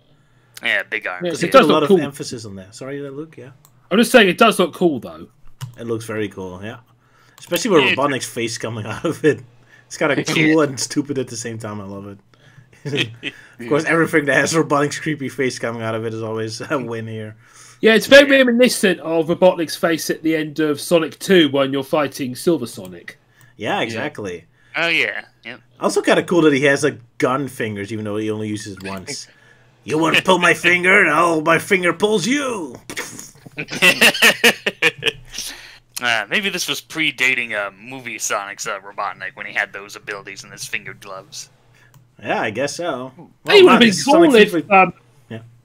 Yeah, big arms. Because they put a lot of emphasis on that. Sorry, Luke. Yeah. I'm just saying it does look cool though. It looks very cool. Yeah, especially with Robotnik's face coming out of it. It's kind of cool and stupid at the same time. I love it. Of course, everything that has Robotnik's creepy face coming out of it is always a win here. Yeah, it's very reminiscent of Robotnik's face at the end of Sonic 2 when you're fighting Silver Sonic. Yeah, exactly. Oh, yeah. Also kind of cool that he has, like, gun fingers, even though he only uses it once. You want to pull my finger? Oh, my finger pulls you! Maybe this was predating movie Sonic's Robotnik when he had those abilities in his fingered gloves. Yeah, I guess so. Well, it would have been cool if...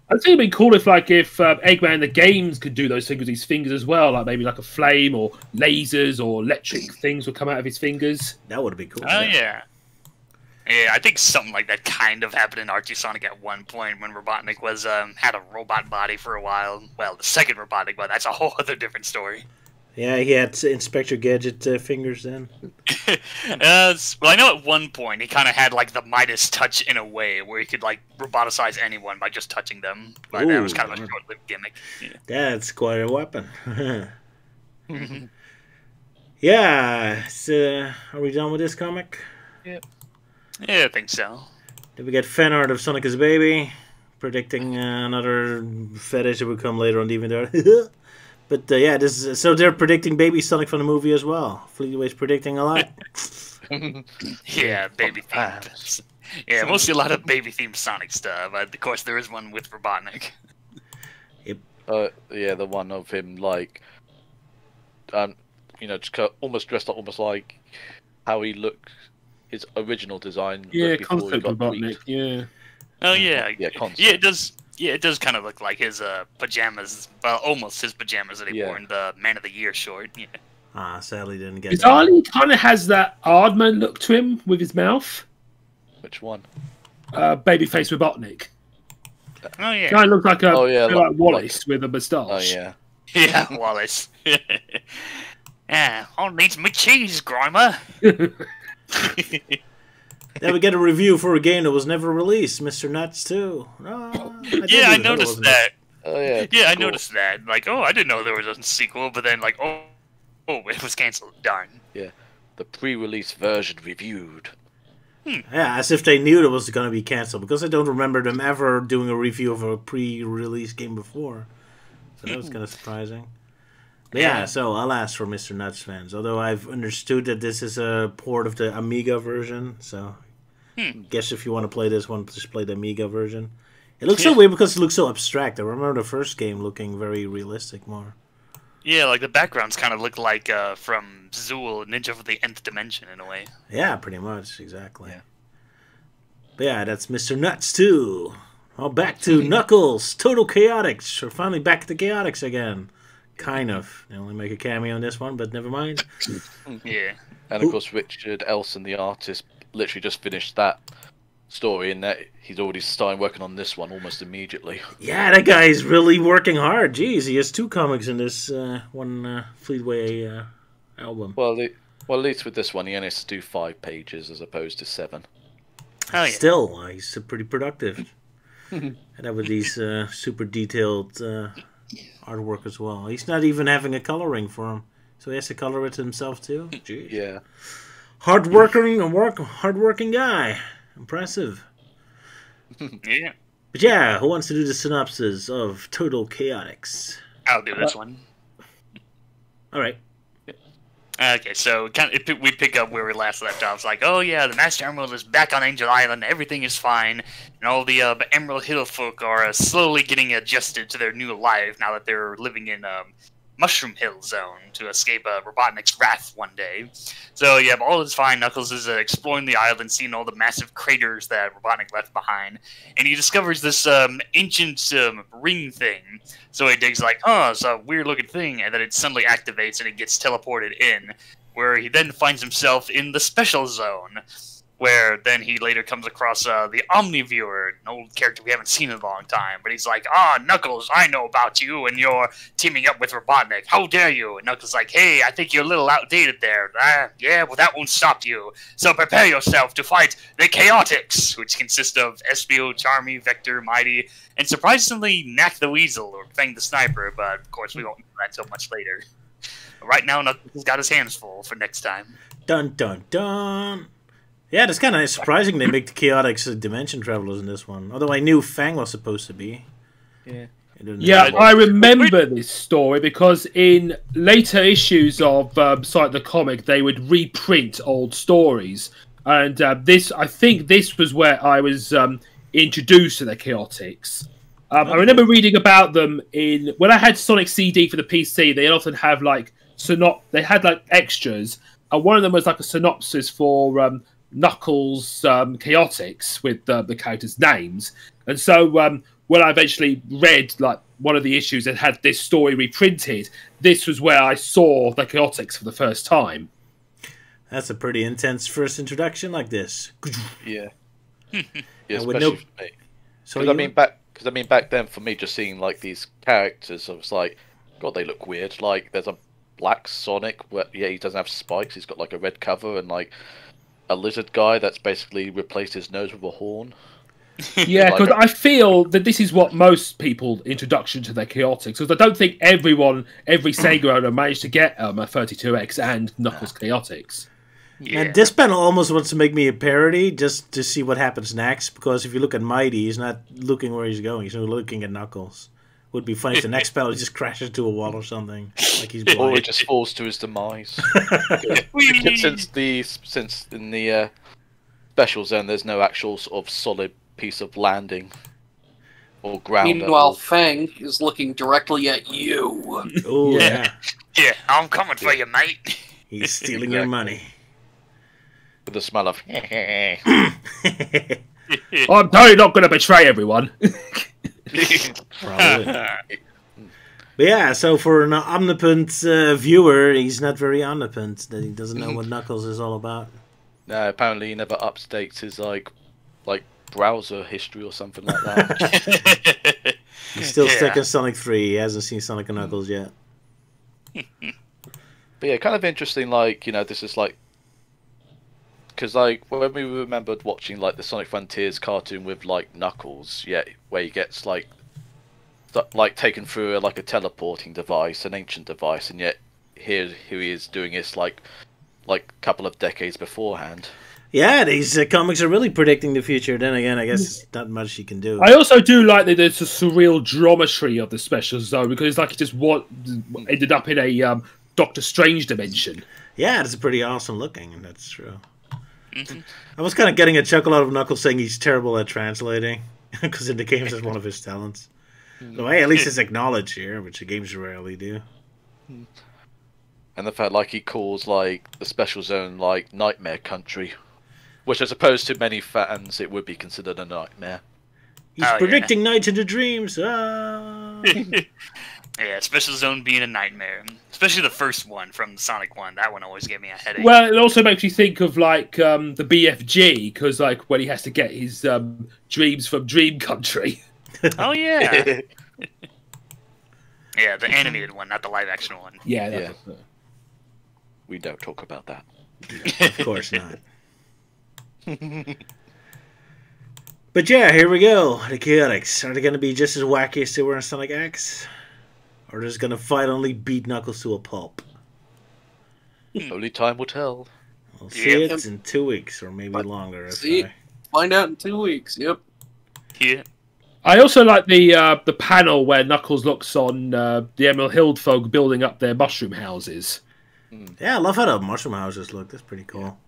I think it'd be cool if Eggman the games could do those things with his fingers as well, like maybe like a flame or lasers or electric things would come out of his fingers. That would be cool. Oh yeah, I think something like that kind of happened in Archie Sonic at one point when Robotnik was had a robot body for a while. Well, the second Robotnik, but that's a whole other different story. Yeah, he had Inspector Gadget fingers then. Well, I know at one point he kind of had like the Midas touch in a way, where he could like roboticize anyone by just touching them. But that was kind of a short-lived gimmick. Yeah. That's quite a weapon. Yeah, so are we done with this comic? Yeah, I think so. Did we get fan art of Sonic as a baby? Predicting another fetish that will come later on DVD. But yeah, so they're predicting baby Sonic from the movie as well. Fleetway's predicting a lot. Yeah, baby themed. Yeah, mostly a lot of baby themed Sonic stuff. Of course, there is one with Robotnik. Yeah, the one of him like, you know, just almost dressed up, almost like how he looked, his original design. Yeah, before he concept got Robotnik. tweaked. Yeah. Oh yeah, concept. yeah. It does. Yeah, it does kind of look like his pajamas. Well, almost his pajamas that he wore in the Man of the Year short. Yeah. Ah, sadly didn't get. Bizarrely, kind of has that Aardman look to him with his mouth. Which one? Babyface Robotnik. Oh yeah. Kind of looks like like Wallace with a moustache. Oh yeah. Yeah, Wallace. Yeah, all needs me cheese, Grimer. Then we get a review for a game that was never released, Mr. Nuts 2. I noticed that. Oh yeah. Yeah, I noticed that. Like, oh, I didn't know there was a sequel, but then like, oh, it was canceled. Darn. Yeah, the pre-release version reviewed. Yeah, as if they knew it was going to be cancelled, because I don't remember them ever doing a review of a pre-release game before. So that was kind of surprising. But yeah, so alas for Mr. Nuts fans. Although I've understood that this is a port of the Amiga version, so guess if you want to play this one, just play the Amiga version. It looks so weird because it looks so abstract. I remember the first game looking very realistic more. Yeah, like the backgrounds kind of look like from Zool, Ninja for the Nth Dimension in a way. Yeah, pretty much, exactly. Yeah. But yeah, that's Mr. Nuts 2. Well, back to Knuckles, Total Chaotix. We're finally back to Chaotix again. Kind of. They only make a cameo in this one, but never mind. Yeah. And of course, Richard Elson, the artist, literally just finished that story, and that he's already starting working on this one almost immediately. Yeah, that guy's really working hard. Jeez, he has 2 comics in this one Fleetway album. Well, at least with this one, he only has to do 5 pages as opposed to 7. Oh, yeah. Still, he's pretty productive. And that with these super detailed artwork as well. He's not even having a coloring for him, so he has to color it himself too. Jeez. Yeah. Hardworking guy. Impressive. Yeah. But yeah, who wants to do the synopsis of Total Chaotix? I'll do this one. All right. Okay, so we pick up where we last left off. It's like, oh yeah, the Master Emerald is back on Angel Island. Everything is fine, and all the Emerald Hill folk are slowly getting adjusted to their new life now that they're living in Mushroom Hill Zone to escape Robotnik's wrath one day. So yeah, all is fine. Knuckles is exploring the island, seeing all the massive craters that Robotnik left behind, and he discovers this ancient ring thing. So he digs like, oh, it's a weird-looking thing, and then it suddenly activates and he gets teleported in, where he then finds himself in the Special Zone, where then he later comes across the Omniviewer, an old character we haven't seen in a long time. But he's like, Knuckles, I know about you, and you're teaming up with Robotnik. How dare you? And Knuckles like, hey, I think you're a little outdated there. Yeah, well, that won't stop you. So prepare yourself to fight the Chaotix, which consists of Espio, Charmy, Vector, Mighty, and surprisingly, Knack the Weasel, or Fang the Sniper, but of course we won't know that until much later. But right now, Knuckles has got his hands full for next time. Dun, dun, dun. Yeah, it's kind of surprising they make the Chaotix dimension travelers in this one. Although I knew Fang was supposed to be. Yeah, I remember this story because in later issues of Sight the Comic, they would reprint old stories. And I think this was where I was introduced to the Chaotix. I remember reading about them when I had Sonic CD for the PC. They often have like extras, and one of them was like a synopsis for Knuckles Chaotix with the characters' names. And so when I eventually read like one of the issues that had this story reprinted, this was where I saw the Chaotix for the first time. That's a pretty intense first introduction like this. Yeah. Yeah, especially for me. Because I mean, back then for me, just seeing like these characters, I was like, God, they look weird. Like there's a black Sonic where he doesn't have spikes. He's got like a red cover, and like a lizard guy that's basically replaced his nose with a horn. Yeah, because I feel that this is what most people introduction to their Chaotix. Because I don't think every Sega owner managed to get a 32X and Knuckles Chaotix. Yeah. And this panel almost wants to make me a parody just to see what happens next, because if you look at Mighty, he's not looking where he's going, he's looking at Knuckles. Would be funny if the next panel just crashes into a wall or something, like he's blind. Or he just falls to his demise. since in the special zone, there's no actual sort of solid piece of landing or ground. Meanwhile, Fang is looking directly at you. Oh yeah. Yeah, I'm coming for you, mate. He's stealing your money. With the smell of. I'm totally not going to betray everyone. Probably. But yeah, so for an omnipotent viewer, he's not very omnipotent. That he doesn't know what Knuckles is all about. No, apparently he never updates his like browser history or something like that. He's still stuck in Sonic 3. He hasn't seen Sonic and Knuckles yet. But yeah, kind of interesting. Like, you know, this is like, because like when we remembered watching like the Sonic Frontiers cartoon with like Knuckles, yeah, where he gets like taken through like a teleporting device, an ancient device, and yet here who he is doing this like a couple of decades beforehand. Yeah, these comics are really predicting the future. Then again, I guess not much you can do. I also do like that there's a surreal geometry of the special zone, because it's like it just ended up in a Doctor Strange dimension. Yeah, it's pretty awesome looking, and that's true. I was kind of getting a chuckle out of Knuckles saying he's terrible at translating, because in the games it's one of his talents. So hey, at least it's acknowledged here, which the games rarely do. And the fact like he calls like the special zone like Nightmare Country, which as opposed to many fans it would be considered a nightmare. He's predicting nights into dreams. Ah. Yeah, Special Zone being a nightmare. Especially the first one from Sonic 1. That one always gave me a headache. Well, it also makes you think of, like, the BFG, because, like, when he has to get his dreams from Dream Country. Oh, yeah. Yeah, the animated one, not the live-action one. Yeah. We don't talk about that. Of course not. But yeah, here we go. The Chaotix. Are they going to be just as wacky as they were in Sonic X? Or just going to finally beat Knuckles to a pulp? Only time will tell. We'll see it in 2 weeks, or maybe longer. Find out in 2 weeks, yep. Yeah. I also like the panel where Knuckles looks on the Emerald Hill folk building up their mushroom houses. Yeah, I love how the mushroom houses look. That's pretty cool.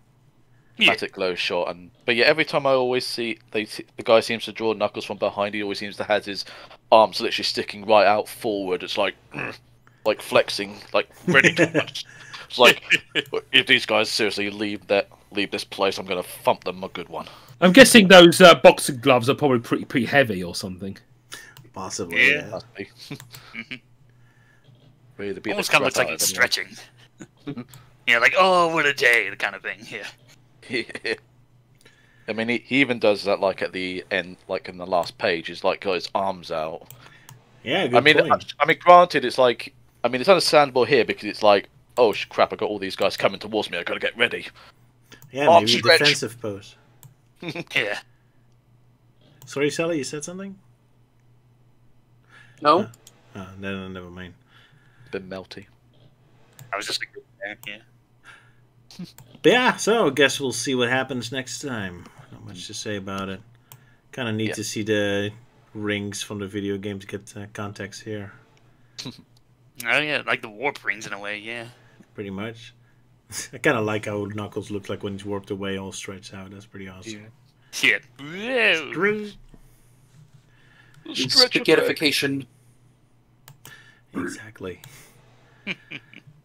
Dramatic glow shot, but yeah, every time I always see the guy seems to draw Knuckles from behind. He always seems to have his arms literally sticking right out forward. It's like flexing, like ready to punch. It's like if these guys seriously leave this place, I'm gonna thump them a good one. I'm guessing those boxing gloves are probably pretty heavy or something. Possibly, yeah. Must be. Almost kind of looks like it's stretching. Yeah, like, oh, what a day, the kind of thing. Yeah. I mean, he even does that like at the end, like in the last page. He's like got his arms out. Yeah, good point. I mean, granted, it's like, I mean, it's understandable here because it's like, oh crap, I got all these guys coming towards me. I got to get ready. Yeah, maybe a defensive pose. Yeah. Sorry, Sala, you said something? No. No, never mind. Been melty. I was just like, yeah. But yeah, so I guess we'll see what happens next time. Not much to say about it. Kind of neat to see the rings from the video game to get context here. Oh yeah, like the warp rings in a way, yeah. Pretty much. I kind of like how Knuckles looks like when he's warped away, all stretched out. That's pretty awesome. Yeah. Spaghettification. Exactly.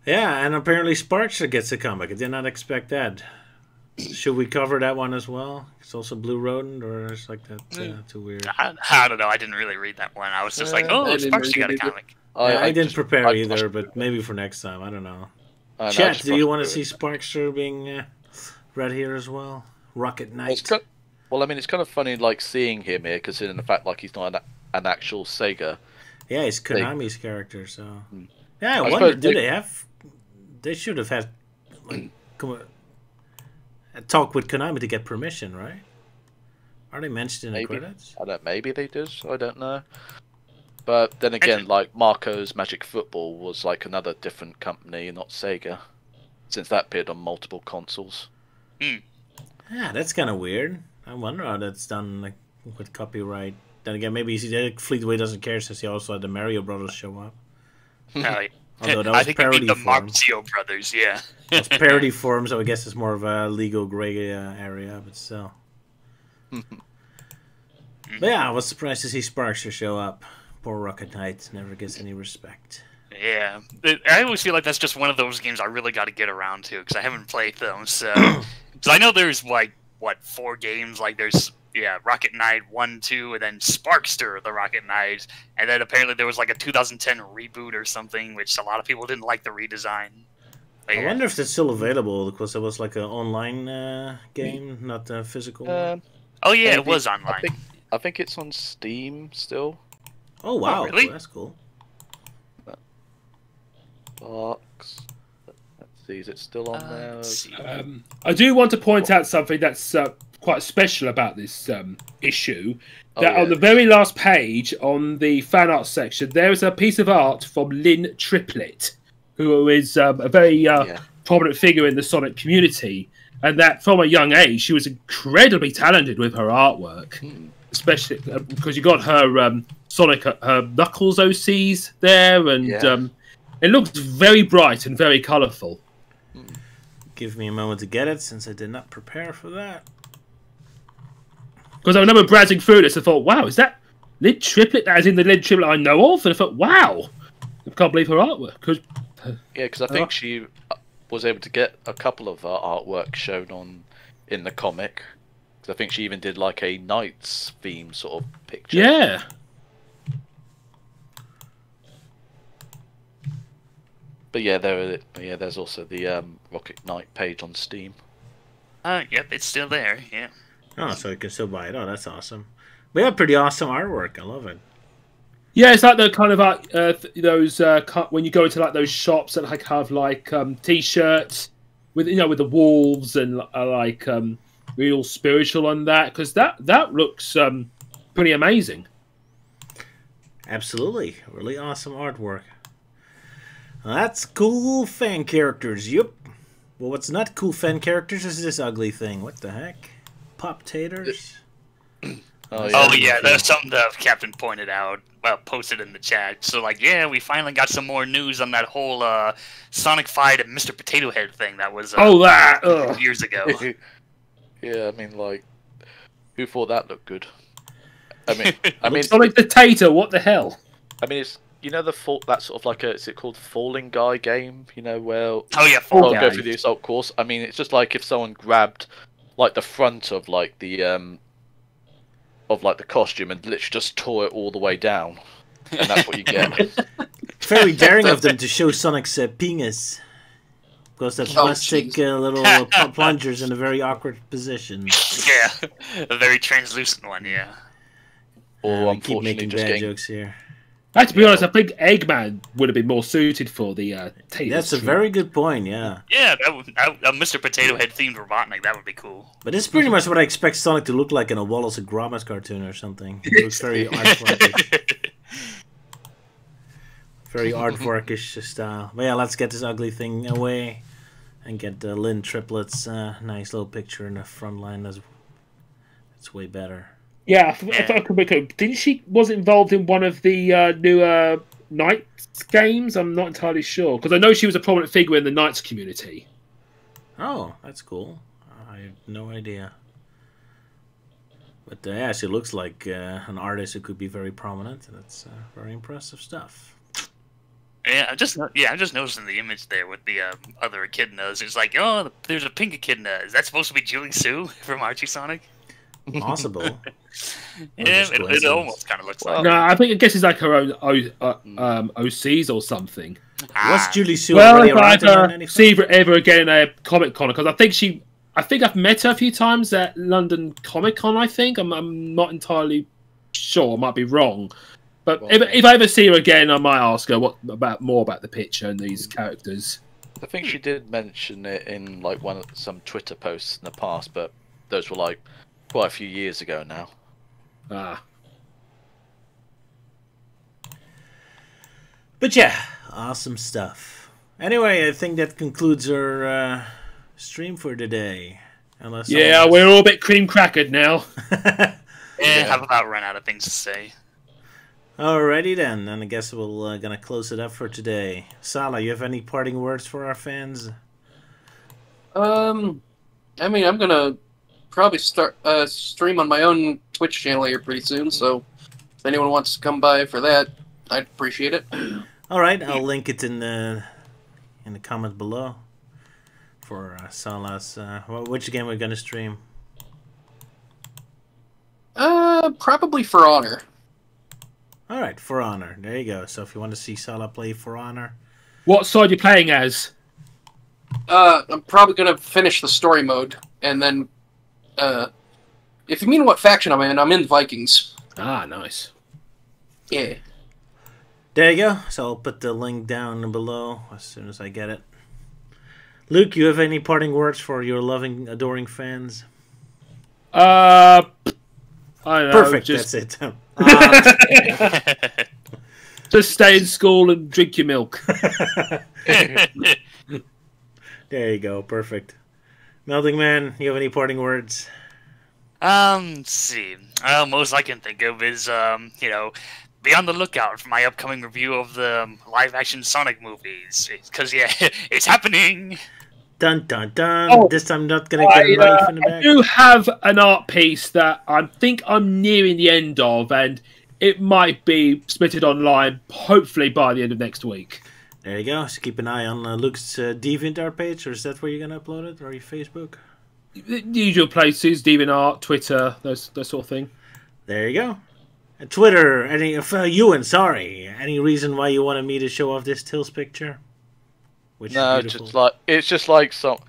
Yeah, and apparently Sparkster gets a comic. I did not expect that. Should we cover that one as well? It's also Blue Rodent, or it's like that too weird? I don't know. I didn't really read that one. I was just like, oh, Sparkster got a comic. I didn't prepare either, but maybe for next time. I don't know. Chat, do you want to see Sparkster being read here as well? Rocket Knight. Well, I mean, it's kind of funny, like seeing him here, considering the fact like he's not an actual Sega. Yeah, he's Konami's character, so. Yeah, I wonder, do they have? They should have had like a talk with Konami to get permission, right? Are they mentioned in the credits? Maybe they did. I don't know. But then again, like Marco's Magic Football was like another different company, not Sega, since that appeared on multiple consoles. Yeah, that's kind of weird. I wonder how that's done, like, with copyright. Then again, maybe Fleetway doesn't care since he also had the Mario Brothers show up. Although that was I think parody the form. Marzio brothers, yeah. It's parody form, so I guess it's more of a legal gray area, but still. But yeah, I was surprised to see Sparkster show up. Poor Rocket Knight never gets any respect. Yeah, I always feel like that's just one of those games I really got to get around to because I haven't played them. So, I know there's like what 4 games. Like there's Rocket Knight 1, 2, and then Sparkster the Rocket Knight, and then apparently there was like a 2010 reboot or something, which a lot of people didn't like the redesign. But, I wonder if it's still available because it was like an online game, not a physical. Oh yeah, it was online. I think it's on Steam still. Oh wow, Oh, really? Cool, that's cool. Box. Let's see, is it still on there? I do want to point out something that's quite special about this issue. That on the very last page, on the fan art section, there is a piece of art from Lynn Triplett, who is a very prominent figure in the Sonic community. And that from a young age, she was incredibly talented with her artwork. Especially because you got her Sonic, her Knuckles OCs there, and it looks very bright and very colourful. Give me a moment to get it, since I did not prepare for that. Because I remember browsing through this and thought, wow, is that Lynn Triplett? That is in the Lynn Triplett I know of? And I thought, wow, I can't believe her artwork. Because I think she was able to get a couple of artwork shown in the comic. Because I think she even did like a Knights theme sort of picture. Yeah. But there's also the Rocket Knight page on Steam. Yep, it's still there. Yeah. Oh, so you can still buy it. Oh, that's awesome. We have pretty awesome artwork. I love it. Yeah, it's like the kind of like those when you go into like those shops that like have like T-shirts with with the wolves and like real spiritual on that, because that looks pretty amazing. Absolutely, really awesome artwork. That's cool fan characters. Yep. Well, what's not cool fan characters is this ugly thing. What the heck? Pop taters. Oh yeah, that's something that Captain pointed out. Well, posted in the chat. So like, yeah, we finally got some more news on that whole Sonic Fight and Mr. Potato Head thing that was years ago. Yeah, I mean, like, who thought that looked good? I mean, Sonic the Tater. What the hell? I mean, it's that sort of like is it called Falling Guy game? Where Fall Guy. Go through the assault course. I mean, it's just like if someone grabbed like the front of like the costume and literally just tore it all the way down, and that's what you get. Very daring of them to show Sonic's penis, because that plastic little plungers in a very awkward position. Yeah, a very translucent one. Yeah. Or I keep making bad jokes here. To be honest, I think Eggman would have been more suited for the Tater. That's a very good point, yeah. Yeah, a Mr. Potato Head themed Robotnik, that would be cool. But it's pretty much what I expect Sonic to look like in a Wallace and Gromit cartoon or something. It looks very aardvarkish. Very aardvarkish style. But yeah, let's get this ugly thing away and get Lynn Triplett's nice little picture in the front line. That's way better. Yeah, I thought I could make it. Didn't she was involved in one of the newer Knights games? I'm not entirely sure, because I know she was a prominent figure in the Knights community. Oh, that's cool. I have no idea. But yeah, she looks like an artist who could be very prominent, and it's very impressive stuff. Yeah, I'm just noticing the image there with the other echidnas. It's like, oh, there's a pink echidna. Is that supposed to be Julie Sue from Archie Sonic? Possible. Yeah, it almost kind of looks like. No, I guess it's like her own OCs or something. What's Julie Sue? Well, if I ever see her ever again in a Comic Con, because I think I've met her a few times at London Comic Con. I think I'm not entirely sure. I might be wrong, but if I ever see her again, I might ask her more about the picture and these characters. I think she did mention it in like some Twitter posts in the past, but those were like quite a few years ago now. But yeah, awesome stuff. Anyway, I think that concludes our stream for today. Unless yeah, we're all a bit cream crackered now. I've about run out of things to say. Alrighty then, and I guess we're gonna close it up for today. Sala, you have any parting words for our fans? I mean, I'm gonna probably start stream on my own Twitch channel here pretty soon. So if anyone wants to come by for that, I'd appreciate it. All right, I'll link it in the comment below for Sala's. Which game we're gonna stream? Probably For Honor. All right, For Honor. There you go. So if you want to see Sala play For Honor, What side are you playing as? I'm probably gonna finish the story mode, and then, if you mean what faction I'm in Vikings. Ah, nice. Yeah. there you go. So I'll put the link down below as soon as I get it. Luke, you have any parting words for your loving, adoring fans? I don't know. Perfect. Just, That's it. just stay in school and drink your milk. There you go. Perfect. Melding Man, you have any parting words? Let's see. Most I can think of is, you know, be on the lookout for my upcoming review of the live-action Sonic movies. Because, yeah, it's happening! Dun dun dun. Oh, This time not gonna get a knife in the I back. do have an art piece that I think I'm nearing the end of, and it might be submitted online, hopefully by the end of next week. There you go. So keep an eye on Luke's DeviantArt page, or is that where you're gonna upload it, or your Facebook? The usual places, DeviantArt, Twitter, those sort of thing. There you go. And Twitter. Euan, sorry. Any reason why you wanted me to show off this Tills picture? Which No, is beautiful. it's just like someone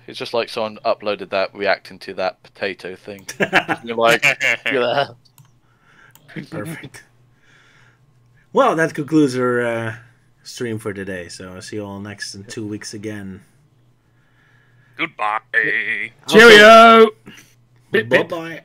uploaded that reacting to that potato thing. You're like, yeah. Perfect. Well, that concludes our stream for today. So I'll see you all next in 2 weeks again. Goodbye! Cheerio! Bip, Bye bip. bye.